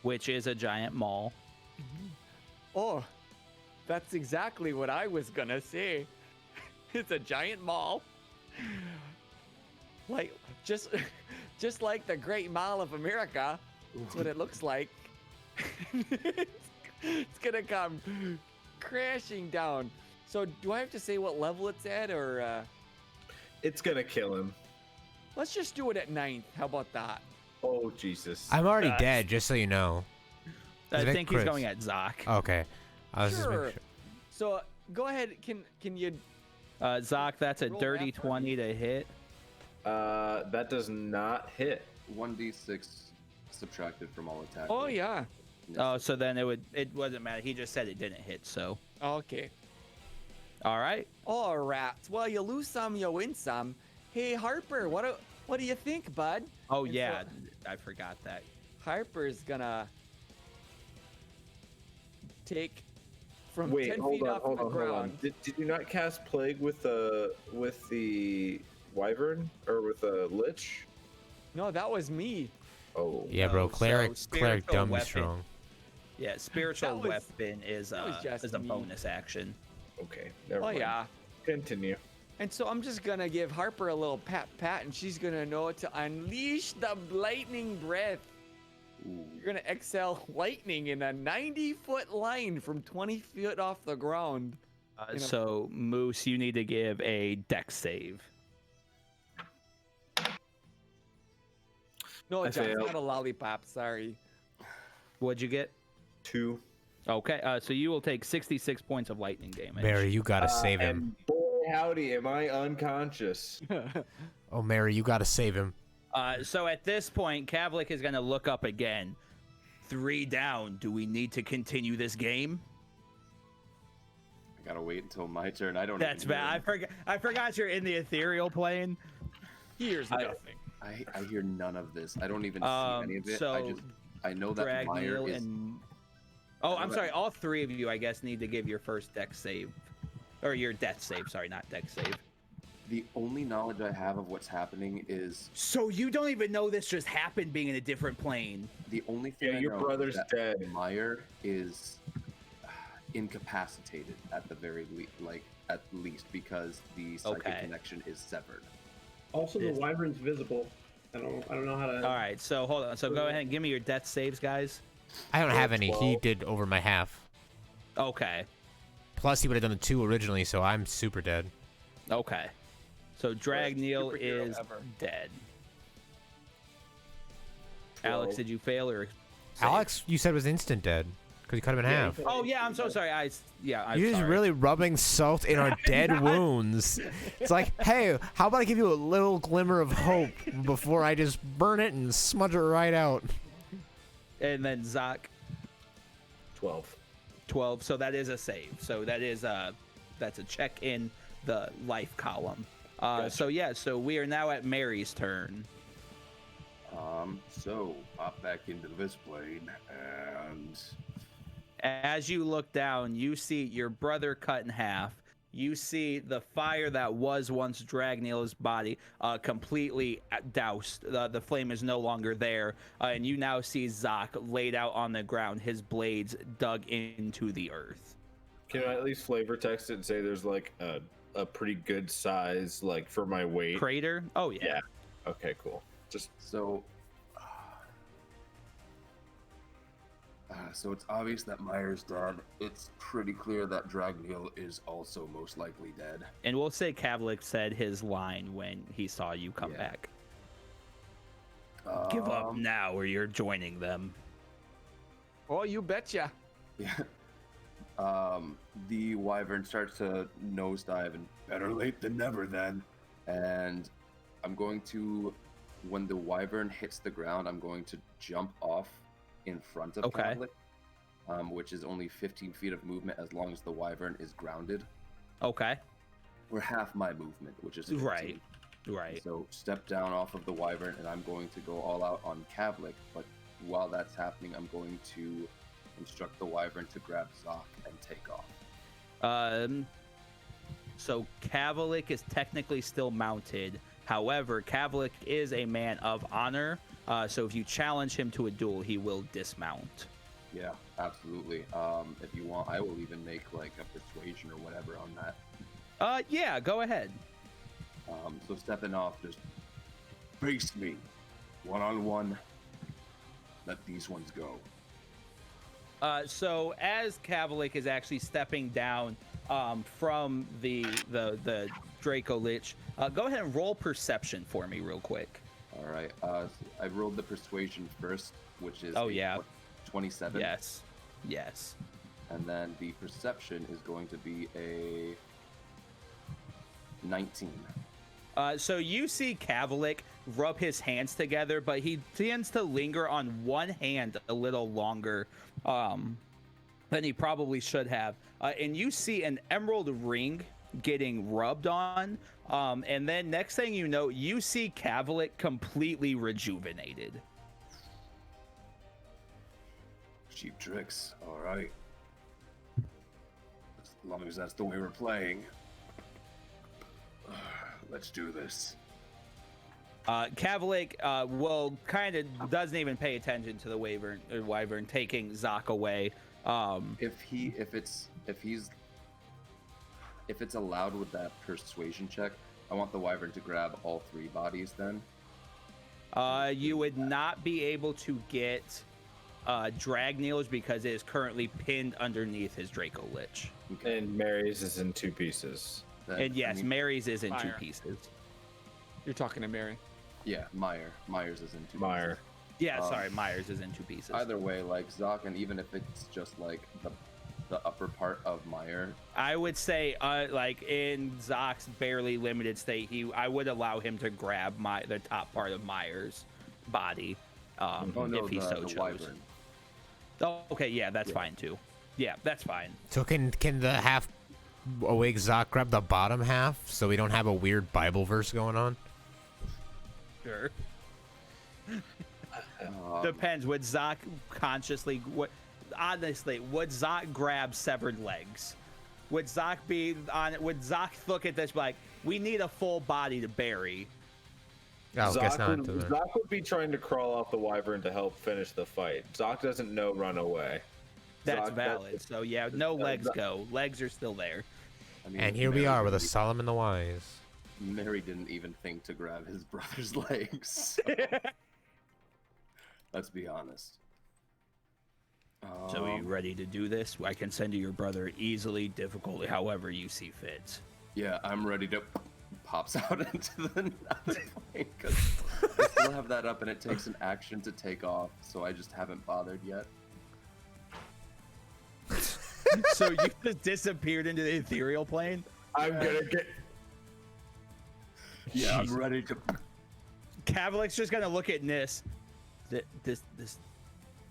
Which is a giant maul. Oh, that's exactly what I was gonna say. It's a giant maul. Like just like the Great Mall of America. That's what it looks like. It's gonna come crashing down. So do I have to say what level it's at, or It's gonna kill him. let's just do it at 9th? How about that? Oh Jesus! I'm already dead, just so you know. I Is it think he's crits? going at Zoc. Okay. I was just Sure. making sure. So go ahead. Can you? Zoc, that's a Roll dirty that for me. 20 to hit. That does not hit. 1d6 subtracted from all attacks. Oh yeah. Oh, so then it wasn't matter. He just said it didn't hit. So Okay. all right. All right. Well, you lose some, you win some. Hey Harper, what do you think, bud? Oh And yeah, so- I forgot that. Harper's gonna take from Wait, 10 hold feet on, off hold the on, hold on. ground. Did you not cast plague with the wyvern or with the lich? No, that was me. Oh, Yeah, bro. No, Cleric, so cleric spiritual dumb weapon. strong. Yeah, spiritual was- weapon is that was just a me. bonus action. okay. Never Oh mind. yeah. Continue. And so I'm just gonna give Harper a little pat, and she's gonna know to unleash the lightning breath. Ooh. You're gonna exhale lightning in a 90-foot line from 20 feet off the ground. You know- So Moose, you need to give a dex save. No, I John, it's failed. not a lollipop. Sorry. What'd you get? 2. Okay, so you will take 66 points of lightning damage. Mary, you gotta save him. And boy, howdy, am I unconscious? Oh, Mary, you gotta save him. So at this point, Kavlik is going to look up again. 3 down. Do we need to continue this game? I gotta wait until my turn. I don't. That's even bad. hear I forgot you're in the ethereal plane. Here's nothing. I hear none of this. I don't even see any of it. So I know that Meyer Dragneel is. and oh, I know I'm that- sorry. All 3 of you, I guess, need to give your first dex save, or your death save. Sorry, not dex save. The only knowledge I have of what's happening is So you don't even know this just happened, being in a different plane. the only thing Yeah, I your know brother's is that dead. Meyer is incapacitated at the very at least because the psychic Okay. connection is severed. Also, the Yes. wyvern's visible. I don't know how to. All right, so hold on. So go ahead and give me your death saves, guys. I don't have any. He 12. did over my half. Okay. Plus, he would have done the 2 originally, so I'm super dead. Okay. So Dragneel superhero is ever. dead. Alex, 12. did you fail or? save? Alex, you said was instant dead because you cut him in half. Oh yeah, I'm so sorry. I'm You're just sorry. really rubbing salt in our dead wounds. It's like, hey, how about I give you a little glimmer of hope before I just burn it and smudge it right out? And then Zach, 12. 12. So that is a save. So that is that's a check in the life column. So yeah, so we are now at Mary's turn. So pop back into this plane and As you look down, you see your brother cut in half. You see the fire that was once Dragneel's body completely doused. The flame is no longer there. And you now see Zach laid out on the ground, his blades dug into the earth. Can I at least flavor text it and say there's like a pretty good size, like for my weight? Crater? Oh, yeah. Yeah. Okay, cool. Just so it's obvious that Meyer's dead. It's pretty clear that Dragneel is also most likely dead. And we'll say Kavlik said his line when he saw you come Yeah. back. Give up now or you're joining them. Oh, you betcha. Yeah. The wyvern starts to nosedive, and better late than never then. And I'm going to, when the wyvern hits the ground, I'm going to jump off in front of Okay. Kavlik, which is only 15 feet of movement as long as the wyvern is grounded. Okay. Or half my movement, which is 15. Right. Right. So step down off of the wyvern, and I'm going to go all out on Kavlik. But while that's happening, I'm going to instruct the wyvern to grab Zoc and take off. So Kavlik is technically still mounted. However, Kavlik is a man of honor. So if you challenge him to a duel, he will dismount. Yeah, absolutely. If you want, I will even make like a persuasion or whatever on that. Yeah, go ahead. So stepping off, just face me, one-on-one. Let these ones go. So as Kavlik is actually stepping down from the Draco Lich, go ahead and roll perception for me real quick. All right. I rolled the persuasion first, which is 27. Yes. Yes. And then the perception is going to be a 19. So you see Kavlik rub his hands together, but he tends to linger on one hand a little longer than he probably should have. And you see an emerald ring getting rubbed on. And then next thing you know, you see Kavlik completely rejuvenated. Cheap tricks. All right. As long as that's the way we're playing. Let's do this. Kavlik will kind of doesn't even pay attention to the wyvern taking Zoc away. If it's allowed with that persuasion check, I want the wyvern to grab all 3 bodies then. You would not be able to get Dragneel's because it is currently pinned underneath his Draco Lich. Okay. And Mary's is in 2 pieces. And yes, Mary's is in 2 Fire. pieces. You're talking to Mary. Yeah, Myers is in 2 Meyer. pieces. Yeah, sorry, Myers is in 2 pieces. Either way, like Zoc, and even if it's just like the upper part of Meyer, I would say, like in Zoc's barely limited state, I would allow him to grab the top part of Myers' body, if he so the chose. wyvern. Oh, okay, yeah, that's fine too. Yeah, that's fine. So can the half awake Zoc grab the bottom half so we don't have a weird Bible verse going on? Sure. Depends. Would Zoc consciously? Honestly, would Zoc grab severed legs? Would Zoc Would Zoc look at this like, we need a full body to bury? Oh, guess not. Zoc would be trying to crawl off the wyvern to help finish the fight. Zoc doesn't know run away. That's Zoc, valid. So yeah, no legs go. Legs are still there. I mean, And here we are with a didn't Solomon the Wise. Mary didn't even think to grab his brother's legs. So. Let's be honest. So are you ready to do this? I can send you your brother easily, difficultly, however you see fit. Yeah, I'm ready to pops out into the night because I still have that up and it takes an action to take off, so I just haven't bothered yet. So you just disappeared into the ethereal plane? I'm gonna get. Yeah, I'm ready to. Kavlik's just gonna look at Nis. This.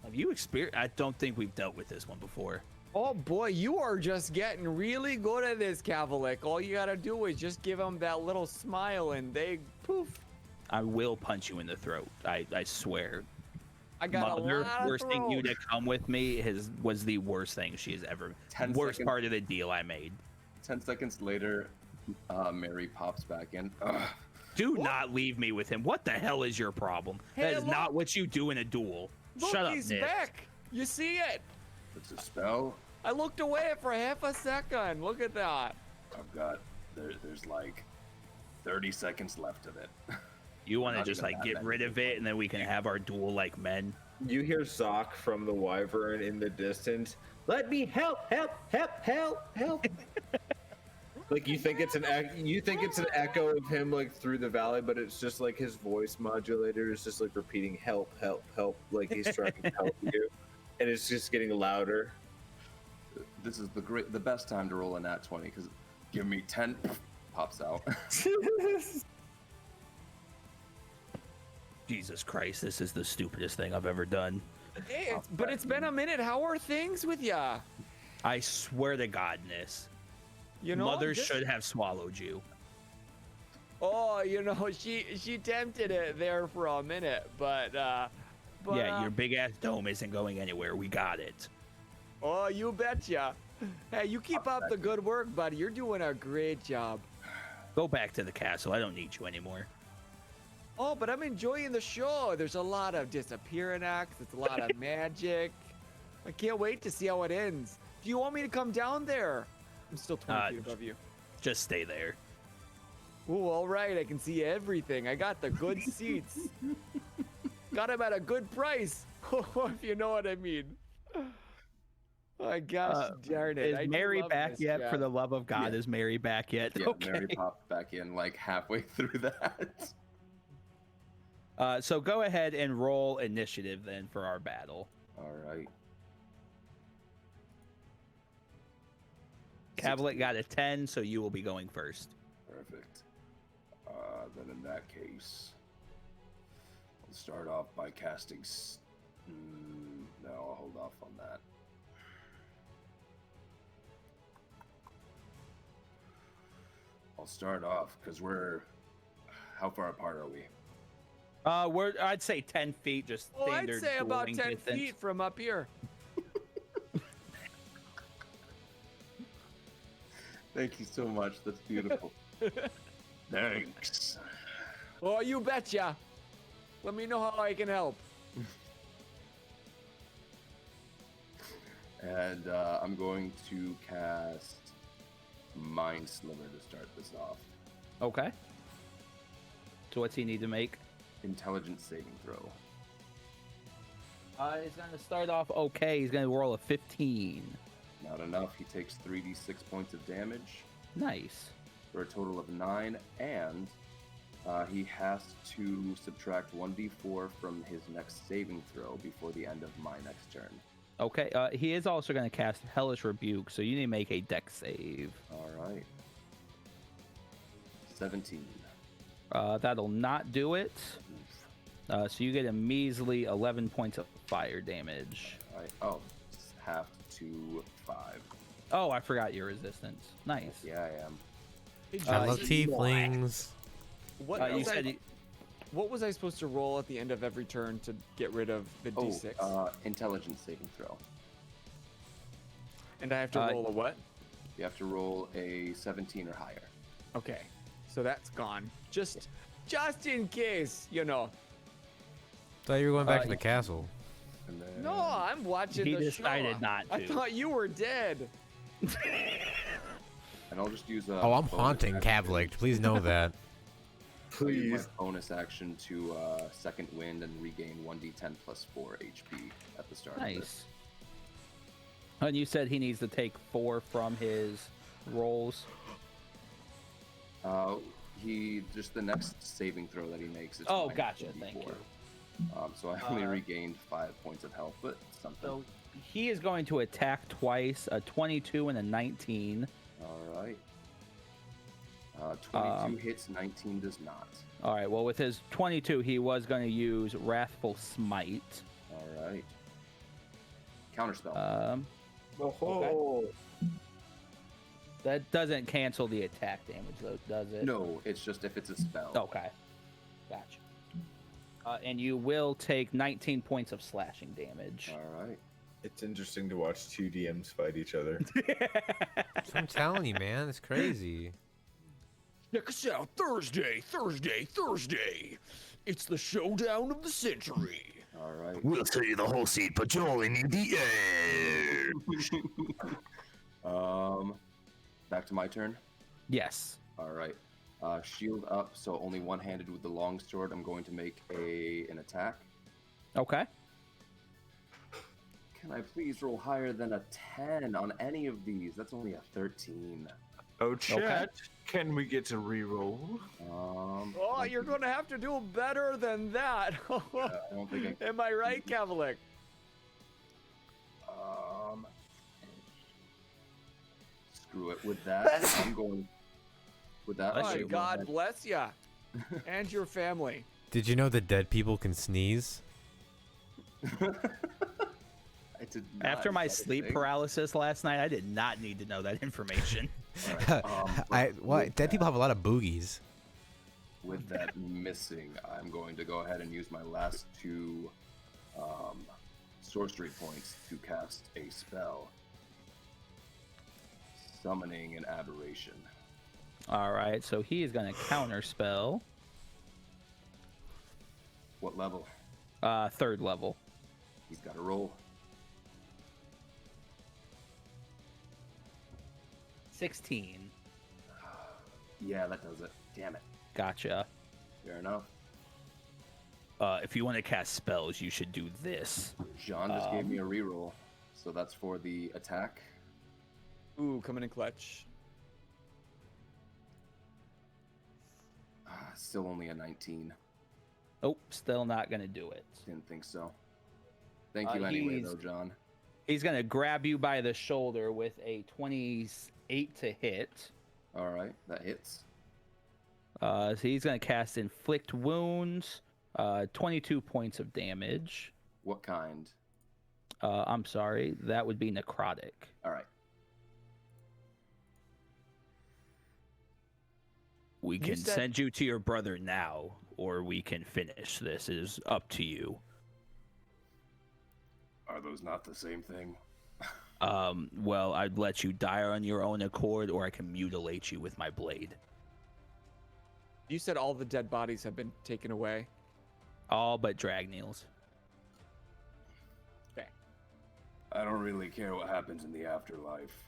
Have you experienced? I don't think we've dealt with this one before. Oh boy, you are just getting really good at this, Kavlik. All you gotta do is just give them that little smile and they poof. I will punch you in the throat. I swear. I got Mother a lot of forcing you to throat. come with me was the worst thing she's ever. 10 Worst seconds. part of the deal I made. 10 seconds later, Mary pops back in. Ugh. Do not leave me with him. What the hell is your problem? Hey, That is look. not what you do in a duel. Look, Shut up, he's Nis. back. You see it? It's a spell. I looked away for half a second. Look at that. I've got there's like 30 seconds left of it. You want to Not just even like that get many rid of it and then we can have our duel like men? You hear Zoc from the wyvern in the distance. Let me help! Like you think it's an echo of him like through the valley, but it's just like his voice modulator is just like repeating help, like he's trying to help you, and it's just getting louder. This is the best time to roll a nat 20 because give me 10 pops out. Jesus Christ, this is the stupidest thing I've ever done. Hey, but it's been a minute. How are things with ya? I swear to godness. You know, Mother just- should have swallowed you. Oh, you know, she tempted it there for a minute, but Yeah, your big ass dome isn't going anywhere. We got it. Oh, you betcha. Hey, you keep up the good work, buddy. You're doing a great job. Go back to the castle. I don't need you anymore. Oh, but I'm enjoying the show. There's a lot of disappearing acts. It's a lot of magic. I can't wait to see how it ends. Do you want me to come down there? I'm still 20 feet above you. Just stay there. Ooh, all right. I can see everything. I got the good seats. Got them at a good price, if you know what I mean. Oh, gosh darn it. Is I do Mary love back this yet? job. For the love of God, Yeah. is Mary back yet? Yeah, Okay. Mary popped back in like halfway through that. So go ahead and roll initiative then for our battle. All right. Kavlik got a 10, so you will be going first. Perfect. Then in that case, I'll start off by casting. No, I'll hold off on that. I'll start off because we're. How far apart are we? I'd say 10 feet, just Oh, I'd standard say about dueling 10 distance. feet from up here. Thank you so much. That's beautiful. Thanks. Oh, you betcha. Let me know how I can help. And I'm going to cast Mind Sliver to start this off. Okay. So what's he need to make? Intelligence saving throw. He's gonna start off okay. He's gonna roll a 15. Not enough. He takes 3d6 points of damage Nice. for a total of 9, and he has to subtract 1d4 from his next saving throw before the end of my next turn. Okay. He is also gonna cast Hellish Rebuke, so you need to make a Dex save. All right. 17. That'll not do it. So you get a measly 11 points of fire damage. All right. Oh, it's half to 5. Oh, I forgot your resistance. Nice. Yeah, I am. Hey, I love Jesse, tieflings. What, You was I, said what was I supposed to roll at the end of every turn to get rid of the D6? Intelligence saving throw. And I have to roll a what? You have to roll a 17 or higher. Okay, so that's gone. Just in case, you know. Thought you were going back to the castle. And then, No, I'm watching He the decided show. not I to. thought you were dead. and I'll just use a. Oh, I'm bonus haunting action. Kavlik. Please know that. I'll use my Please. bonus action to second wind and regain 1d10 plus 4 HP at the start. Of this. Nice. And you said he needs to take 4 from his rolls. He just the next saving throw that he makes. Is Oh, minus gotcha. 1d4. Thank you. So I only regained 5 points of health, but something. So he is going to attack twice, a 22 and a 19. All right. 22 hits, 19 does not. All right. Well, with his 22, he was going to use Wrathful Smite. All right. Counterspell. Oh, That doesn't cancel the attack damage, though, does it? no, it's just if it's a spell. Okay. Gotcha. And you will take 19 points of slashing damage. All right. it's interesting to watch two DMs fight each other. So I'm telling you, man, it's crazy. Check us out Thursday. It's the showdown of the century. All right. We'll see the whole seat patrolling in the air. Back to my turn. Yes. All right. Shield up, so only one-handed with the longsword. I'm going to make an attack. Okay. Can I please roll higher than a 10 on any of these? That's only a 13. Oh, chat. Can we get a reroll? Oh, you're going to have to do better than that. I don't think I Am I right, Kavalik? Screw it. With that, I'm going. With that, Bless I'll My you. go God ahead. bless ya. And your family. Did you know that dead people can sneeze? I did not. After my Is that a sleep thing? paralysis last night, I did not need to know that information. All right, with Dead people that- have a lot of boogies. With that missing, I'm going to go ahead and use my last 2 sorcery points to cast a spell. Summoning an aberration. All right, so he is going to counter spell. What level? 3rd level. He's got to roll. 16. Yeah, that does it. Damn it. Gotcha. Fair enough. If you want to cast spells, you should do this. John just gave me a reroll, so that's for the attack. Ooh, coming in clutch. Still only a 19. Oh, still not going to do it. Didn't think so. Thank you anyway, though, John. He's going to grab you by the shoulder with a 28 to hit. All right, that hits. So he's going to cast Inflict Wounds, 22 points of damage. What kind? I'm sorry, that would be necrotic. All right. We can said- send you to your brother now, or we can finish. This is up to you. Are those not the same thing? Well, I'd let you die on your own accord, or I can mutilate you with my blade. You said all the dead bodies have been taken away. All but Dragneel's. Okay. I don't really care what happens in the afterlife.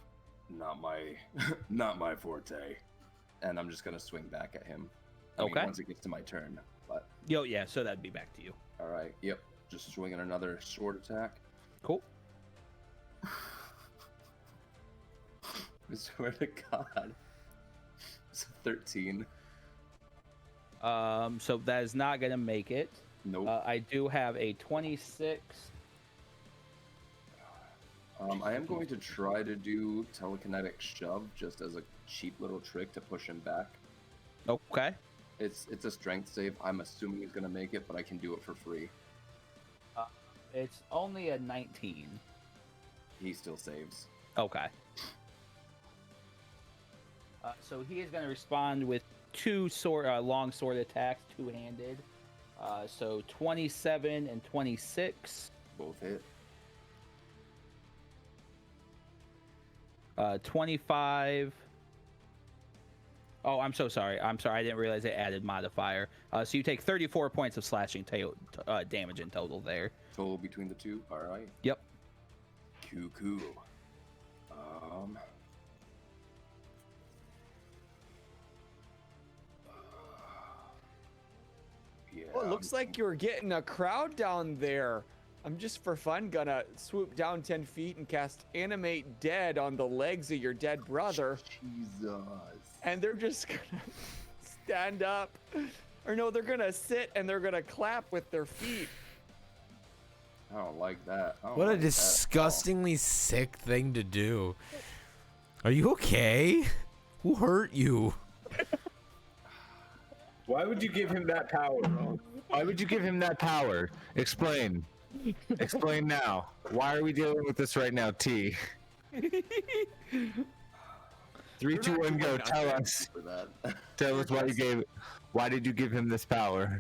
Not my forte. And I'm just gonna swing back at him. I mean, Okay. once it gets to my turn. But Yo, yeah, so that'd be back to you. all right, yep. Just swinging another sword attack. Cool. I swear to God. It's a 13. So that is not gonna make it. Nope. I do have a 26. I am going to try to do telekinetic shove just as a cheap little trick to push him back. Okay. It's a strength save. I'm assuming he's gonna make it, but I can do it for free. It's only a 19. He still saves. Okay. So he is going to respond with two long sword attacks, two-handed. So 27 and 26. Both hit. 25. Oh, I'm so sorry. I'm sorry. I didn't realize it added modifier. So you take 34 points of slashing damage in total there. Total between the two. All right. Yep. Cool. Yeah. Well, it looks like you're getting a crowd down there. I'm just for fun gonna swoop down 10 feet and cast Animate Dead on the legs of your dead brother. Jesus. And they're just gonna stand up. Or no, they're gonna sit and they're gonna clap with their feet. I don't like that. I don't What a like that at all. disgustingly sick thing to do. Are you okay? Who hurt you? Why would you give him that power, bro? Why would you give him that power? Explain. Explain now. Why are we dealing with this right now, T? 3, 2, 1, go. Tell us. For that. Tell us why you gave. Why did you give him this power?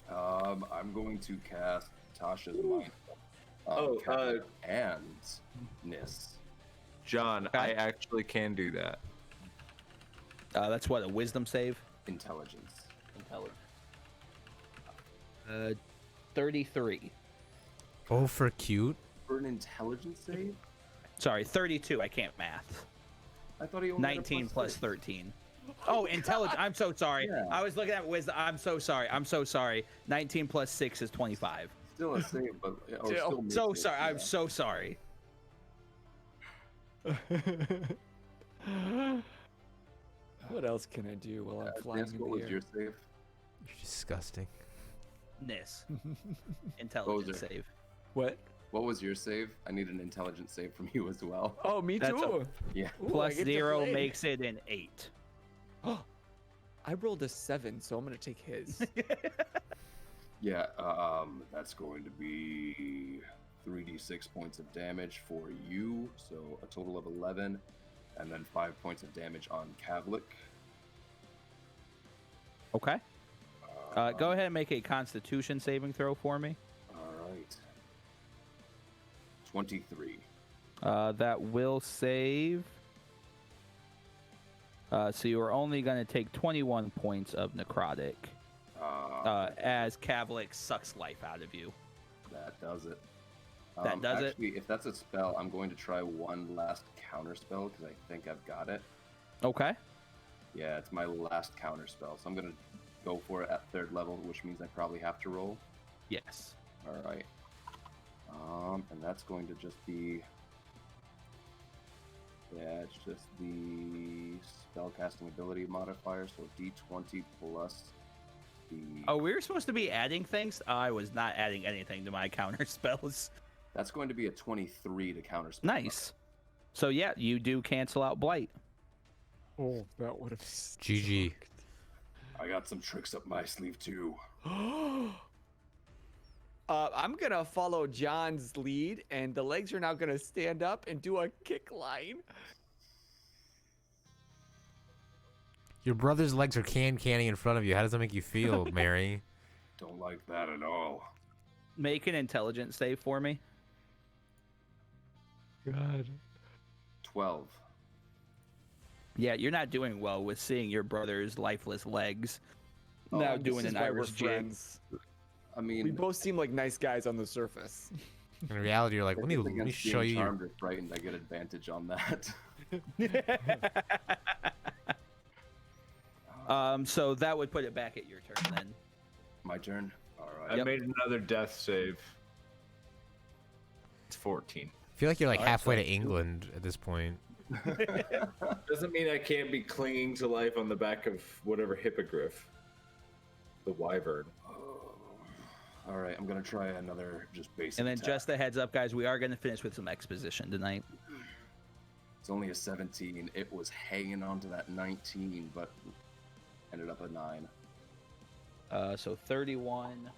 I'm going to cast Tasha's Mind. And Nis. John, I actually can do that. That's what, a wisdom save? Intelligence. Intelligence. 33. Oh, for cute. For an intelligence save? Sorry, 32. I can't math. I thought he only had a 19 plus +6. 13. Oh, intelligence. I'm so sorry. Yeah. I was looking at wisdom. I'm so sorry. 19 plus 6 is 25. Still a save, but Still. So sorry. I'm so sorry. What else can I do while I'm flying Nis, in what the was air? your save? You're disgusting. Nis. Intelligence Poser. save. What? What was your save? I need an intelligence save from you as well. Oh, me That's too. Yeah. Ooh, Plus I get to 0 play. makes it an 8. I rolled a 7, so I'm gonna take his. Yeah, that's going to be 3d6 points of damage for you, so a total of 11, and then 5 points of damage on Kavlik. Okay. Go ahead and make a Constitution saving throw for me. All right. 23. That will save. So you are only going to take 21 points of necrotic as Kavlik sucks life out of you. That does it. That does it? Actually, if that's a spell, I'm going to try one last counter spell because I think I've got it. Okay. Yeah, it's my last counter spell, so I'm going to go for it at 3rd level, which means I probably have to roll. Yes. All right. And that's going to just be. Yeah, it's just the spellcasting ability modifier, so d20 plus the. Oh, we were supposed to be adding things? I was not adding anything to my counter spells. That's going to be a 23 to counter spell. Nice. So yeah, you do cancel out Blight. Oh, that would have. GG. I got some tricks up my sleeve too. I'm gonna follow John's lead, and the legs are now gonna stand up and do a kick line. Your brother's legs are canning in front of you. How does that make you feel, Mary? Don't like that at all. Make an intelligence save for me. God. 12. Yeah, you're not doing well with seeing your brother's lifeless legs now This doing is an why we're Irish jig. friends. I We mean, both seem like nice guys on the surface. In reality, you're like, let me against show being you. charmed or frightened, I get advantage on that. So that would put it back at your turn then. My turn. All I right. Yep. made another death save. It's 14. I feel like you're like Alright, halfway so- to England at this point. Doesn't mean I can't be clinging to life on the back of whatever hippogriff. The wyvern. All right, I'm gonna try another just basic. And then attack. just a heads up, guys, we are going to finish with some exposition tonight. It's only a 17. It was hanging on to that 19, but ended up a 9. So 31.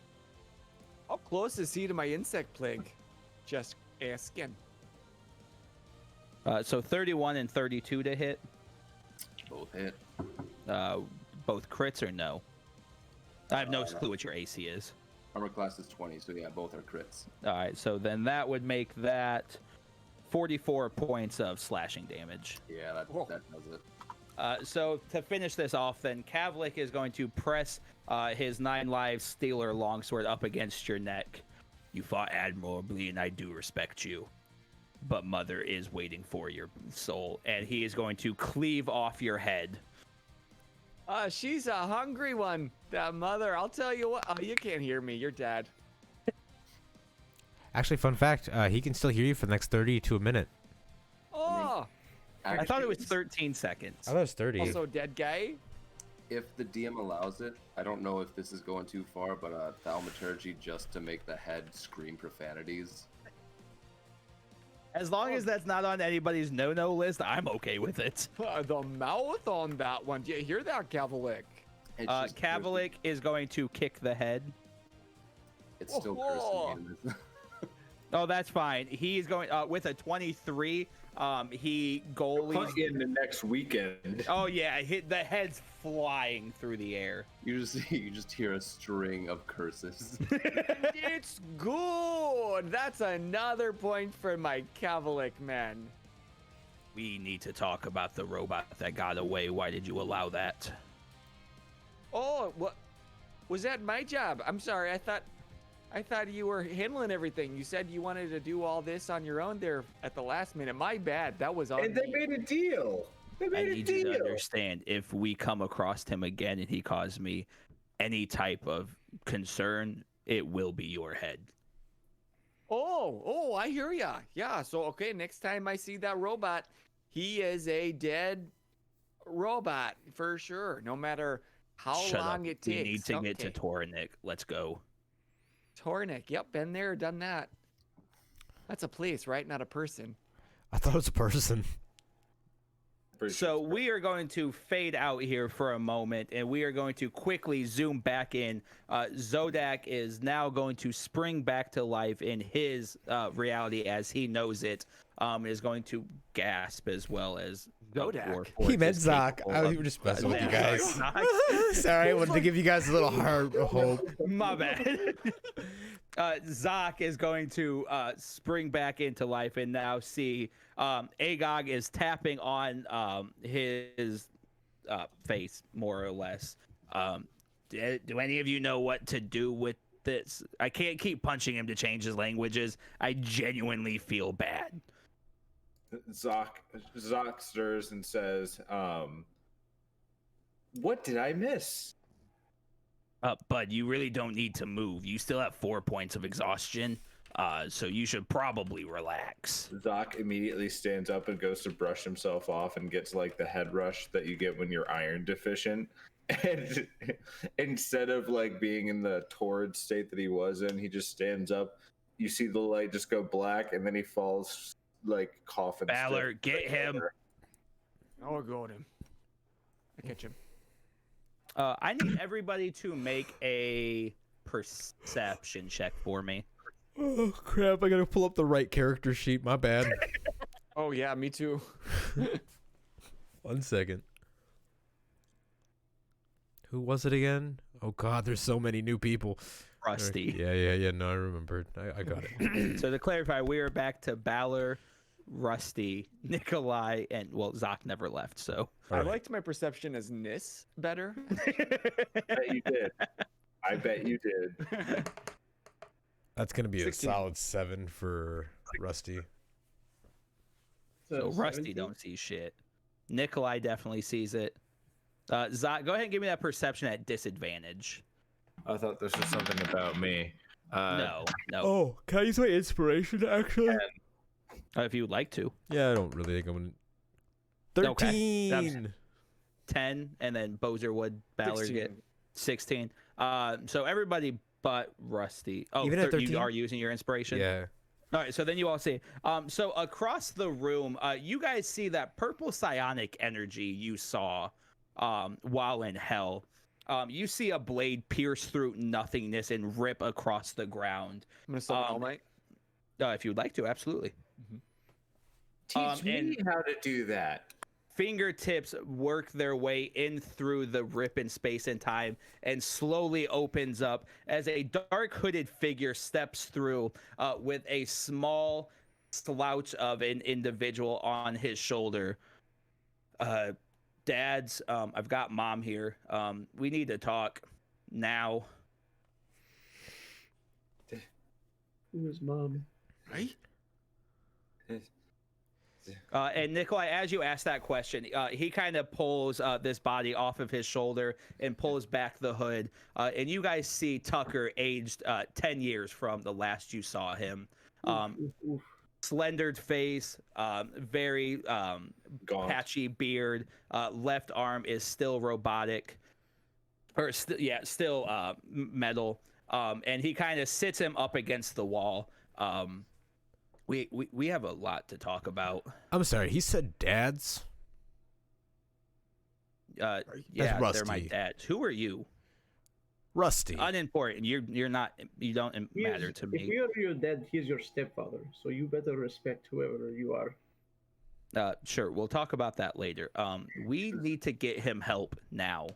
How close is he to my insect plague? Just asking. So 31 and 32 to hit. Both hit. Both crits or no? I have no clue what your AC is. Armor class is 20, so yeah, both are crits. All right, so then that would make that 44 points of slashing damage. Yeah, that Whoa. does it. So to finish this off, then Kavlik is going to press his 9 lives Stealer longsword up against your neck. You fought admirably, and I do respect you. But Mother is waiting for your soul, and he is going to cleave off your head. She's a hungry one. That mother, I'll tell you what. Oh, you can't hear me. You're dead. Actually, fun fact: he can still hear you for the next 30 to a minute. Oh, I thought it was 13 seconds. I thought it was 30. also dead guy. If the DM allows it, I don't know if this is going too far, but thaumaturgy just to make the head scream profanities. As long as that's not on anybody's no-no list, I'm okay with it. The mouth on that one. Do you hear that, Kavalik? It's just cursing. Kavalik is going to kick the head. It's still Whoa. cursing. me. Oh, that's fine. He's going with a 23. He goalies. In the next weekend. Oh yeah, the head's flying through the air. you just hear a string of curses. It's good. That's another point for my Kavalik man. We need to talk about the robot that got away. Why did you allow that? Oh, what was that? My job? I'm sorry. I thought you were handling everything. You said you wanted to do all this on your own there at the last minute. My bad. That was on And they me. made a deal. They I made a need you to deal. understand. If we come across him again and he caused me any type of concern, it will be your head. Oh, I hear ya. Yeah. So okay, next time I see that robot, he is a dead robot for sure. No matter how Shut long up. it We takes. need to get to Okay. Tornik. Let's go. Tornik. Yep, been there, done that. That's a place, right? Not a person. I thought it was a person. Pretty So sure. we are going to fade out here for a moment, and we are going to quickly zoom back in. Zodak is now going to spring back to life in his reality as he knows it. Is going to gasp as well as Zodak. He meant is Zoc. capable I was of- just messing with you Yeah, guys. Zoc. Sorry, I wanted to give you guys a little heart hope. My bad. Zoc is going to spring back into life and now see Agog is tapping on his face, more or less. Do any of you know what to do with this? I can't keep punching him to change his languages. I genuinely feel bad. Zoc stirs and says, "What did I miss?" Bud, you really don't need to move. You still have 4 points of exhaustion, so you should probably relax. Zoc immediately stands up and goes to brush himself off and gets like the head rush that you get when you're iron deficient. And instead of like being in the torrid state that he was in, he just stands up. You see the light just go black, and then he falls like coughing. Valor, stiff. get him. Oh, got him. I catch him. I need everybody to make a perception check for me. Oh crap! I gotta pull up the right character sheet. My bad. Oh yeah, me too. 1 second. Who was it again? Oh god, there's so many new people. Rusty. Yeah. No, I remembered. I got it. So to clarify, we are back to Balor, Rusty, Nikolai, and well, Zoc never left, so. I liked my perception as Nis better. I bet you did. I bet you did. That's gonna be 16. a solid 7 for Rusty. So Rusty don't see shit. Nikolai definitely sees it. Zoc, go ahead and give me that perception at disadvantage. I thought this was something about me. No. Oh, can I use my inspiration actually? If you would like to. Yeah, I don't really think I'm gonna. 13. Okay. 10, and then Bozerwood, Ballard get 16. So everybody but Rusty. Oh, Even at 13? You are using your inspiration? Yeah. All right, so then you all see. So across the room, you guys see that purple psionic energy you saw while in hell. You see a blade pierce through nothingness and rip across the ground. I'm gonna summon All Might. If you'd like to, absolutely. Teach me how to do that. Fingertips work their way in through the rip in space and time and slowly opens up as a dark hooded figure steps through with a small slouch of an individual on his shoulder. Dads, I've got Mom here. We need to talk now. Who is Mom? Right? And Nikolai, as you ask that question, he kind of pulls this body off of his shoulder and pulls back the hood. And you guys see Tucker aged 10 years from the last you saw him. Slendered face, very patchy beard. Left arm is still robotic, or still metal. And he kind of sits him up against the wall. We have a lot to talk about. I'm sorry, he said dads? Yeah, Rusty. they're my dads. Who are you? Rusty. Unimportant. You're not. You don't matter to me. If we are your dad, he's your stepfather. So you better respect whoever you are. Sure, we'll talk about that later. We need to get him help now.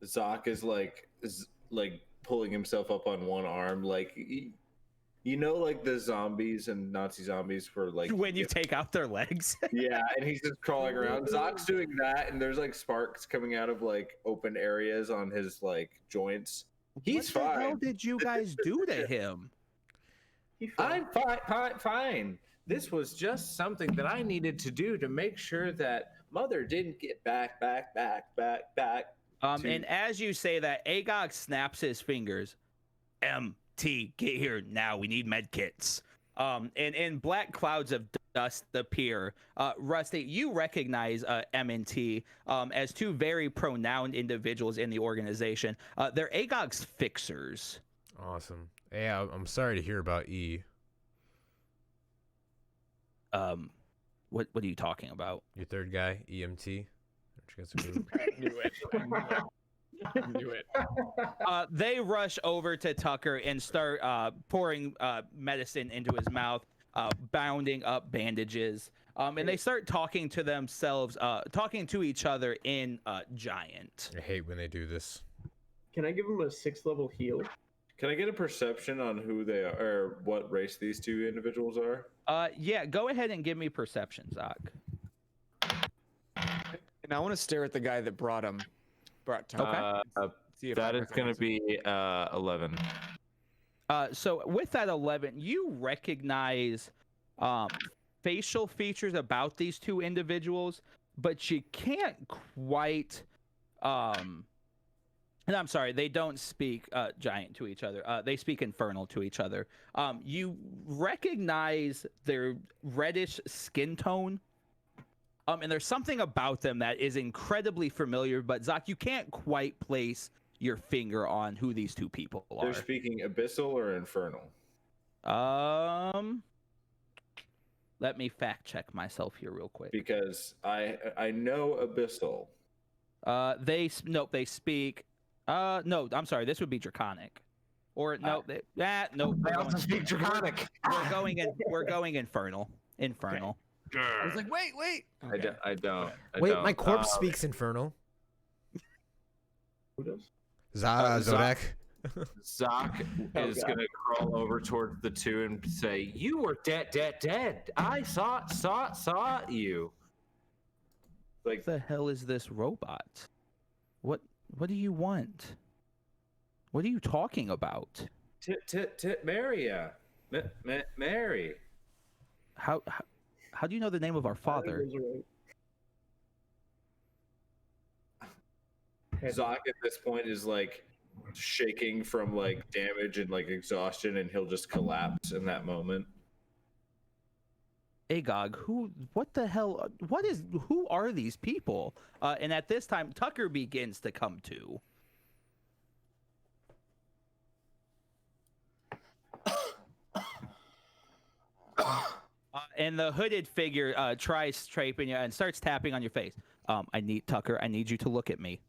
Zoc is like pulling himself up on one arm, like you know, like the zombies and Nazi zombies for like when you take out their legs. Yeah, and he's just crawling around. Zoc's doing that, and there's like sparks coming out of like open areas on his like joints. He's fine. What the hell did you guys do to him? I'm fine. This was just something that I needed to do to make sure that Mother didn't get back. And as you say that, Agog snaps his fingers. MT, get here now. We need med kits. And black clouds of dust appear. Rusty, you recognize M&T as two very pronounced individuals in the organization. They're Agog's fixers. Awesome. Yeah, I'm sorry to hear about E. What are you talking about? Your third guy, EMT. Knew it. They rush over to Tucker and start pouring medicine into his mouth, bounding up bandages. And they start talking to themselves, talking to each other in Giant. I hate when they do this. Can I give him a 6th level heal? Can I get a perception on who they are, or what race these two individuals are? Yeah, go ahead and give me perception, Zoc. And I want to stare at the guy that brought Tucker. See if That I is going to recognize him. be 11. So with that 11, you recognize facial features about these two individuals, but you can't quite. And I'm sorry, they don't speak Giant to each other. They speak Infernal to each other. You recognize their reddish skin tone. And there's something about them that is incredibly familiar, but Zoc, you can't quite place your finger on who these two people are. They're speaking Abyssal or Infernal? Let me fact check myself here real quick. Because I know Abyssal. They speak. No, I'm sorry. This would be Draconic, or no. No. They also speak Draconic. We're going Infernal. Infernal. I was like, wait. Okay. I don't. Wait, my corpse speaks Infernal. Who does? Zodak. Zoc is God. gonna crawl over towards the two and say, "You were dead. I saw you." Like, What the hell is this robot? What do you want? What are you talking about? Maria, Mary. How do you know the name of our father? Zoc at this point is like shaking from like damage and like exhaustion, and he'll just collapse in that moment. Agog, what the hell, who are these people? And at this time, Tucker begins to come to. And the hooded figure tries trapping you and starts tapping on your face. I need you to look at me.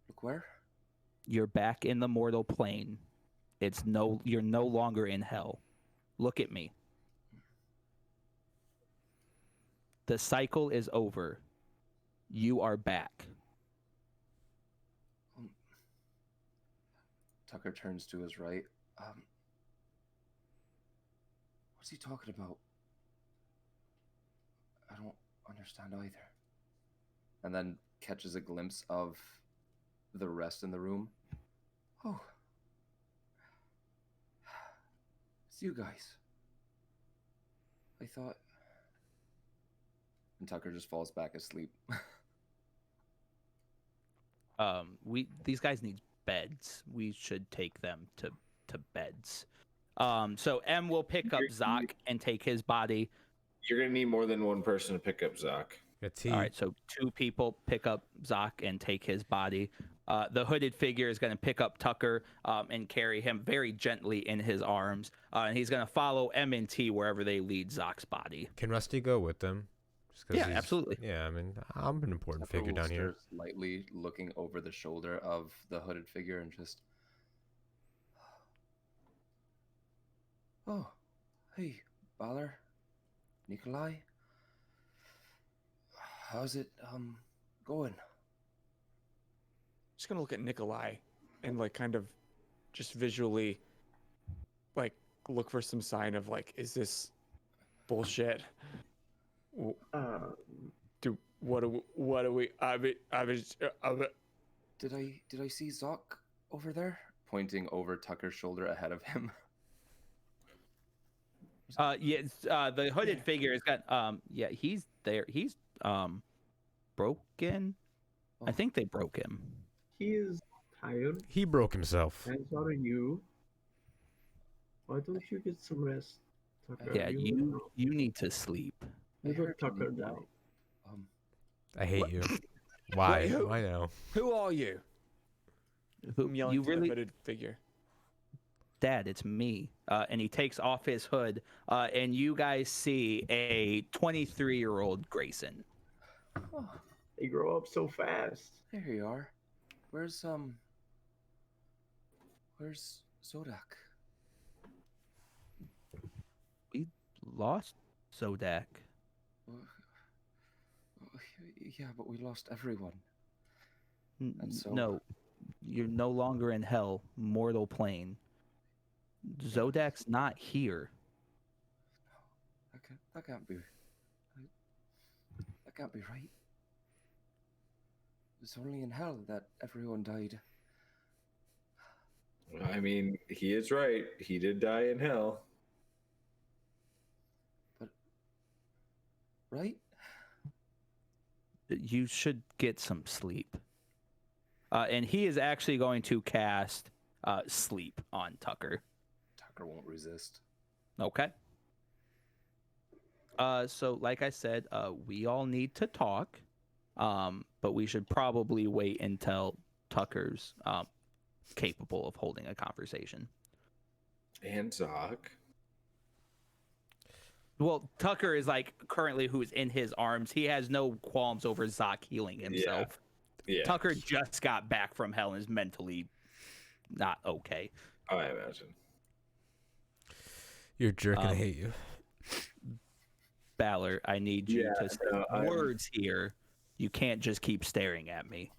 Look where? You're back in the mortal plane. You're no longer in hell. Look at me. The cycle is over. You are back. Tucker turns to his right. What's he talking about? I don't understand either. And then catches a glimpse of the rest in the room. Oh. It's you guys. I thought... And Tucker just falls back asleep. These guys need beds. We should take them to beds. So M will pick up Zoc and take his body. You're gonna need more than one person to pick up Zoc. All right, so 2 people pick up Zoc and take his body. The hooded figure is going to pick up Tucker and carry him very gently in his arms. And he's going to follow M and T wherever they lead Zoc's body. Can Rusty go with them? Just 'cause Yeah, he's- absolutely. Yeah, I mean, I'm an important Tucker figure will down here. stare Slightly looking over the shoulder of the hooded figure and just... Oh, hey, Balor, Nikolai. How's it going? Just gonna look at Nikolai and like kind of just visually like look for some sign of like, is this bullshit? What do we? Did I see Zoc over there? Pointing over Tucker's shoulder ahead of him. The hooded figure has got he's there. He's broken. I think they broke him. He is tired, He broke himself. as are you. Why don't you get some rest, Tucker? Yeah, you need to sleep. You I let heard Tucker Nikolai- down. I hate you. Why? Wait, who? Why now? Who are you? Who- I'm yelling you to really, the hooded figure. Dad, it's me. And he takes off his hood, and you guys see a 23-year-old Grayson. Oh, They grow up so fast. there you are. Where's Zodak? We lost Zodak. Yeah, but we lost everyone. And so- No, you're no longer in hell, mortal plane. Zodak's not here. That can't be. That can't be right. It's only in hell that everyone died. I mean, he is right. He did die in hell. But right? You should get some sleep. And he is actually going to cast sleep on Tucker. Tucker won't resist. Okay. So like I said, we all need to talk, but we should probably wait until Tucker's capable of holding a conversation. And Zoc. Well, Tucker is like currently who's in his arms. He has no qualms over Zoc healing himself. Yeah. Tucker just got back from hell and is mentally not okay. I imagine. You're a jerk and I hate you. Balor, I need you Yeah, to say no, words here. You can't just keep staring at me.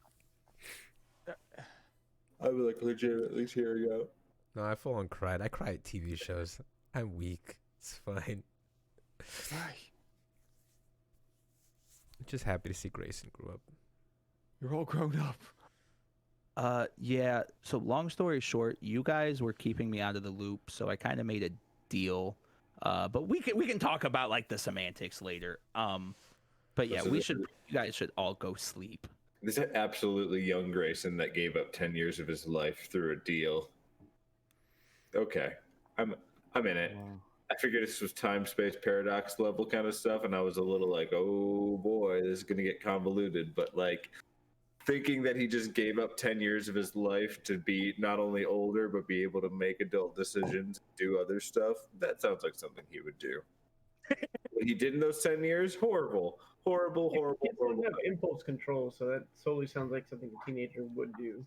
I'm like legitimately tearing up. No, I full on cried. I cry at TV shows. I'm weak. It's fine. Just happy to see Grayson grow up. You're all grown up. Yeah. So long story short, you guys were keeping me out of the loop, so I kind of made a deal. But we can talk about like the semantics later. But yeah, you guys should all go sleep. This is absolutely young Grayson that gave up 10 years of his life through a deal. Okay, I'm in it. Wow. I figured this was time space paradox level kind of stuff, and I was a little like, oh boy, this is gonna get convoluted. But like thinking that he just gave up 10 years of his life to be not only older but be able to make adult decisions, do other stuff, that sounds like something he would do. What he did in those 10 years, horrible. Kids don't have impulse control, so that solely sounds like something a teenager would do.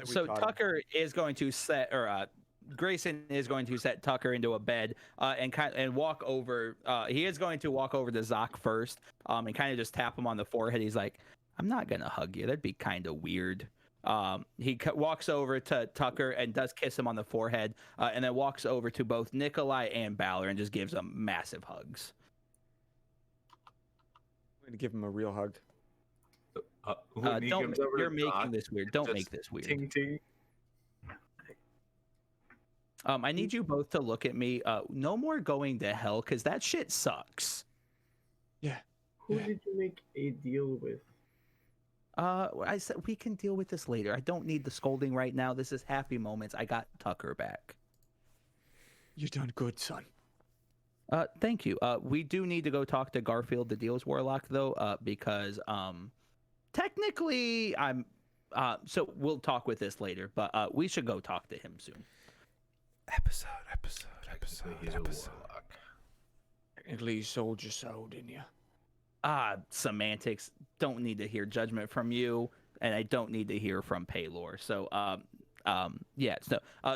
So Tucker is going to set, or Grayson is going to set Tucker into a bed and walk over. He is going to walk over to Zoc first and kind of just tap him on the forehead. He's like, I'm not going to hug you. That'd be kind of weird. He walks over to Tucker and does kiss him on the forehead and then walks over to both Nikolai and Balor and just gives them massive hugs. I'm going to give him a real hug. You're making this weird. Don't make this weird. Ting ting. I need you both to look at me. No more going to hell, because that shit sucks. Yeah. Who did you make a deal with? I said we can deal with this later. I don't need the scolding right now. This is happy moments. I got Tucker back. You done good, son. Thank you. We do need to go talk to Garfield, the Deals Warlock, though, because technically I'm. So we'll talk with this later, but we should go talk to him soon. Episode. Technically, you sold your soul, didn't you? Semantics. Don't need to hear judgment from you, and I don't need to hear from Paylor. So, yeah.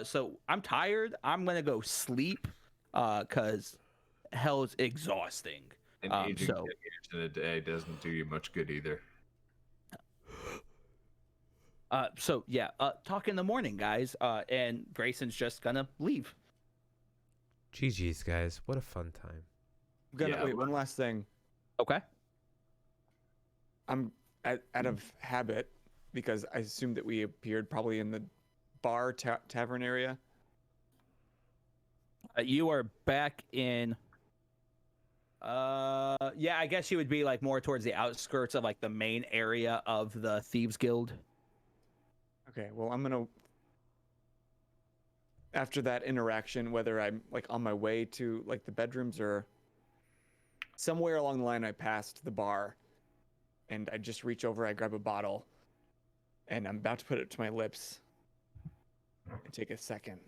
So I'm tired. I'm gonna go sleep, cause hell's exhausting. And aging 10 years in a day doesn't do you much good either. So yeah. Talk in the morning, guys. And Grayson's just gonna leave. GG's, guys. What a fun time. I'm gonna wait. One last thing. Okay. I'm out of habit because I assumed that we appeared probably in the bar tavern area. You are back in. Yeah, I guess you would be like more towards the outskirts of like the main area of the Thieves Guild. Okay, well, I'm gonna. After that interaction, whether I'm like on my way to like the bedrooms or somewhere along the line, I passed the bar, and I just reach over, I grab a bottle, and I'm about to put it to my lips, and take a second.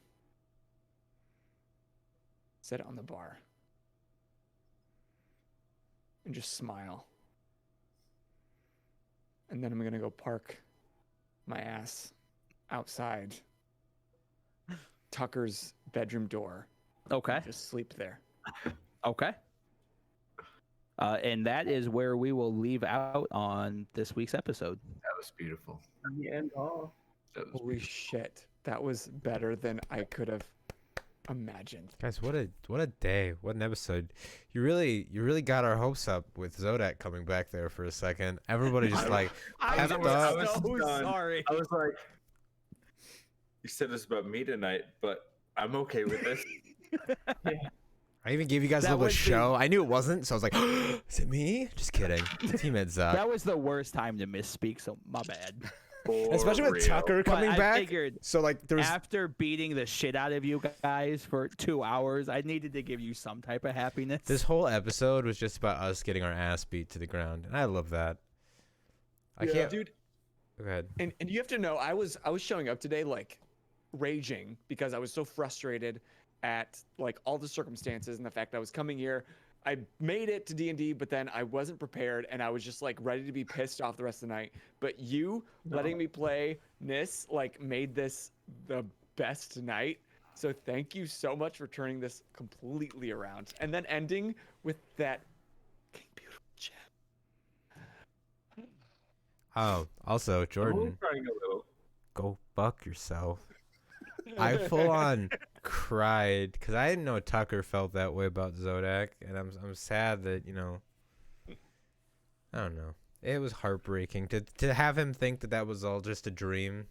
Set it on the bar. And just smile. And then I'm gonna go park my ass outside Tucker's bedroom door. Okay. Just sleep there. Okay. And that is where we will leave out on this week's episode. That was beautiful. The end off. Holy shit. That was better than I could have imagined. Guys, what a day. What an episode. You really got our hopes up with Zodak coming back there for a second. Everybody just like I was so sorry. I was like, you said this about me tonight, but I'm okay with this. I even gave you guys a little show. I knew it wasn't, so I was like, is it me? Just kidding. Team heads up. That was the worst time to misspeak, so my bad. Especially with Tucker coming back. I figured so like there was after beating the shit out of you guys for 2 hours, I needed to give you some type of happiness. This whole episode was just about us getting our ass beat to the ground, and I love that. I can't, dude. Go ahead. And you have to know, I was showing up today like raging because I was so frustrated at like all the circumstances and the fact I was coming here. I made it to D&D, but then I wasn't prepared, and I was just like ready to be pissed off the rest of the night. But you letting me play Nis like made this the best night. So thank you so much for turning this completely around, and then ending with that beautiful gem. Oh, also Jordan. I'm crying a little. go fuck yourself. I full on cried because I didn't know Tucker felt that way about Zodak, and I'm sad that I don't know. It was heartbreaking to have him think that was all just a dream.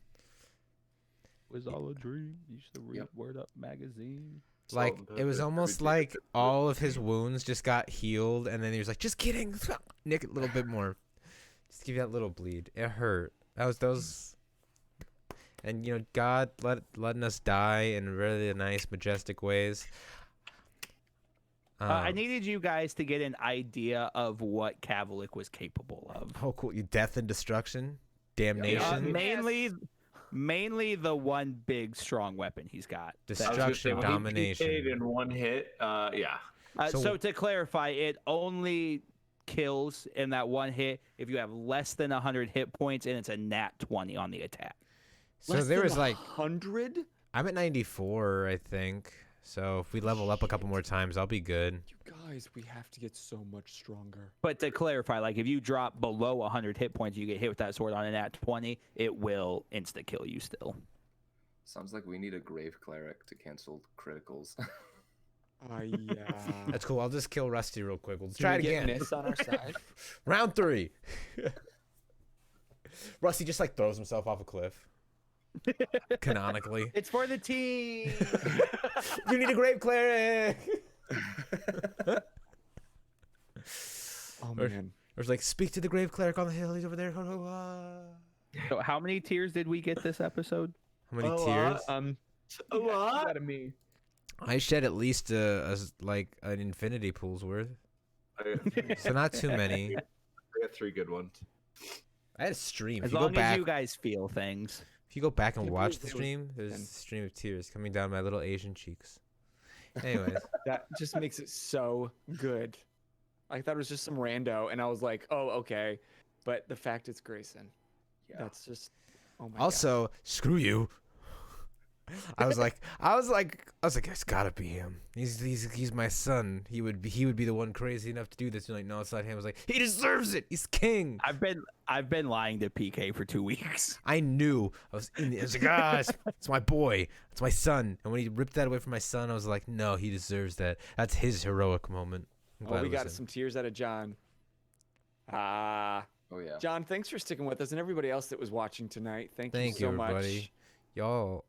It was all a dream. You should read Word Up magazine. Like it was almost like all of his wounds just got healed, and then he was like, "Just kidding, nick it a little bit more, just give you that little bleed." It hurt. That was those, and God letting us die in really nice, majestic ways. I needed you guys to get an idea of what Kavalik was capable of. Oh, cool! You death and destruction, damnation, mainly the one big strong weapon he's got. Destruction, domination. In one hit, yeah. So to clarify, it only kills in that one hit if you have less than 100 hit points and it's a nat 20 on the attack. So there was like 100. I'm at 94, I think. So if we level up a couple more times, I'll be good. You guys, we have to get so much stronger. But to clarify, like if you drop below 100 hit points, you get hit with that sword on a nat 20, it will insta kill you still. Sounds like we need a grave cleric to cancel criticals. Yeah. That's cool. I'll just kill Rusty real quick. We'll try it again. Miss on our side. Round 3. Rusty just like throws himself off a cliff. Canonically. It's for the team. You need a grave cleric. Oh man. Or it's like, speak to the grave cleric on the hill. He's over there. So how many tiers did we get this episode? How many tiers? A lot. Out of me. I shed at least like an infinity pool's worth. So not too many. I got 3 good ones. I had a stream. As long as you guys feel things. If you go back and Can't watch believe the there was stream, there's a 10. stream of tears coming down my little Asian cheeks. Anyways. That just makes it so good. I thought it was just some rando, and I was like, "Oh, okay," but the fact it's Grayson, that's just. Oh my Also, screw you. I was like, it's gotta be him. He's my son. He would be the one crazy enough to do this. You're like, no, it's not him. I was like, he deserves it. He's king. I've been lying to PK for 2 weeks. I knew. I was like, it's my boy. It's my son. And when he ripped that away from my son, I was like, no, he deserves that. That's his heroic moment. I'm glad Oh, we it was got him. some tears out of John. Oh yeah. John, thanks for sticking with us, and everybody else that was watching tonight. Thank you so everybody. much. Y'all.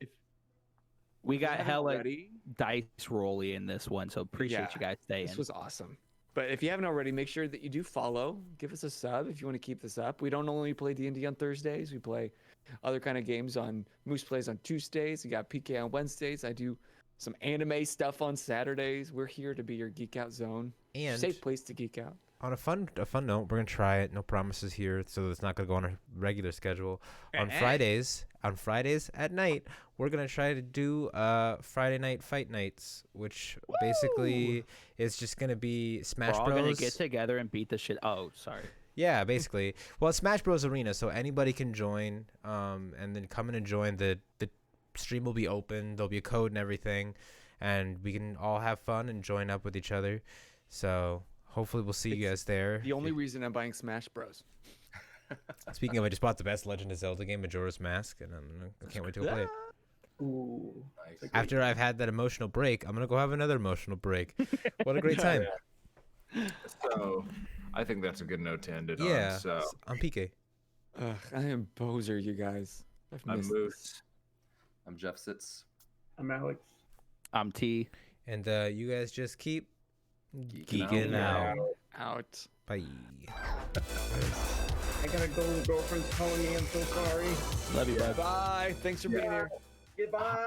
We got haven't hella already- dice rolly in this one, so appreciate Yeah, you guys staying. This was awesome. But if you haven't already, make sure that you do follow. Give us a sub if you want to keep this up. We don't only play D&D on Thursdays. We play other kind of games on Moose Plays on Tuesdays. We got PK on Wednesdays. I do some anime stuff on Saturdays. We're here to be your geek out zone. And Safe place to geek out. on a fun note, we're gonna try it. No promises here, so it's not gonna go on a regular schedule. On Fridays at night, we're gonna try to do Friday night fight nights, which basically is just gonna be Smash We're all Bros. gonna get together and beat the shit. Oh, sorry. Yeah, basically. Well, it's Smash Bros Arena, so anybody can join. And then come in and join. The stream will be open. There'll be a code and everything, and we can all have fun and join up with each other. So hopefully we'll see you guys there. The only reason I'm buying Smash Bros. Speaking of, I just bought the best Legend of Zelda game, Majora's Mask, and I can't wait to go play it. Ooh. Nice. After I've had that emotional break, I'm gonna go have another emotional break. What a great time! So, I think that's a good note to end it Yeah, on. So, I'm PK. Ugh, I am Bozer, you guys. I've I'm missed Moose. this. I'm Jeff Sitz. I'm Alex. I'm T. And you guys just keep Geeking geeking out. out. Out. Bye. I gotta go. Girlfriend's calling me. I'm so sorry. Love you, bud. Bye. Thanks for being here. Goodbye.